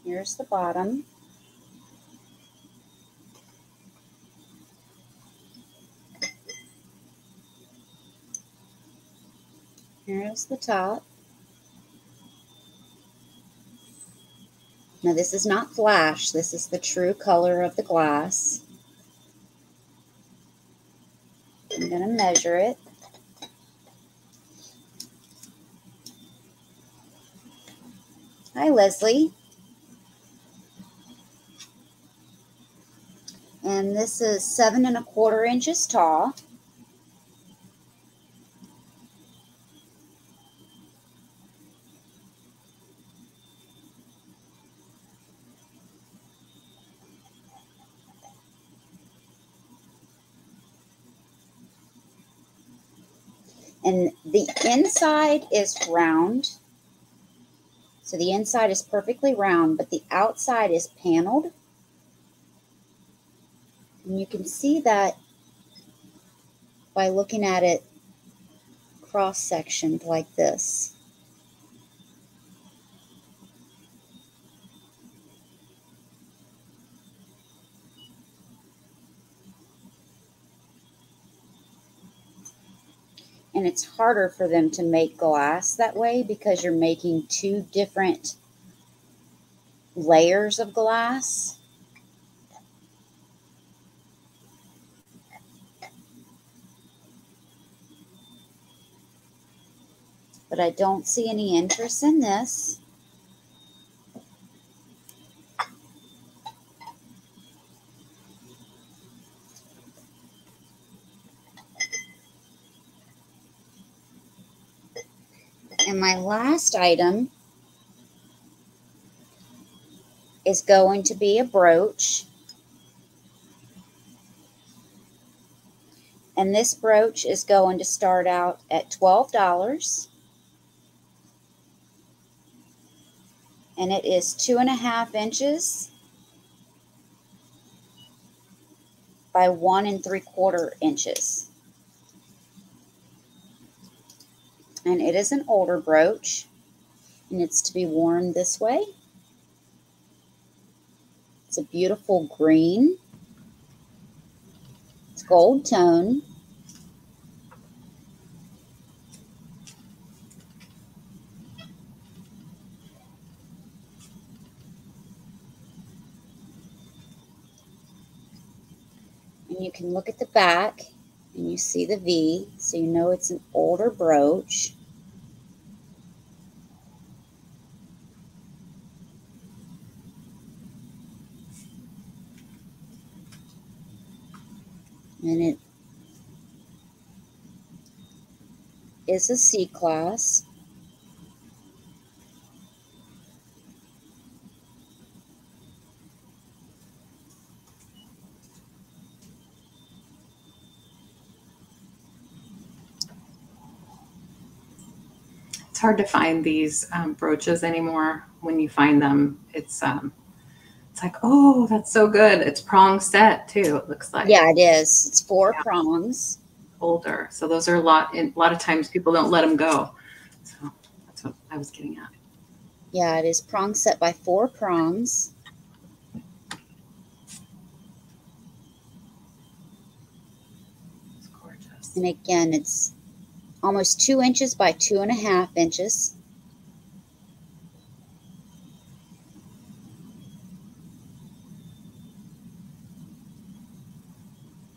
Here's the bottom. Here's the top. Now this is not flash. This is the true color of the glass. I'm going to measure it. Hi, Leslie. And this is 7 1/4 inches tall. And the inside is round. So the inside is perfectly round, but the outside is paneled. And you can see that by looking at it cross-sectioned like this. And it's harder for them to make glass that way because you're making two different layers of glass. But I don't see any interest in this. And my last item is going to be a brooch. And this brooch is going to start out at $12. And it is 2 1/2 inches by 1 3/4 inches. And it is an older brooch, and it's to be worn this way. It's a beautiful green. It's gold tone. And you can look at the back and you see the V, so you know it's an older brooch. And it is a C-class. It's hard to find these brooches anymore. When you find them, it's like, oh, that's so good. It's prong set too. It looks like. Yeah, it is. It's 4 prongs. Older, so those are a lot of times people don't let them go. So that's what I was getting at. Yeah, it is prong set by 4 prongs. It's gorgeous. And again, it's almost 2 inches by 2 1/2 inches.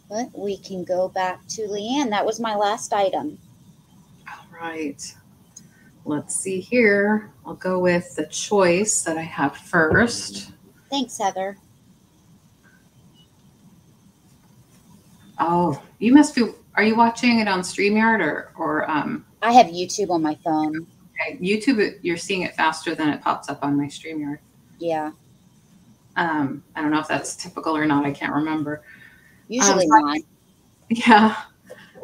But we can go back to LeAnne. That was my last item. All right. Let's see here. I'll go with the choice that I have first. Thanks, Heather. Oh, you must be. Are you watching it on StreamYard or I have YouTube on my phone. okay, YouTube? You're seeing it faster than it pops up on my StreamYard. Yeah. I don't know if that's typical or not. I can't remember. Usually not. Yeah.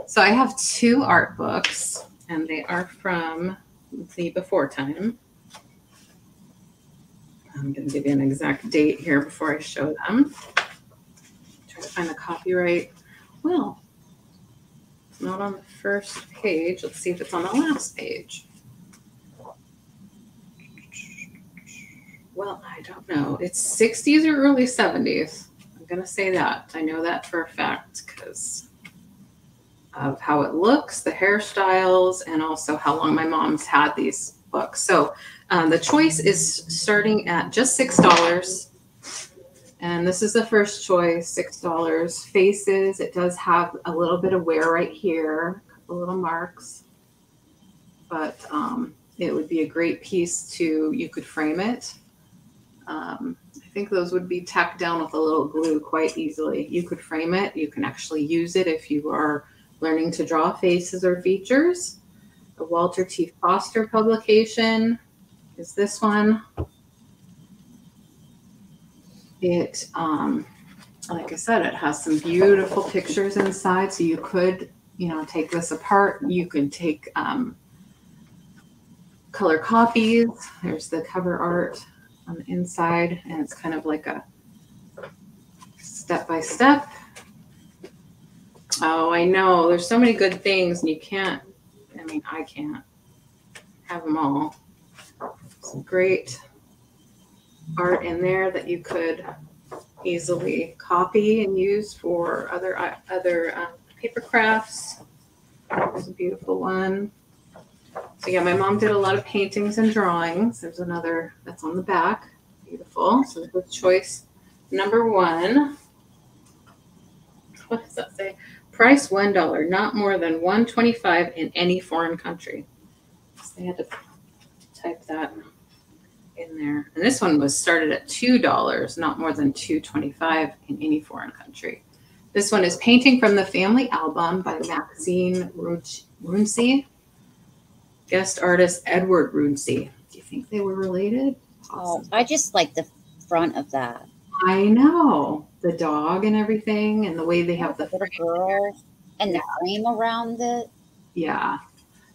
So I have 2 art books, and they are from the before time. I'm going to give you an exact date here before I show them. Try to find the copyright. Well, it's not on the first page. Let's see if it's on the last page. Well, I don't know. It's 60s or early 70s. I'm going to say that. I know that for a fact because of how it looks, the hairstyles, and also how long my mom's had these books. So the choice is starting at just $6. And this is the first choice, $6. Faces, it does have a little bit of wear right here, a couple little marks. But it would be a great piece to, you could frame it. I think those would be tacked down with a little glue quite easily. You could frame it. You can actually use it if you are learning to draw faces or features. A Walter T. Foster publication is this one. It, like I said, it has some beautiful pictures inside. So you could, you know, take this apart. You can take color copies. There's the cover art on the inside, and it's kind of like a step-by-step. Oh, I know. There's so many good things, and you can't, I mean, I can't have them all. Some great art in there that you could easily copy and use for other paper crafts. There's a beautiful one. So yeah, my mom did a lot of paintings and drawings. There's another that's on the back. Beautiful. So the choice number 1. What does that say? Price $1, not more than $1.25 in any foreign country. So they had to type that in there. And this one was started at $2, not more than $2.25 in any foreign country. This one is Painting from the Family Album by Maxine Runcie. Guest artist Edward Runcie. Do you think they were related? Oh, I just like the front of that. I know. The dog and everything, and the way they have the little girl and the frame around it. Yeah.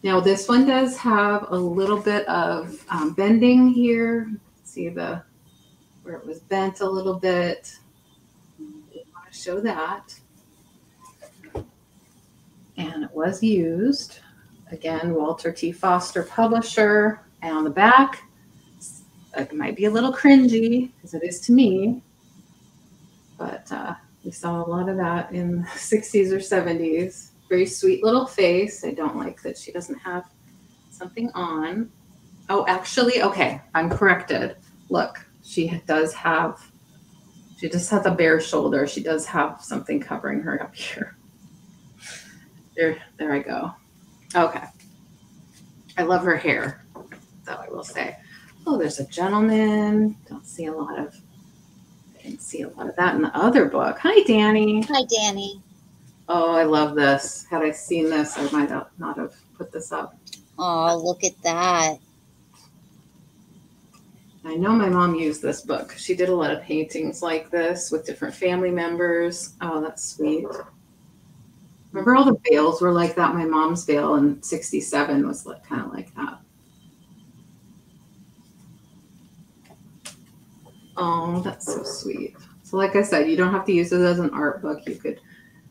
Now this one does have a little bit of bending here. See where it was bent a little bit. I want to show that. And it was used. Again, Walter T. Foster publisher. And on the back, it might be a little cringy, because it is to me. But we saw a lot of that in the 60s or 70s. Very sweet little face. I don't like that she doesn't have something on. Oh, actually, okay, I'm corrected. Look, she does have, she just has a bare shoulder. She does have something covering her up here. There I go. Okay. I love her hair, that I will say. Oh, there's a gentleman. I didn't see a lot of that in the other book. Hi, Danny. Hi, Danny. Oh, I love this. Had I seen this, I might not have put this up. Oh, look at that. I know my mom used this book. She did a lot of paintings like this with different family members. Oh, that's sweet. Remember all the veils were like that? My mom's veil in 67 was kind of like that. Oh, that's so sweet. So like I said, you don't have to use it as an art book. You could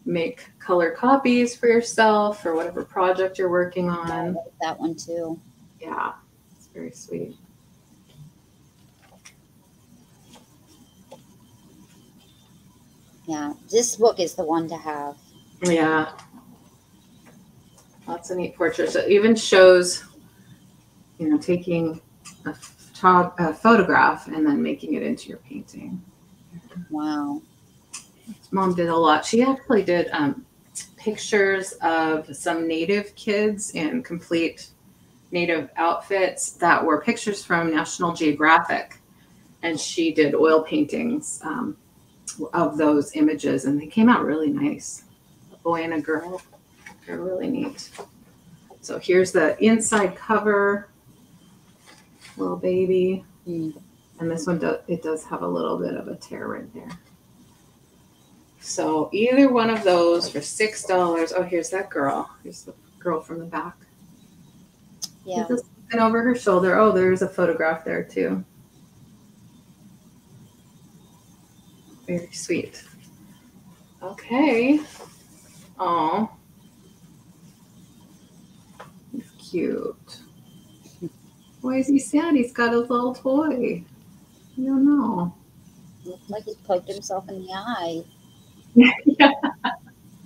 make color copies for yourself or whatever project you're working on. I like that one too. Yeah, it's very sweet. Yeah, this book is the one to have. Yeah. Lots of neat portraits. It even shows, you know, taking a photograph and then making it into your painting. Wow. Mom did a lot. She actually did pictures of some native kids in complete native outfits that were pictures from National Geographic. And she did oil paintings of those images, and they came out really nice. A boy and a girl. They're really neat. So here's the inside cover. Little baby. And this one, it does have a little bit of a tear right there. So either one of those for $6. Oh, here's that girl. Here's the girl from the back. Yeah. Just looking over her shoulder. Oh, there's a photograph there too. Very sweet. Okay. Oh. He's cute. Why is he sad? He's got his little toy. I don't know. Looks like he's poked himself in the eye. Yeah.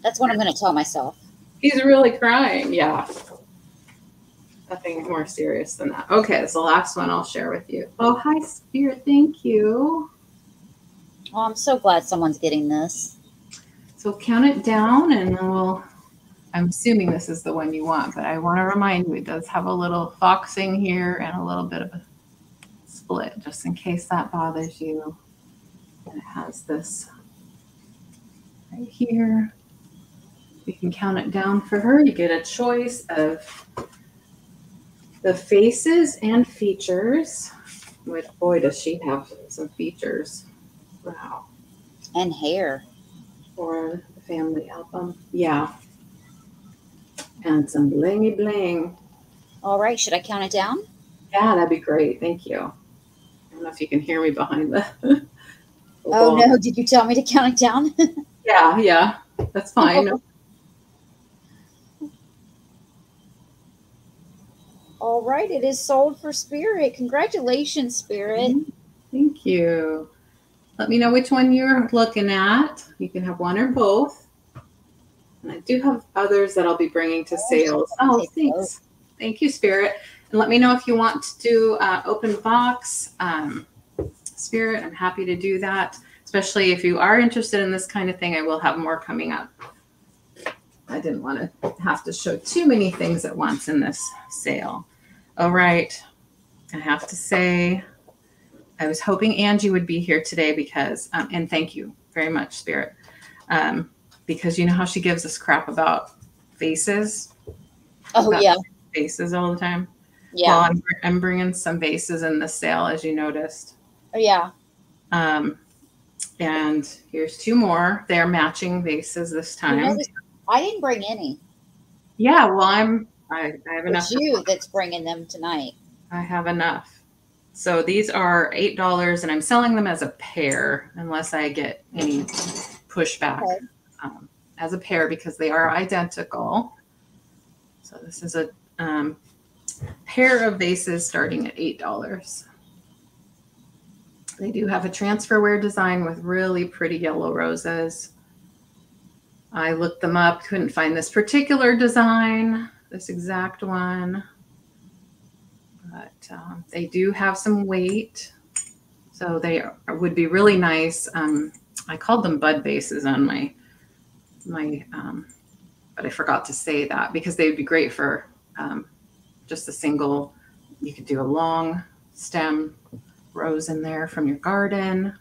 That's what I'm going to tell myself. He's really crying. Yeah. Nothing more serious than that. Okay, that's the last one I'll share with you. Oh, hi, Spirit. Thank you. Oh, I'm so glad someone's getting this. So count it down and then I'm assuming this is the one you want, but I want to remind you, it does have a little foxing here and a little bit of a split, just in case that bothers you. And it has this right here. You can count it down for her. You get a choice of the faces and features. Which, boy, does she have some features. Wow. And hair. For the family album. Yeah. And some blingy bling. All right. Should I count it down? Yeah, that'd be great. Thank you. I don't know if you can hear me behind the Oh, no. Did you tell me to count it down? Yeah. That's fine. All right. It is sold for Spirit. Congratulations, Spirit. Thank you. Let me know which one you're looking at. You can have one or both. And I do have others that I'll be bringing to sales. Oh, thanks. Thank you, Spirit. And let me know if you want to do open box. Spirit, I'm happy to do that. Especially if you are interested in this kind of thing, I will have more coming up. I didn't want to have to show too many things at once in this sale. All right. I have to say, I was hoping Angie would be here today because, and thank you very much, Spirit, because you know how she gives us crap about vases? Oh, yeah. Vases all the time. Yeah. Well, I'm bringing some vases in the sale, as you noticed. Oh, yeah. And here's two more. They're matching vases this time. I didn't bring any. Yeah, well, I have enough. It's you that's bringing them tonight. I have enough. So these are $8, and I'm selling them as a pair, unless I get any pushback as a pair because they are identical. So this is a pair of vases starting at $8. They do have a transferware design with really pretty yellow roses. I looked them up, couldn't find this particular design, this exact one. But they do have some weight. So they would be really nice. I called them bud vases on my but I forgot to say that because they would be great for just a single. You could do a long stem rose in there from your garden.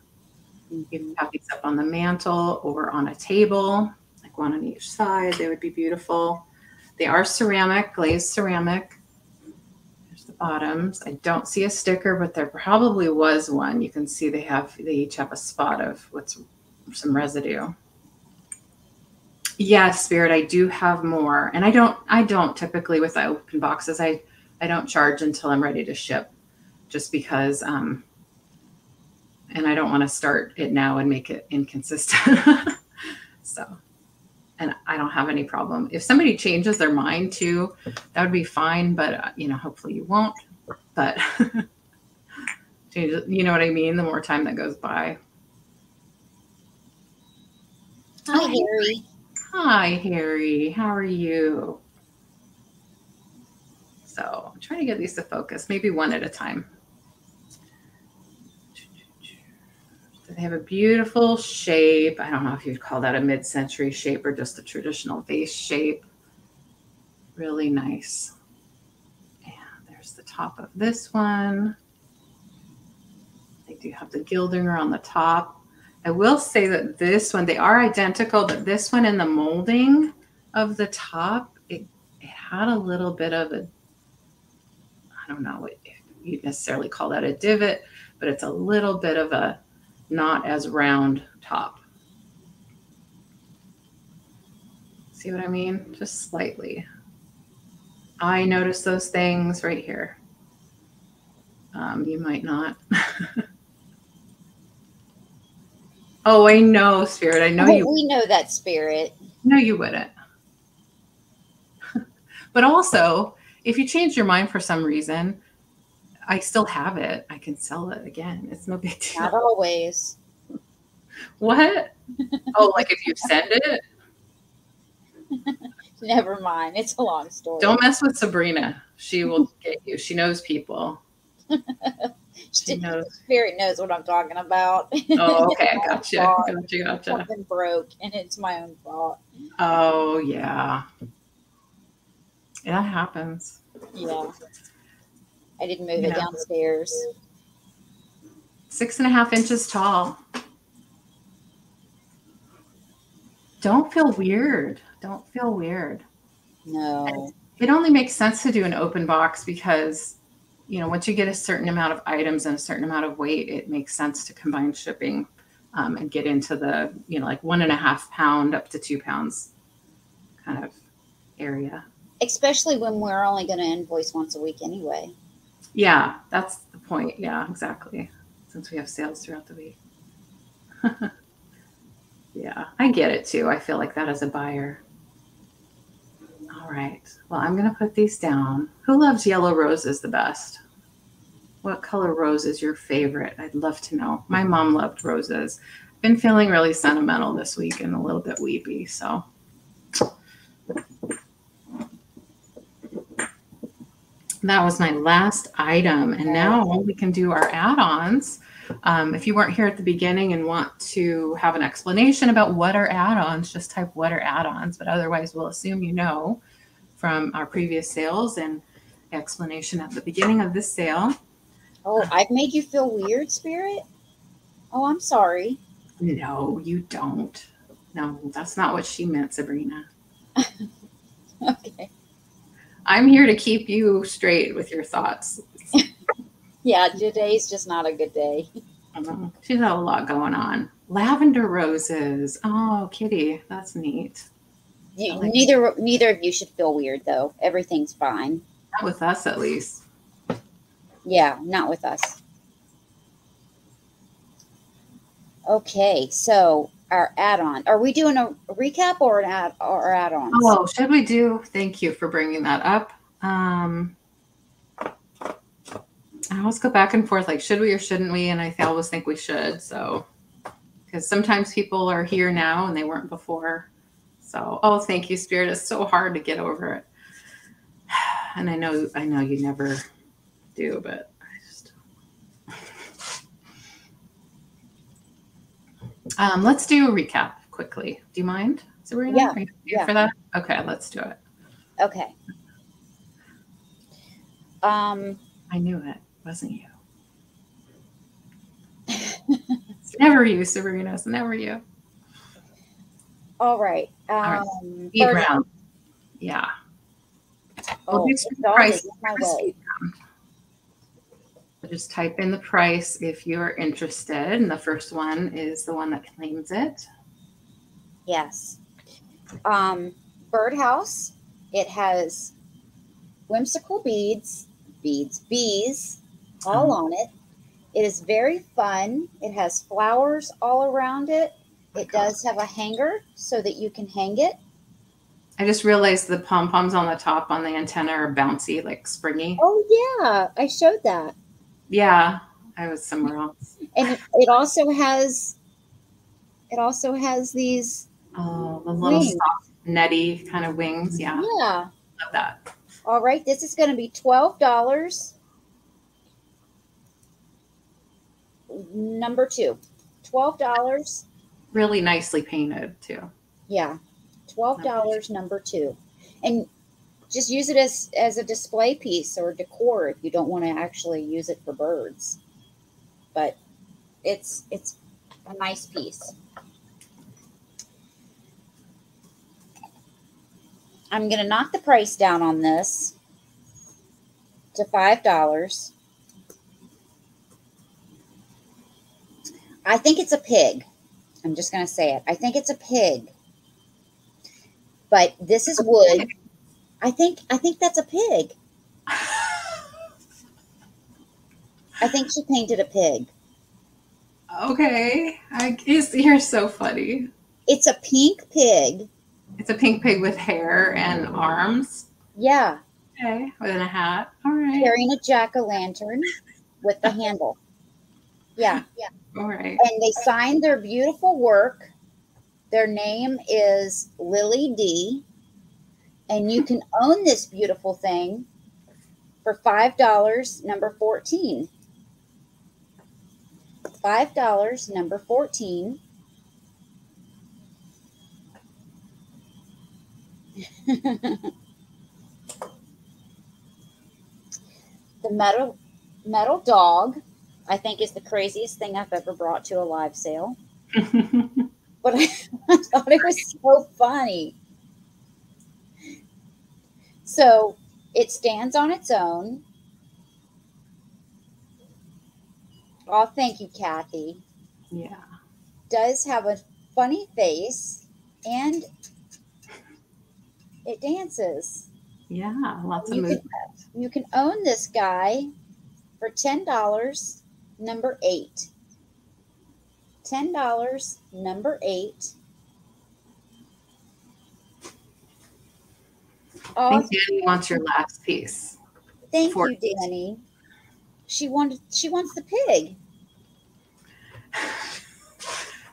You can have these up on the mantle or on a table, like one on each side. They would be beautiful. They are ceramic, glazed ceramic. There's the bottoms. I don't see a sticker, but there probably was one. You can see they each have a spot of some residue. Yes, Spirit, I do have more. And I don't typically with the open boxes, I don't charge until I'm ready to ship. Just because, and I don't want to start it now and make it inconsistent. So, and I don't have any problem. If somebody changes their mind too, that would be fine. But, hopefully you won't. But, you know what I mean? The more time that goes by. Hi, Harry. Hi, Harry. How are you? So I'm trying to get these to focus, maybe one at a time. They have a beautiful shape. I don't know if you'd call that a mid-century shape or just a traditional vase shape. Really nice. And there's the top of this one. They do have the gilding on the top. I will say that this one, they are identical, but this one in the molding of the top, it had a little bit of a, I don't know if you'd necessarily call that a divot, but it's a little bit of a not as round top. See what I mean? Just slightly. I noticed those things right here. You might not. Oh, I know, Spirit. I know you. We know that, Spirit. No, you wouldn't. But also, if you change your mind for some reason, I still have it. I can sell it again. It's no big deal. Not always. What? Oh, like if you send it? Never mind. It's a long story. Don't mess with Sabrina. She will get you. She knows people. She knows. Spirit knows what I'm talking about. Oh, okay. Gotcha. Gotcha. Something broke, and it's my own fault. Oh, yeah. That happens. Yeah. I didn't move it downstairs. 6.5 inches tall. Don't feel weird. Don't feel weird. No. It only makes sense to do an open box because, you know, once you get a certain amount of items and a certain amount of weight, it makes sense to combine shipping and get into the, you know, like 1.5 pound up to 2 pounds kind of area. Especially when we're only going to invoice once a week anyway. Yeah, that's the point. Yeah, exactly. Since we have sales throughout the week. Yeah, I get it too. I feel like that as a buyer. All right. Well, I'm going to put these down. Who loves yellow roses the best? What color rose is your favorite? I'd love to know. My mom loved roses. Been feeling really sentimental this week and a little bit weepy. So that was my last item. And now we can do our add-ons. If you weren't here at the beginning and want to have an explanation about what are add-ons, just type what are add-ons. But otherwise, we'll assume you know from our previous sales and explanation at the beginning of this sale. Oh, I've made you feel weird, Spirit? Oh, I'm sorry. No, you don't. No, that's not what she meant, Sabrina. Okay. I'm here to keep you straight with your thoughts. Yeah, today's just not a good day. She's got a lot going on. Lavender roses. Oh, Kitty, that's neat. Neither of you should feel weird, though. Everything's fine. Not with us, at least. Yeah, not with us. Okay, so our add-on. Are we doing a recap or an add-ons? Oh, should we do? Thank you for bringing that up. I always go back and forth, like, should we or shouldn't we? And I always think we should. So, because sometimes people are here now and they weren't before. So, oh, thank you, Spirit. It's so hard to get over it. And I know you never do, but I just. Let's do a recap quickly. Do you mind, Sabrina? Yeah. Are you ready for that? Okay, let's do it. Okay. I knew it wasn't you. It's never you, Sabrina. It's never you. All right. All right. Speed round. Yeah. Oh, We'll do price. Just type in the price if you're interested. And the first one is the one that claims it. Yes. Birdhouse. It has whimsical bees, all on it. It is very fun. It has flowers all around it. It does have a hanger so that you can hang it. I just realized the pom-poms on the top on the antenna are bouncy, like springy. Oh, yeah. I showed that. Yeah. I was somewhere else. And it also has these the little wings. soft, netty kind of wings. Yeah. Yeah. Love that. All right. This is going to be $12. Number 2. $12. Really nicely painted too. Yeah. $12, number 2. And just use it as a display piece or decor if you don't want to actually use it for birds. But it's a nice piece. I'm going to knock the price down on this to $5. I think it's a pig. I'm just going to say it. I think it's a pig. But this is wood. I think that's a pig. I think she painted a pig. Okay. You're so funny. It's a pink pig. It's a pink pig with hair and arms. Yeah. Okay. With a hat. All right. Carrying a jack-o'-lantern with the handle. Yeah. Yeah. All right. And they signed their beautiful work. Their name is Lily D. And you can own this beautiful thing for $5, number 14. $5, number 14. The metal dog, I think, is the craziest thing I've ever brought to a live sale. But I thought it was so funny. So it stands on its own. Oh, thank you, Kathy. Yeah. Does have a funny face, and it dances. Yeah, lots of You movement. You can own this guy for $10, number 8. $10, number 8. I Oh, think Danny wants your last piece. thank you, Danny. She wants the pig.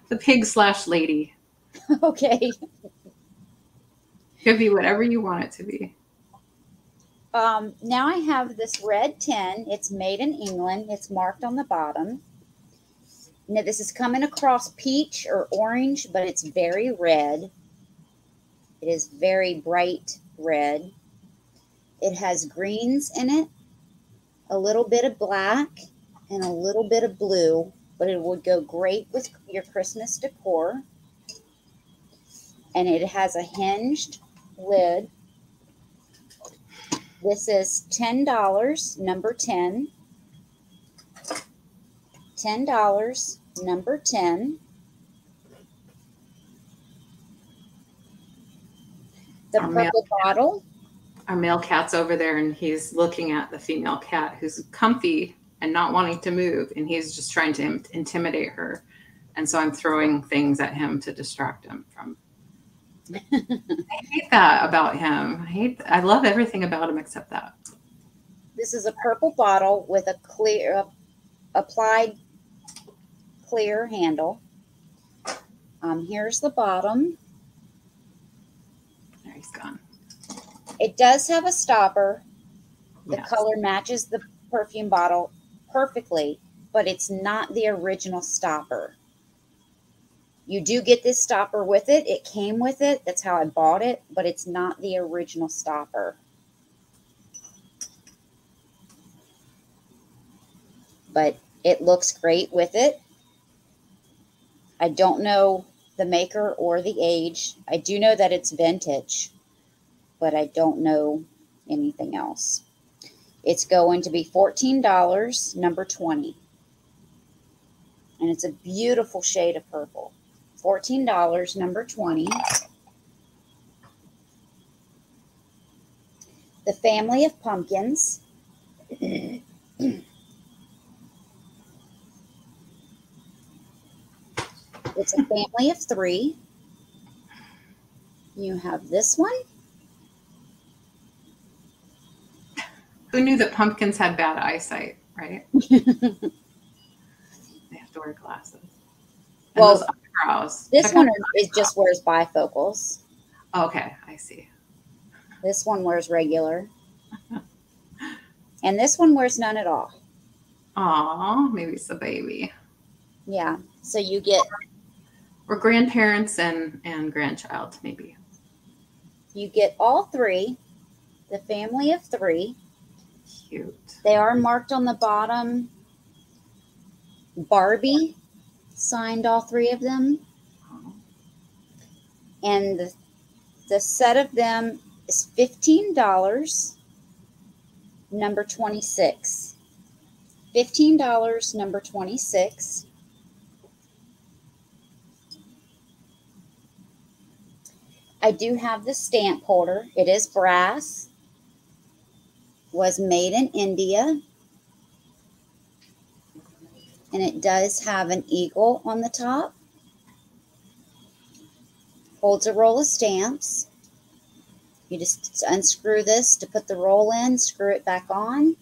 The pig / lady. Okay. Could be whatever you want it to be. Now I have this red tin. It's made in England. It's marked on the bottom. Now this is coming across peach or orange, but it's very red. It is very bright red. It has greens in it, a little bit of black, and a little bit of blue, but it would go great with your Christmas decor. And it has a hinged lid. This is $10, number 10. $10, number 10. The purple bottle. Our male cat's over there, and he's looking at the female cat who's comfy and not wanting to move, and he's just trying to intimidate her. And so I'm throwing things at him to distract him from. I hate that about him. I love everything about him except that. This is a purple bottle with a clear, applied clear handle. Here's the bottom. There, he's gone. It does have a stopper. The Yes. color matches the perfume bottle perfectly, but it's not the original stopper. You do get this stopper with it. It came with it. That's how I bought it, but it's not the original stopper. But it looks great with it. I don't know the maker or the age. I do know that it's vintage, but I don't know anything else. It's going to be $14, number 20. And it's a beautiful shade of purple. $14, number 20. The Family of Pumpkins. It's a family of 3. You have this one. Who knew that pumpkins had bad eyesight, right? They have to wear glasses. And Well, those eyebrows. This one is just wears bifocals. Okay, I see. This one wears regular. And this one wears none at all. Aw, maybe it's a baby. Yeah. So you get... Or grandparents and grandchild, maybe. You get all 3. The family of 3. Cute. They are marked on the bottom. Barbie signed all 3 of them. Oh. And the set of them is $15, number 26. $15, number 26. I do have the stamp holder. It is brass. Was made in India. And it does have an eagle on the top. Holds a roll of stamps. You just unscrew this to put the roll in, screw it back on.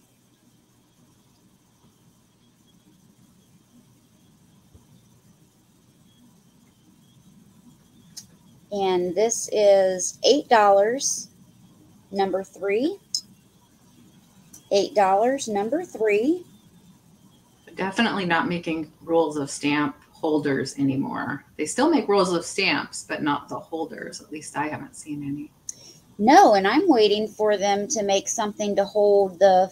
And this is $8, number 3. $8, number 3. Definitely not making rolls of stamp holders anymore. They still make rolls of stamps, but not the holders. At least I haven't seen any. No, and I'm waiting for them to make something to hold the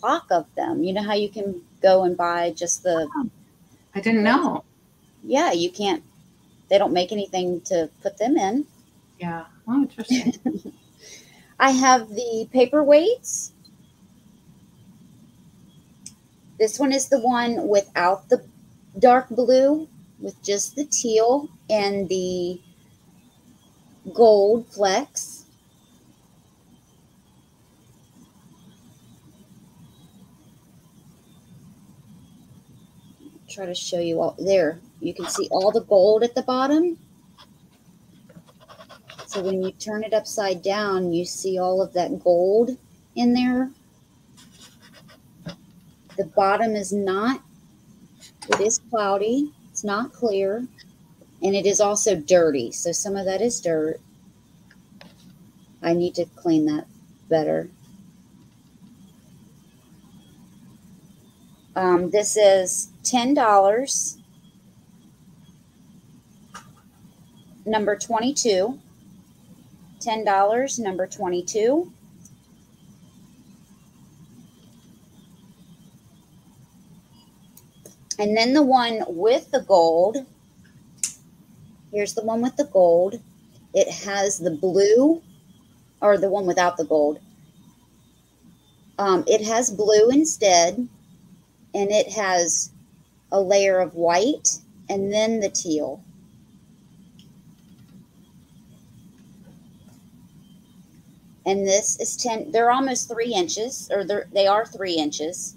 block of them. You know how you can go and buy just the... I didn't know. Yeah, you can't. They don't make anything to put them in. Yeah. Oh, interesting. I have the paperweights. This one is the one without the dark blue, with just the teal and the gold flecks. Try to show you all there. You can see all the gold at the bottom. So when you turn it upside down, you see all of that gold in there. The bottom is not, it is cloudy. It's not clear. And it is also dirty. So some of that is dirt. I need to clean that better. This is $10. Number 22. $10, number 22. And then the one with the gold. Here's the one with the gold. It has the blue, or the one without the gold. It has blue instead, and it has a layer of white and then the teal. And this is 10, they're almost 3 inches, or they are 3 inches.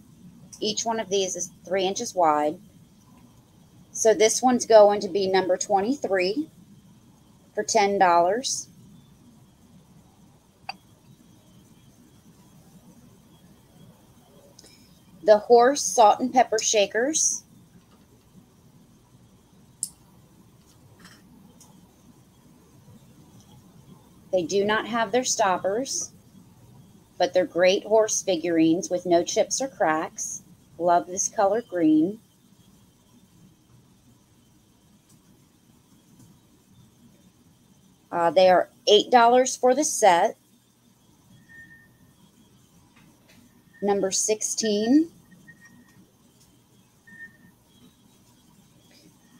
Each one of these is 3 inches wide. So this one's going to be number 23 for $10. The horse salt and pepper shakers. They do not have their stoppers, but they're great horse figurines with no chips or cracks. Love this color green. They are $8 for the set. Number 16.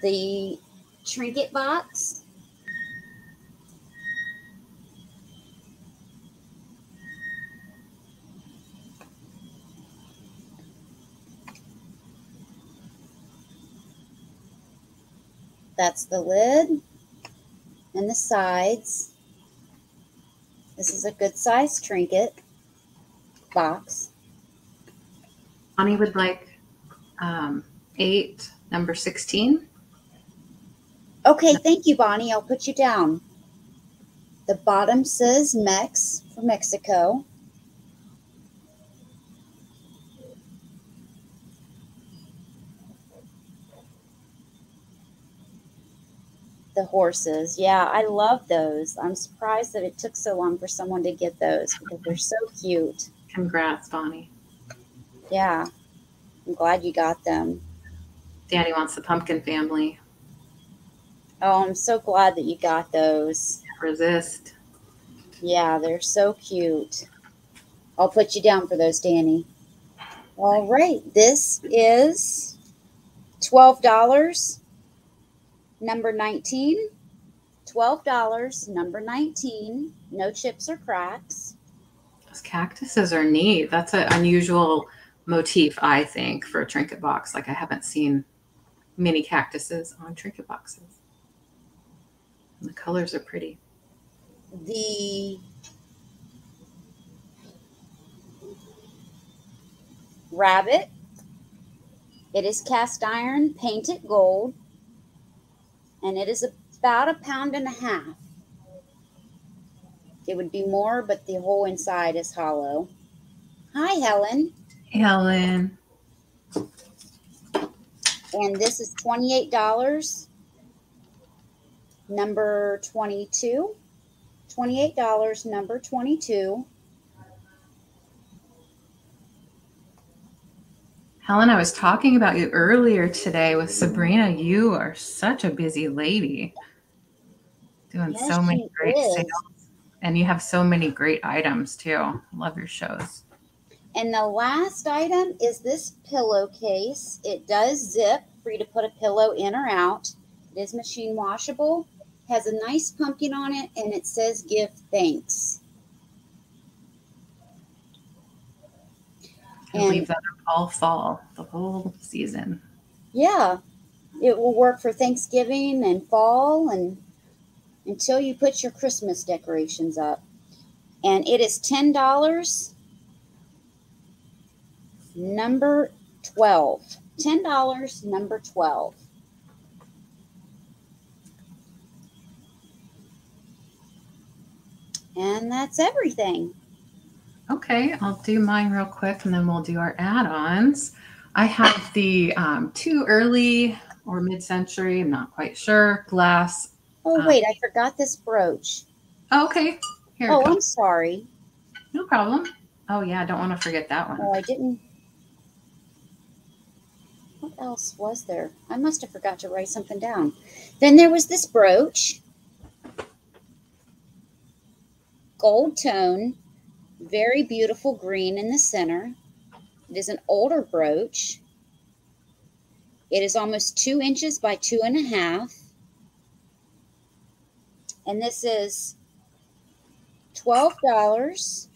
The Trinket Box. That's the lid and the sides. This is a good size trinket box. Bonnie would like 8, number 16. Okay, thank you, Bonnie. I'll put you down. The bottom says Mex for Mexico. The horses. Yeah, I love those. I'm surprised that it took so long for someone to get those because they're so cute. Congrats, Bonnie. Yeah, I'm glad you got them. Danny wants the pumpkin family. Oh, I'm so glad that you got those. Resist. Yeah, they're so cute. I'll put you down for those, Danny. All right, this is $12. Number 19. $12, number 19. No chips or cracks. Those cactuses are neat. That's an unusual motif, I think, for a trinket box. Like I haven't seen many cactuses on trinket boxes. And the colors are pretty. The rabbit. It is cast iron, painted gold, and it is about 1.5 pounds. It would be more, but the whole inside is hollow. Hi, Helen. Hey, Helen. And this is $28. Number 22. $28, number 22. Helen, I was talking about you earlier today with Sabrina. You are such a busy lady, doing Yes, so many she great is. sales. And you have so many great items too. Love your shows. And the last item is this pillowcase. It does zip for you to put a pillow in or out. It is machine washable, has a nice pumpkin on it, and it says give thanks. I believe that all fall, the whole season. Yeah, it will work for Thanksgiving and fall and until you put your Christmas decorations up. And it is $10, number 12. $10, number 12. And that's everything. Okay, I'll do mine real quick and then we'll do our add-ons. I have the two early or mid-century, I'm not quite sure, glass. Oh, wait, I forgot this brooch. Oh, okay, here Oh, we go. I'm sorry. No problem. Oh yeah, I don't want to forget that one. Oh, I didn't. What else was there? I must have forgot to write something down. Then there was this brooch. Gold tone, very beautiful green in the center. It is an older brooch. It is almost 2 inches by 2.5. And this is $12.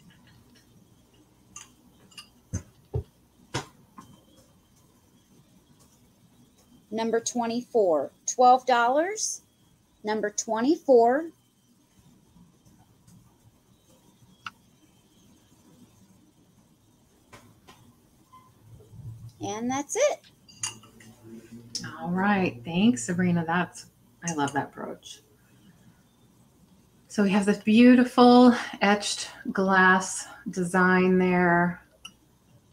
Number 24. $12. Number 24. And that's it. All right. Thanks, Sabrina. I love that brooch. So we have this beautiful etched glass design there.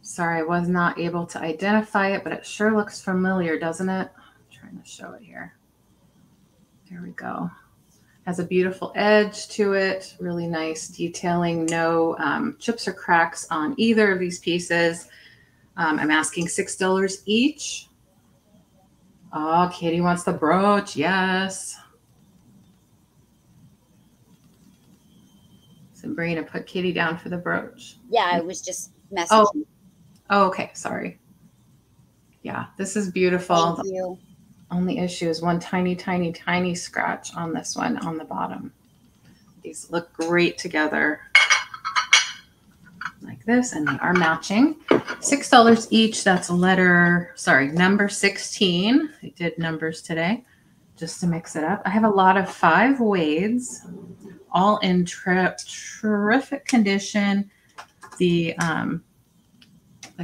Sorry, I was not able to identify it, but it sure looks familiar, doesn't it? I'm trying to show it here. There we go. Has a beautiful edge to it. Really nice detailing. No chips or cracks on either of these pieces. I'm asking $6 each. Oh, Katie wants the brooch. Yes. Sabrina, put Katie down for the brooch. Yeah, I was just messaging. Oh, okay. Sorry. Yeah, this is beautiful. Thank you. The only issue is one tiny, tiny, tiny scratch on this one on the bottom. These look great together. Like this, and they are matching. $6 each. That's number 16. I did numbers today just to mix it up. I have a lot of 5 wades, all in terrific condition. The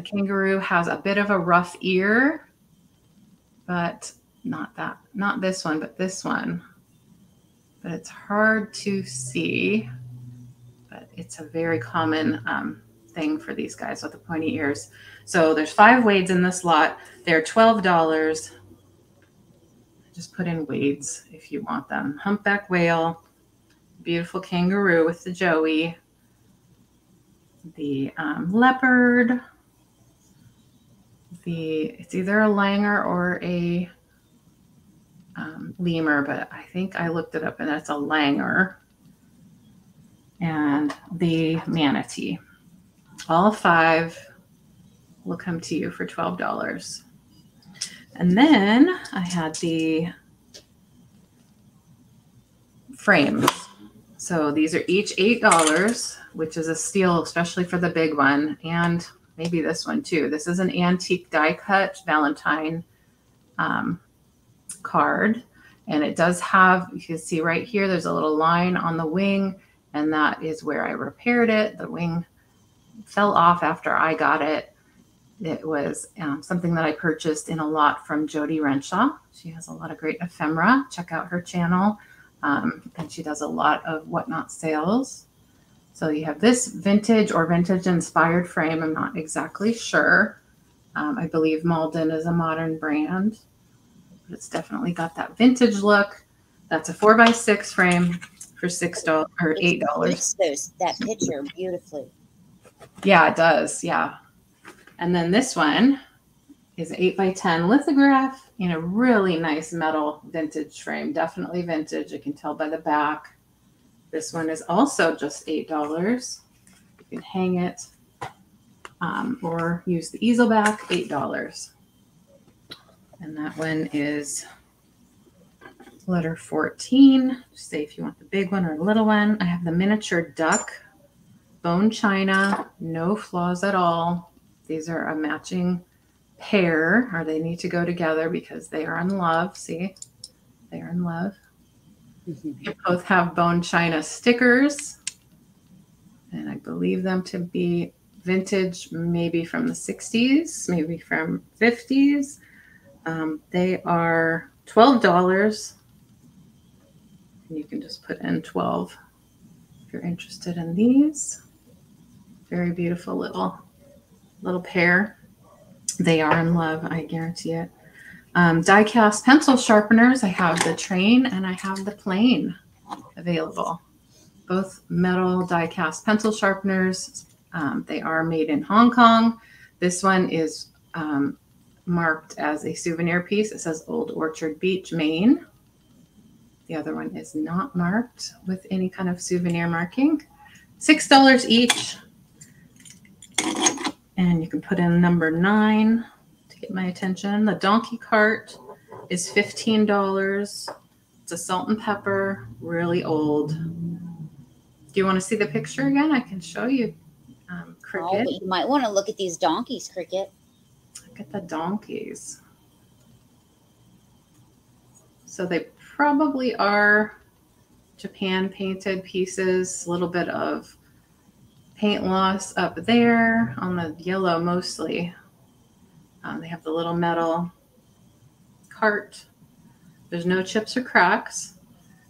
Kangaroo has a bit of a rough ear, but not this one, but this one. But it's hard to see, but it's a very common thing for these guys with the pointy ears. So there's 5 wades in this lot. They're $12. Just put in wades if you want them. Humpback Whale, beautiful Kangaroo with the Joey, the leopard, it's either a Langer or a lemur, but I think I looked it up and that's a Langer, and the manatee. All 5 will come to you for $12. And then I had the frames. So these are each $8, which is a steal, especially for the big one, and maybe this one too. This is an antique die cut Valentine card, and it does have, you can see right here, there's a little line on the wing, and that is where I repaired it. The wing fell off after I got it. It was something that I purchased in a lot from Jody Renshaw. She has a lot of great ephemera. Check out her channel. And she does a lot of whatnot sales. So you have this vintage or vintage inspired frame. I'm not exactly sure. I believe Malden is a modern brand, but it's definitely got that vintage look. That's a 4x6 frame. for $6 or $8. Fits that picture beautifully. Yeah, it does. Yeah. And then this one is 8x10 lithograph in a really nice metal vintage frame. Definitely vintage. You can tell by the back. This one is also just $8. You can hang it or use the easel back, $8. And that one is letter 14. Say if you want the big one or the little one. I have the miniature duck, bone china, no flaws at all. These are a matching pair, or they need to go together because they are in love. See, they are in love. They both have bone china stickers, and I believe them to be vintage, maybe from the 60s, maybe from 50s. They are $12, and you can just put in 12 if you're interested in these. Very beautiful little pair. They are in love, I guarantee it. Die cast pencil sharpeners. I have the train and I have the plane available. Both metal die cast pencil sharpeners. They are made in Hong Kong. This one is marked as a souvenir piece. It says Old Orchard Beach, Maine. The other one is not marked with any kind of souvenir marking. $6 each. And you can put in number 9 to get my attention. The donkey cart is $15. It's a salt and pepper, really old. Do you want to see the picture again? I can show you, Cricket. Oh, but you might want to look at these donkeys, Cricket. Look at the donkeys. So they probably are Japan painted pieces, a little bit of paint loss up there on the yellow mostly. They have the little metal cart. There's no chips or cracks.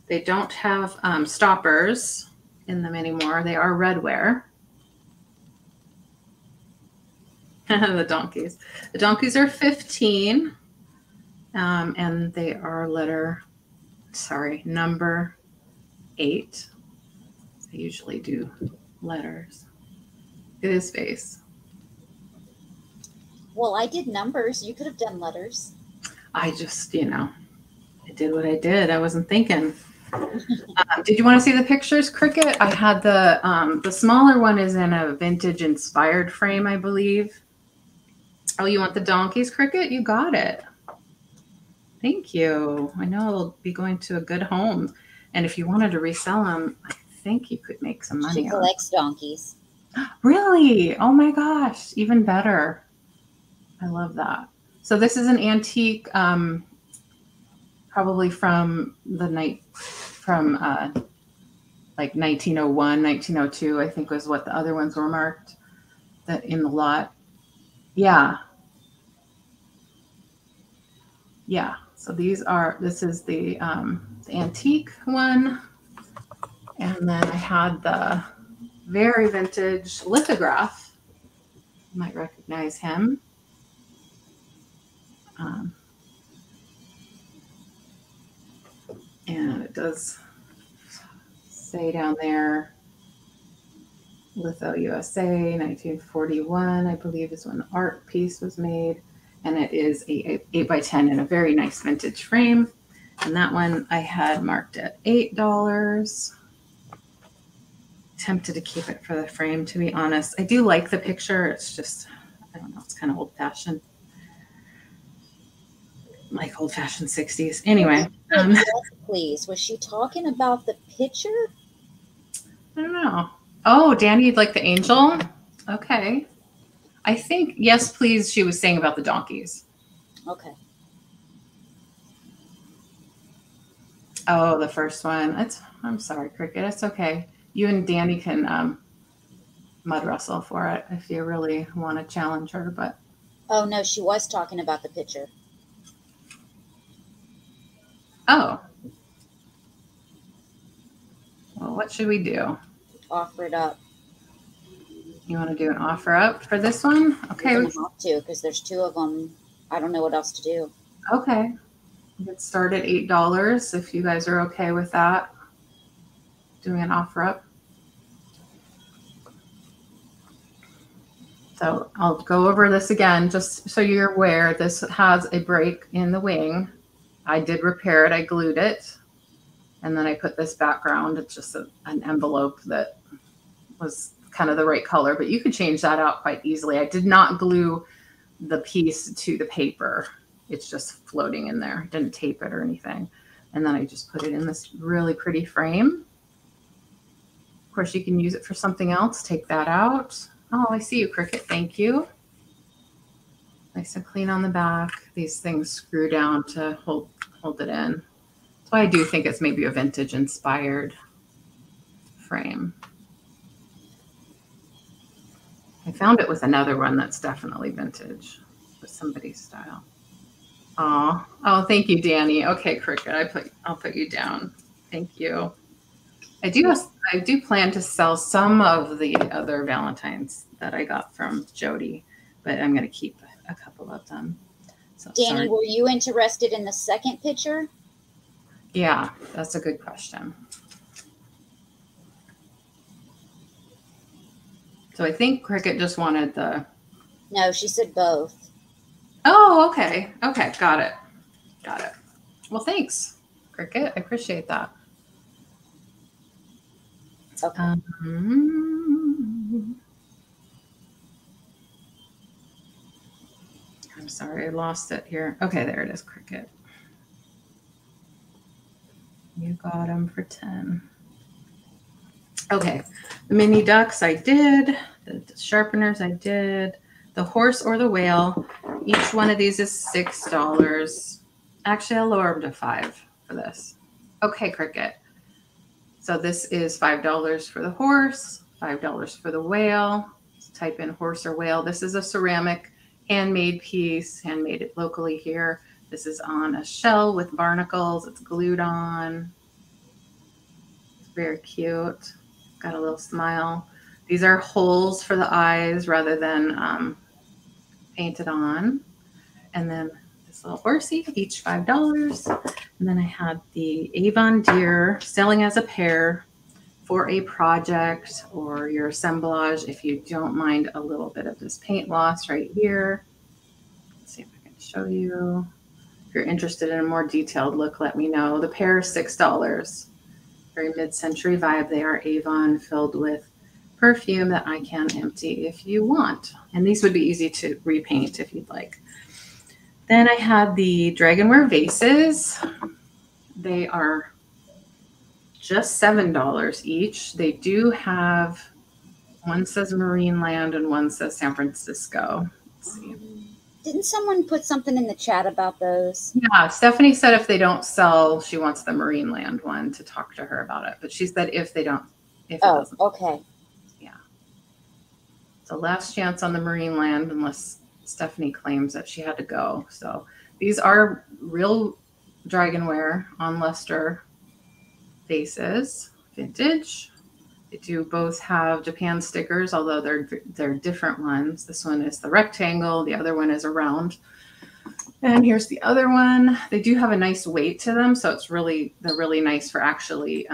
They don't have stoppers in them anymore. They are redware. The donkeys. The donkeys are 15. And they are number 8. I usually do letters. It is Vase. Well, I did numbers. You could have done letters. I just, I did what I did. I wasn't thinking. Did you want to see the pictures, Cricket? I had the smaller one is in a vintage inspired frame, I believe. Oh, you want the donkeys, Cricket? You got it. Thank you. I know it'll be going to a good home. And if you wanted to resell them, I think you could make some money. She collects donkeys. Really? Oh my gosh. Even better. I love that. So this is an antique, probably from like 1901, 1902, I think was what the other ones were marked that in the lot. Yeah. Yeah. So this is the antique one. And then I had the very vintage lithograph. You might recognize him. And it does say down there, Litho USA, 1941, I believe is when the art piece was made. And it is a 8x10 in a very nice vintage frame. And that one I had marked at $8. Tempted to keep it for the frame, to be honest. I do like the picture. It's just, I don't know, it's kind of old fashioned. Like old fashioned 60s. Anyway. Yes, please. Was she talking about the picture? I don't know. Oh, Danny, you'd like the angel? Okay. I think, yes, please, she was saying about the donkeys. Okay. Oh, the first one. I'm sorry, Cricket. It's okay. You and Danny can mud wrestle for it if you really want to challenge her. But Oh, no, she was talking about the picture. oh. Well, what should we do? Offer it up. You want to do an offer up for this one? Okay. You're gonna have to, because there's 2 of them. I don't know what else to do. Okay. Get started $8 if you guys are okay with that. doing an offer up. So I'll go over this again, just so you're aware. This has a break in the wing. I did repair it. I glued it. And then I put this background. It's just an envelope that was kind of the right color, but you could change that out quite easily. I did not glue the piece to the paper. It's just floating in there. Didn't tape it or anything. And then I just put it in this really pretty frame. Of course, you can use it for something else. Take that out. Oh, I see you, Cricket. Thank you. Nice and clean on the back. These things screw down to hold it in. That's why I do think it's maybe a vintage inspired frame. I found it with another one that's definitely vintage, with somebody's style. Oh, thank you, Danny. Okay, Cricket, I'll put you down. Thank you. I do plan to sell some of the other Valentines that I got from Jody, but I'm going to keep a couple of them. So, Danny, sorry. were you interested in the second picture? Yeah, that's a good question. So I think Cricket just wanted the... No, she said both. Oh, okay. Okay, got it. Got it. Well, thanks, Cricket. I appreciate that. Okay. I'm sorry, I lost it here. Okay, there it is, Cricket. You got them for 10. Okay, the mini ducks I did, the sharpeners I did, the horse or the whale. Each one of these is $6. Actually, I'll lower them to $5 for this. Okay, Cricket. So this is $5 for the horse, $5 for the whale. Let's type in horse or whale. This is a ceramic handmade piece, handmade it locally here. This is on a shell with barnacles. It's glued on. It's very cute. Got a little smile. These are holes for the eyes rather than painted on. And then this little horsey, each $5. And then I had the Avon deer selling as a pair for a project or your assemblage. If you don't mind a little bit of this paint loss right here. Let's see if I can show you. If you're interested in a more detailed look, let me know. The pair is $6. Very mid-century vibe. They are Avon filled with perfume that I can empty if you want. And these would be easy to repaint if you'd like. Then I had the Dragonware Vases. They are just $7 each. They do have, one says Marineland and one says San Francisco. Let's see. Didn't someone put something in the chat about those? Yeah, Stephanie said if they don't sell, she wants the Marineland one to talk to her about it. But she said if they don't, if it doesn't. Okay. Yeah. So last chance on the Marineland, unless Stephanie claims that she had to go. So these are real Dragonware on luster vases, vintage. They do both have Japan stickers, although they're different ones. This one is the rectangle, the other one is a round. And here's the other one. They do have a nice weight to them, so they're really nice for actually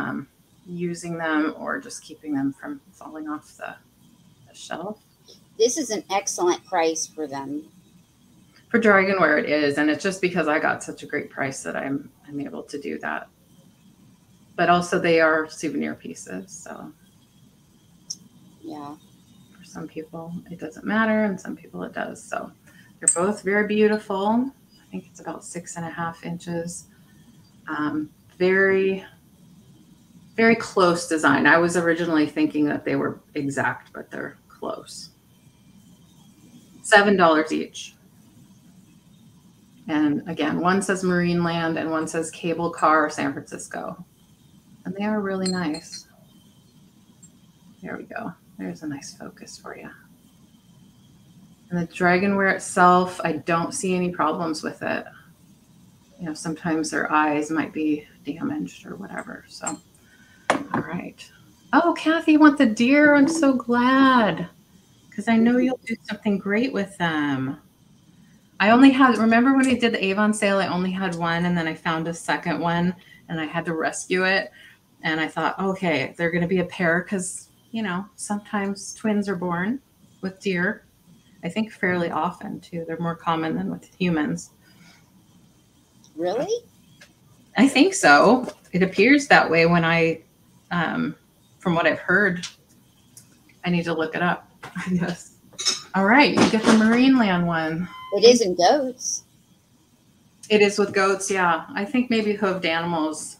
using them or just keeping them from falling off the shelf. This is an excellent price for them. For Dragonware it is, and it's just because I got such a great price that I'm able to do that. But also they are souvenir pieces, so yeah. For some people it doesn't matter, and some people it does. So they're both very beautiful. I think it's about 6.5 inches. Very, very close design. I was originally thinking that they were exact, but they're close. $7 each. And again, one says Marineland and one says Cable Car San Francisco. And they are really nice. There we go. There's a nice focus for you. And the Dragonware itself, I don't see any problems with it. You know, sometimes their eyes might be damaged or whatever. So, all right. Oh, Kathy, you want the deer? I'm so glad. Because I know you'll do something great with them. I only had, remember when we did the Avon sale, I only had one, and then I found a second one, and I had to rescue it. And I thought, okay, they're going to be a pair because, you know, sometimes twins are born with deer. I think fairly often, too. They're more common than with humans. Really? I think so. It appears that way when I, from what I've heard. I need to look it up. Yes. All right, you get the Marineland one. It is in goats. It is with goats, yeah. I think maybe hooved animals,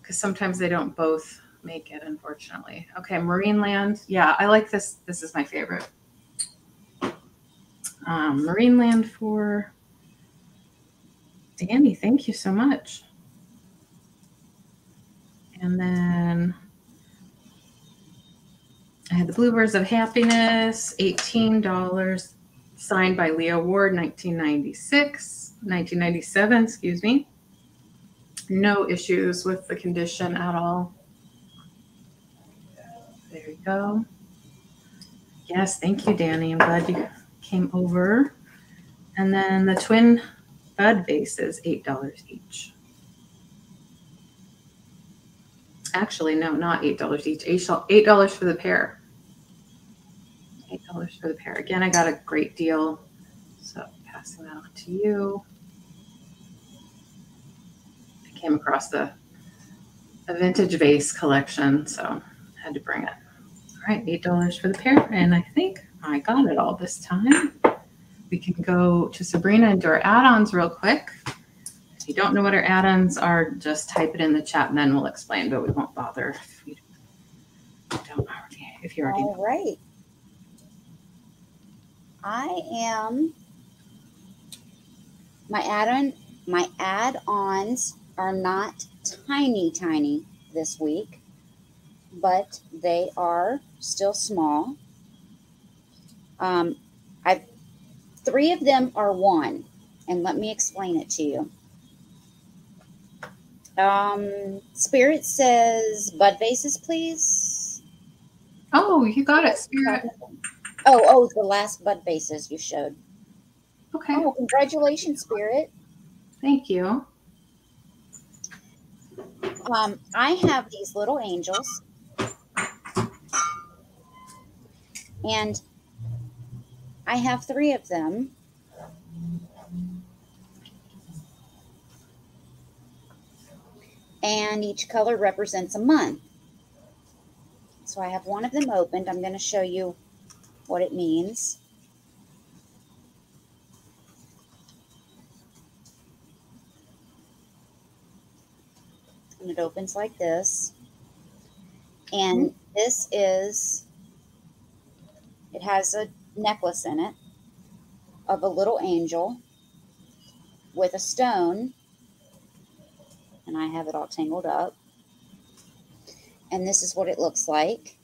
because sometimes they don't both make it, unfortunately. Okay, Marineland. Yeah, I like this. This is my favorite. Marineland for Danny. Thank you so much. And then I had the Bluebirds of Happiness, $18, signed by Leo Ward, 1997, excuse me. No issues with the condition at all. There you go. Yes, thank you, Danny. I'm glad you came over. And then the twin bud vases, $8 each. Actually, no, not $8 each. $8 for the pair. $8 for the pair. Again, I got a great deal. So passing that on to you. I came across a vintage vase collection, so I had to bring it. All right, $8 for the pair. And I think I got it all this time. We can go to Sabrina and do our add-ons real quick. If you don't know what our add-ons are, just type it in the chat and then we'll explain, but we won't bother if you don't already, if you already know. All right. My add-ons are not tiny this week, but they are still small. Three of them are one, and let me explain it to you. Spirit says bud vases, please. Oh, you got it, Spirit. Oh, the last bud vases you showed. Okay. Oh, congratulations, Spirit. Thank you. I have these little angels, and I have three of them. And each color represents a month. So I have one of them opened. I'm going to show you what it means. And it opens like this. And this is, it has a necklace in it of a little angel with a stone. And I have it all tangled up. And this is what it looks like.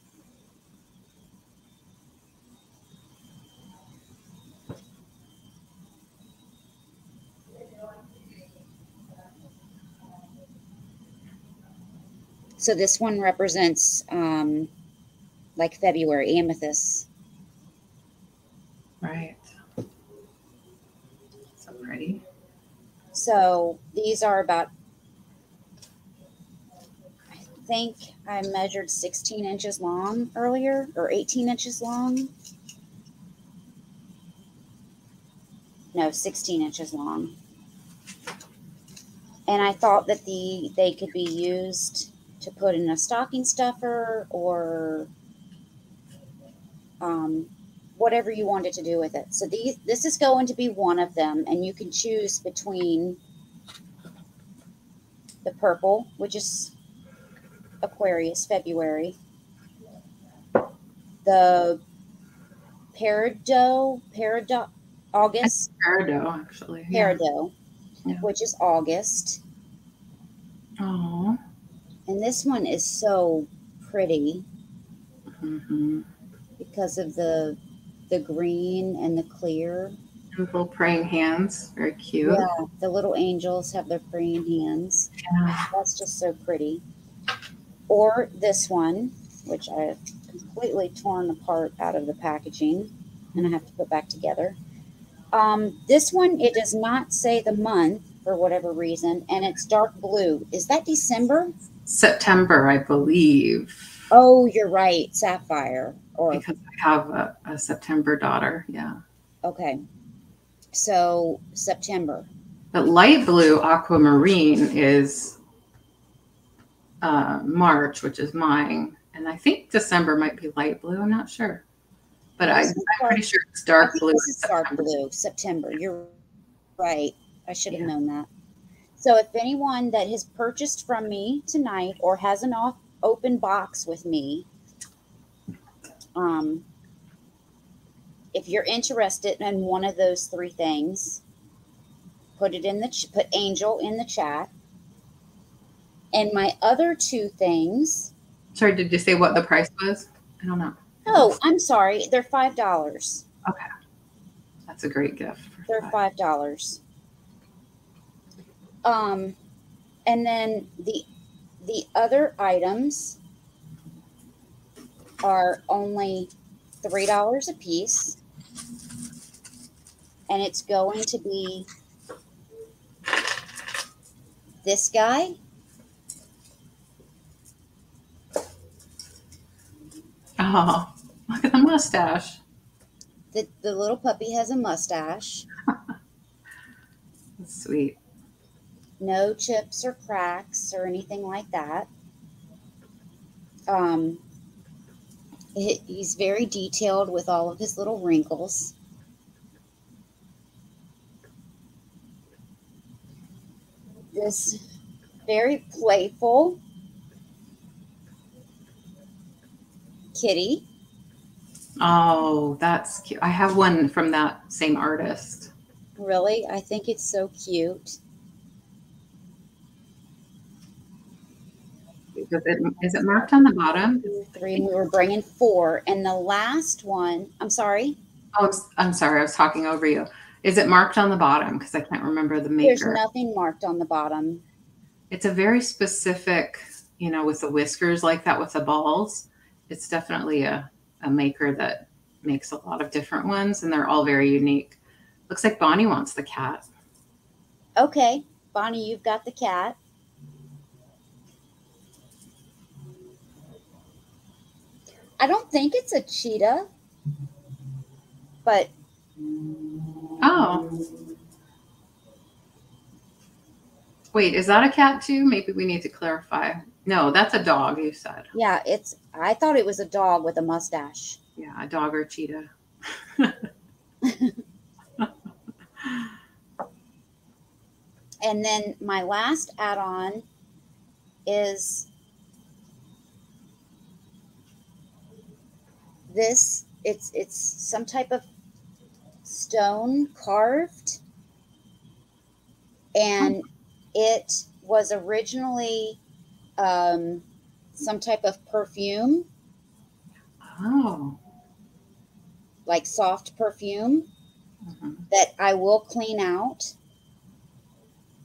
So this one represents like February, amethyst. Right. So pretty. So these are about, I think I measured 16 inches long earlier, or 18 inches long. No, 16 inches long. And I thought that they could be used to put in a stocking stuffer or whatever you wanted to do with it. So this is going to be one of them, and you can choose between the purple, which is Aquarius, February, the peridot, August. Peridot, actually. Peridot, yeah. Which is August. Oh. And this one is so pretty because of the green and the clear. And little praying hands, very cute. Yeah, the little angels have their praying hands. Yeah. That's just so pretty. Or this one, which I have completely torn apart out of the packaging and I have to put back together. This one, it does not say the month for whatever reason, and it's dark blue. Is that December? September, I believe. Oh, you're right. Sapphire. Or Because I have a September daughter. Yeah. okay. So September. But light blue aquamarine is March, which is mine. And I think December might be light blue. I'm not sure. But I'm pretty sure it's dark blue. This is dark blue, September. You're right. I should have known that. So if anyone that has purchased from me tonight or has an open box with me, if you're interested in one of those three things, put Angel in the chat. And my other two things. Sorry, did you say what the price was? I don't know. Oh, I'm sorry. They're $5. Okay. That's a great gift. They're $5. And then the other items are only $3 a piece. And it's going to be this guy. Oh, look at the mustache. The little puppy has a mustache. That's sweet. No chips or cracks or anything like that. He's very detailed with all of his little wrinkles. This very playful kitty. Oh, that's cute. I have one from that same artist. Really? I think it's so cute. Is it marked on the bottom? 2, 3, and we were bringing 4. And the last one, I'm sorry. Oh, I'm sorry. I was talking over you. Is it marked on the bottom? Because I can't remember the maker. There's nothing marked on the bottom. It's a very specific, with the whiskers like that with the balls. It's definitely a maker that makes a lot of different ones, and they're all very unique. Looks like Bonnie wants the cat. Okay, Bonnie, you've got the cat. I don't think it's a cheetah, but... Oh. Wait, is that a cat too? Maybe we need to clarify. No, that's a dog, you said. Yeah, I thought it was a dog with a mustache. Yeah, a dog or cheetah. And then my last add-on is this. It's some type of stone carved, and it was originally some type of perfume. Oh. Like soft perfume that I will clean out,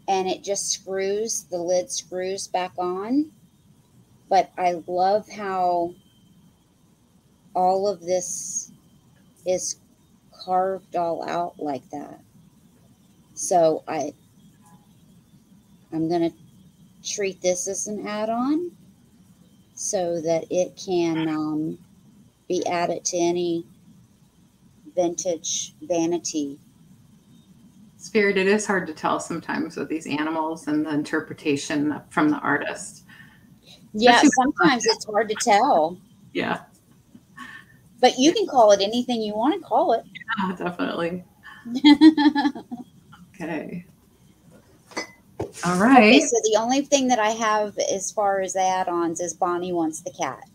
and it just screws, the lid screws back on. But I love how all of this is carved all out like that. So I'm going to treat this as an add-on so that it can be added to any vintage vanity. Spirit, it is hard to tell sometimes with these animals and the interpretation from the artist. Yeah, sometimes it's hard to tell. Yeah. But you can call it anything you want to call it. Yeah, definitely. Okay. All right. Okay, so the only thing that I have as far as add-ons is Bonnie wants the cat.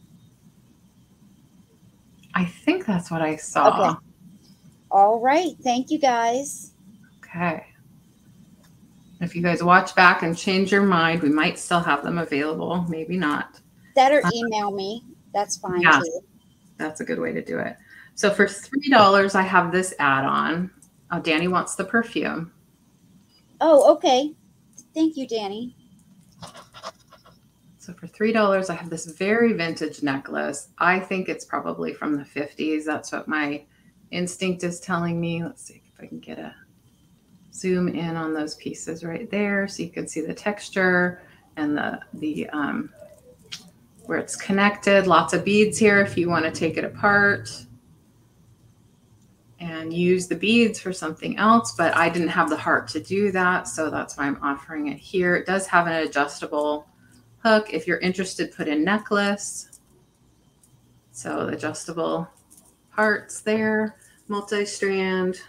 I think that's what I saw. Okay. All right. Thank you, guys. Okay. If you guys watch back and change your mind, we might still have them available. Maybe not. That or email me. That's fine, yeah, too. That's a good way to do it. So for $3, I have this add-on. Oh, Danny wants the perfume. Oh, okay. Thank you, Danny. So for $3, I have this very vintage necklace. I think it's probably from the 50s. That's what my instinct is telling me. Let's see if I can get a zoom in on those pieces right there so you can see the texture. and the where it's connected. Lots of beads here if you want to take it apart and use the beads for something else, but I didn't have the heart to do that, so that's why I'm offering it here. It does have an adjustable hook. If you're interested, put in necklace. So adjustable parts there, multi-strand,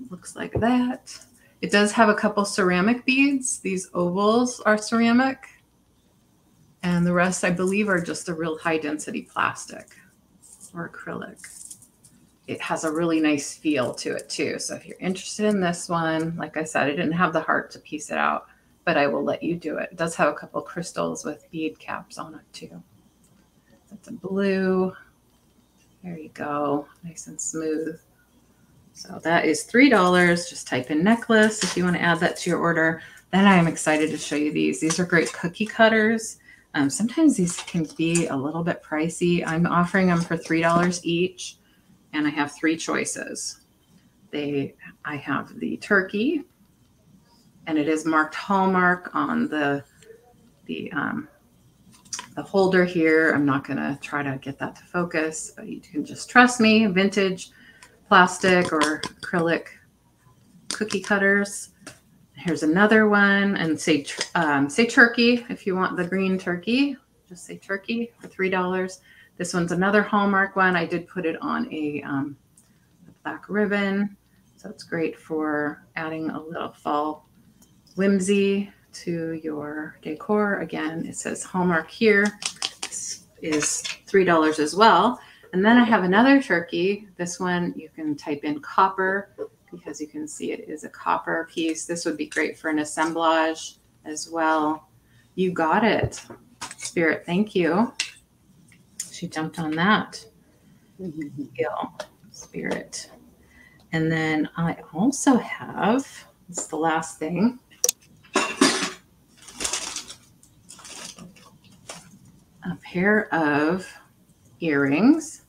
looks like that. It does have a couple ceramic beads. These ovals are ceramic, and the rest I believe are just a real high density plastic or acrylic. It has a really nice feel to it too. So if you're interested in this one, like I said, I didn't have the heart to piece it out, but I will let you do it. It does have a couple crystals with bead caps on it too. That's a blue. There you go. Nice and smooth. So that is $3. Just type in necklace if you want to add that to your order. Then I am excited to show you these. These are great cookie cutters. Sometimes these can be a little bit pricey. I'm offering them for $3 each. And I have 3 choices. I have the turkey, and it is marked Hallmark on the holder here. I'm not going to try to get that to focus, but you can just trust me. Vintage plastic or acrylic cookie cutters. Here's another one, and say turkey if you want the green turkey. Just say turkey for $3. This one's another Hallmark one. I did put it on a black ribbon. So it's great for adding a little fall whimsy to your decor. Again, it says Hallmark here. This is $3 as well. And then I have another turkey. This one you can type in copper because you can see it is a copper piece. This would be great for an assemblage as well. You got it, Spirit. Thank you. She jumped on that. Spirit. And then I also have, this is the last thing, a pair of earrings.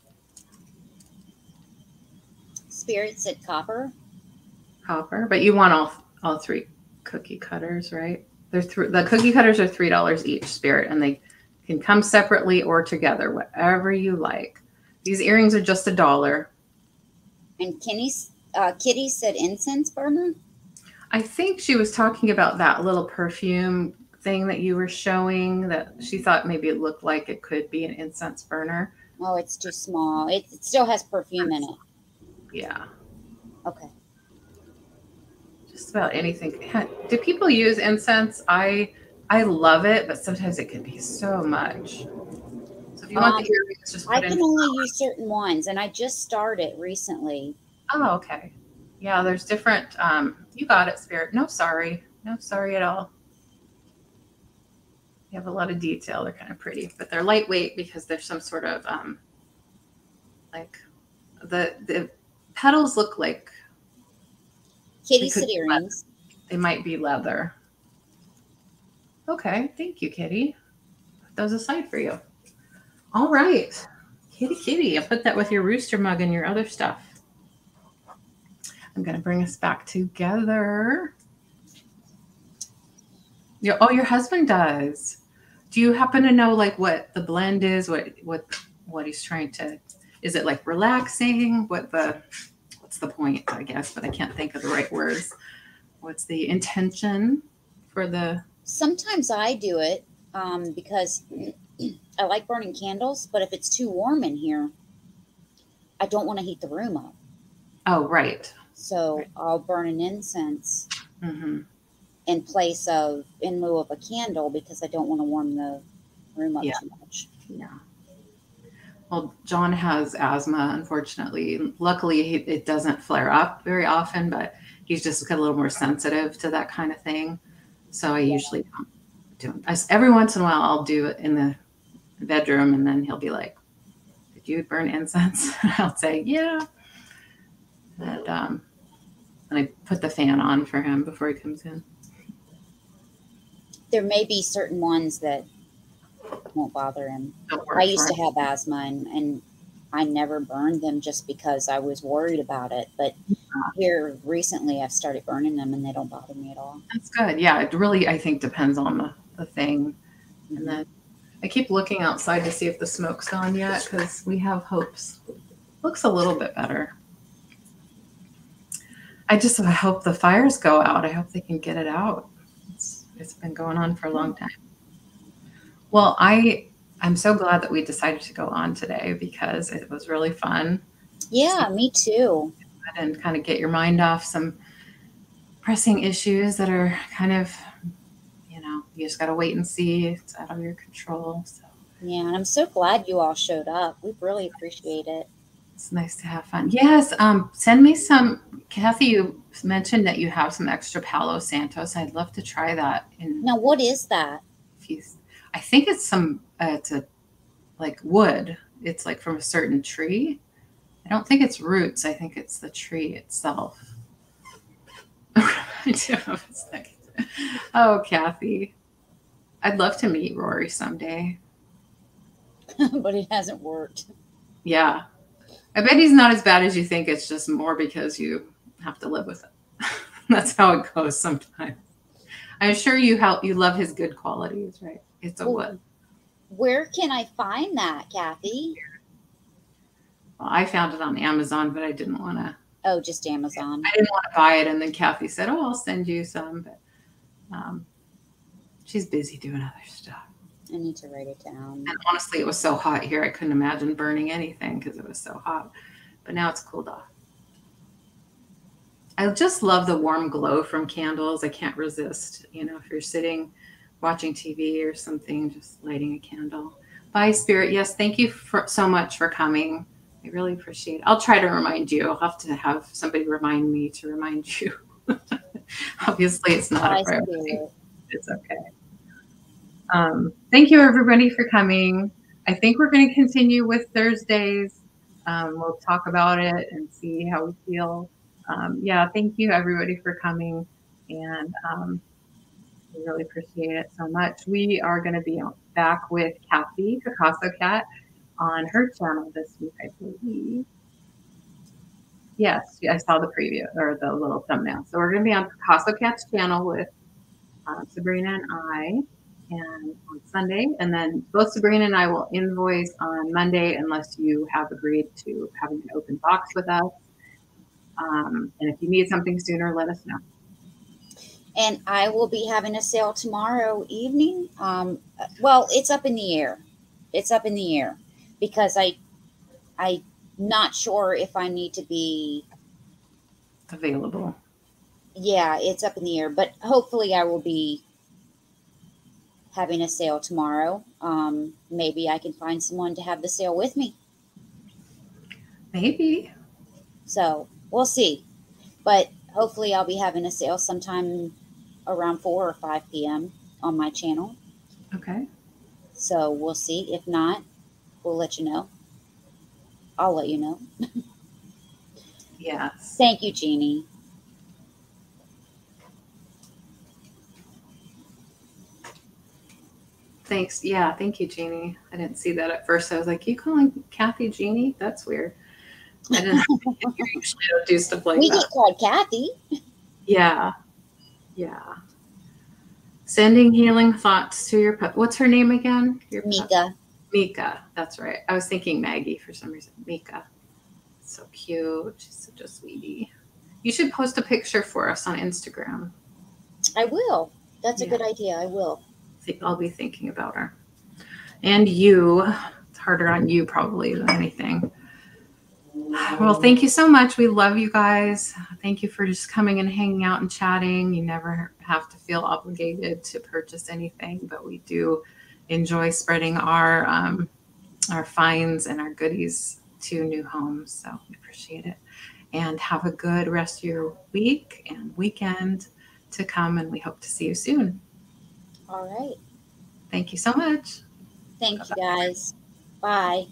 Spirit said copper. Copper, but you want all 3 cookie cutters, right? The cookie cutters are $3 each, Spirit, and they can come separately or together, whatever you like. These earrings are just $1. And Kitty said incense burner. I think she was talking about that little perfume thing that you were showing that she thought maybe it looked like it could be an incense burner. Oh, it's too small. It still has perfume in it. Yeah. Okay. Just about anything. Do people use incense? I love it, but sometimes it can be so much. So if you want the earrings, just put I can only use certain ones, and I just started recently. Oh, okay. Yeah, there's different. You got it, Spirit. No, sorry. No, sorry at all. You have a lot of detail. They're kind of pretty, but they're lightweight because there's some sort of like the petals look like Kitty said earrings. They might be leather. Okay, thank you, Kitty. Put those aside for you. All right, Kitty. I'll put that with your rooster mug and your other stuff. I'm going to bring us back together. Oh, your husband does. Do you happen to know like what the blend is? What he's trying to? Is it like relaxing? What's the point? I guess, but I can't think of the right words. What's the intention for the? Sometimes I do it because I like burning candles, but if it's too warm in here, I don't want to heat the room up. Oh, right. So right. I'll burn an incense in lieu of a candle because I don't want to warm the room up too much. Yeah. Well, John has asthma, unfortunately. Luckily, it doesn't flare up very often, but he's just a little more sensitive to that kind of thing. So I usually don't do it. Every once in a while, I'll do it in the bedroom, and then he'll be like, "Did you burn incense?" I'll say, "Yeah." And I put the fan on for him before he comes in. There may be certain ones that won't bother him. I used to have asthma, and I never burned them just because I was worried about it. But here recently, I've started burning them, and they don't bother me at all. That's good. Yeah, it really, I think, depends on the thing. And then I keep looking outside to see if the smoke's gone yet, because we have hopes. Looks a little bit better. I hope the fires go out. I hope they can get it out. It's been going on for a long time. Well, I'm so glad that we decided to go on today because it was really fun. Yeah, me too. And kind of get your mind off some pressing issues that are kind of, you just got to wait and see. It's out of your control. So Yeah, and I'm so glad you all showed up. We really appreciate it. it's nice to have fun. Yes, send me some. Kathy, you mentioned that you have some extra Palo Santos. I'd love to try that. Now, what is that? I think it's it's a like wood. It's like from a certain tree. I don't think it's roots. I think it's the tree itself. Oh, Kathy. I'd love to meet Rory someday. But it hasn't worked. Yeah. I bet he's not as bad as you think. It's just more because you have to live with it. That's how it goes sometimes. I'm sure you love his good qualities, right? It's a wood. Where can I find that, Kathy? Well, I found it on Amazon, but I didn't want to. Oh, just Amazon. I didn't want to buy it, and then Kathy said, "Oh, I'll send you some." But she's busy doing other stuff. I need to write it down. And honestly, it was so hot here, I couldn't imagine burning anything because it was so hot. But now it's cooled off. I just love the warm glow from candles. I can't resist. If you're sitting watching TV or something, just lighting a candle. Bye, Spirit. Yes, thank you so much for coming. I really appreciate it. I'll try to remind you. I'll have to have somebody remind me to remind you. Obviously, it's not a priority. It's okay. Thank you, everybody, for coming. I think we're going to continue with Thursdays. We'll talk about it and see how we feel. Yeah, thank you, everybody, for coming. And we really appreciate it so much. We are going to be back with Kathy, Picasso Cat, on her channel this week, I believe. Yes, I saw the preview or the little thumbnail. So we're going to be on Picasso Cat's channel with Sabrina and I, and on Sunday. And then both Sabrina and I will invoice on Monday unless you have agreed to having an open box with us. And if you need something sooner, let us know. And I will be having a sale tomorrow evening. Well, it's up in the air. It's up in the air because I'm not sure if I need to be available. Yeah, it's up in the air, but hopefully I will be having a sale tomorrow. Maybe I can find someone to have the sale with me. Maybe. So we'll see. But hopefully I'll be having a sale sometime around 4 or 5 p.m. on my channel. Okay. So we'll see. If not, we'll let you know. I'll let you know. Yes. Thank you, Jeannie. Thanks. Yeah, thank you, Jeannie. I didn't see that at first. I was like, you calling Kathy Jeannie? That's weird. I didn't you usually don't do stuff like we that. get called Kathy. Yeah. Yeah. Sending healing thoughts to your pet. What's her name again? Your Mika. Mika. That's right. I was thinking Maggie for some reason. Mika. So cute. She's such a sweetie. You should post a picture for us on Instagram. I will. That's a good idea. I will. I'll be thinking about her. And you. It's harder on you probably than anything. Well, thank you so much. We love you guys. Thank you for just coming and hanging out and chatting. You never have to feel obligated to purchase anything, but we do enjoy spreading our finds and our goodies to new homes. So we appreciate it. And have a good rest of your week and weekend to come. And we hope to see you soon. All right. Thank you so much. Thank you, guys. Bye.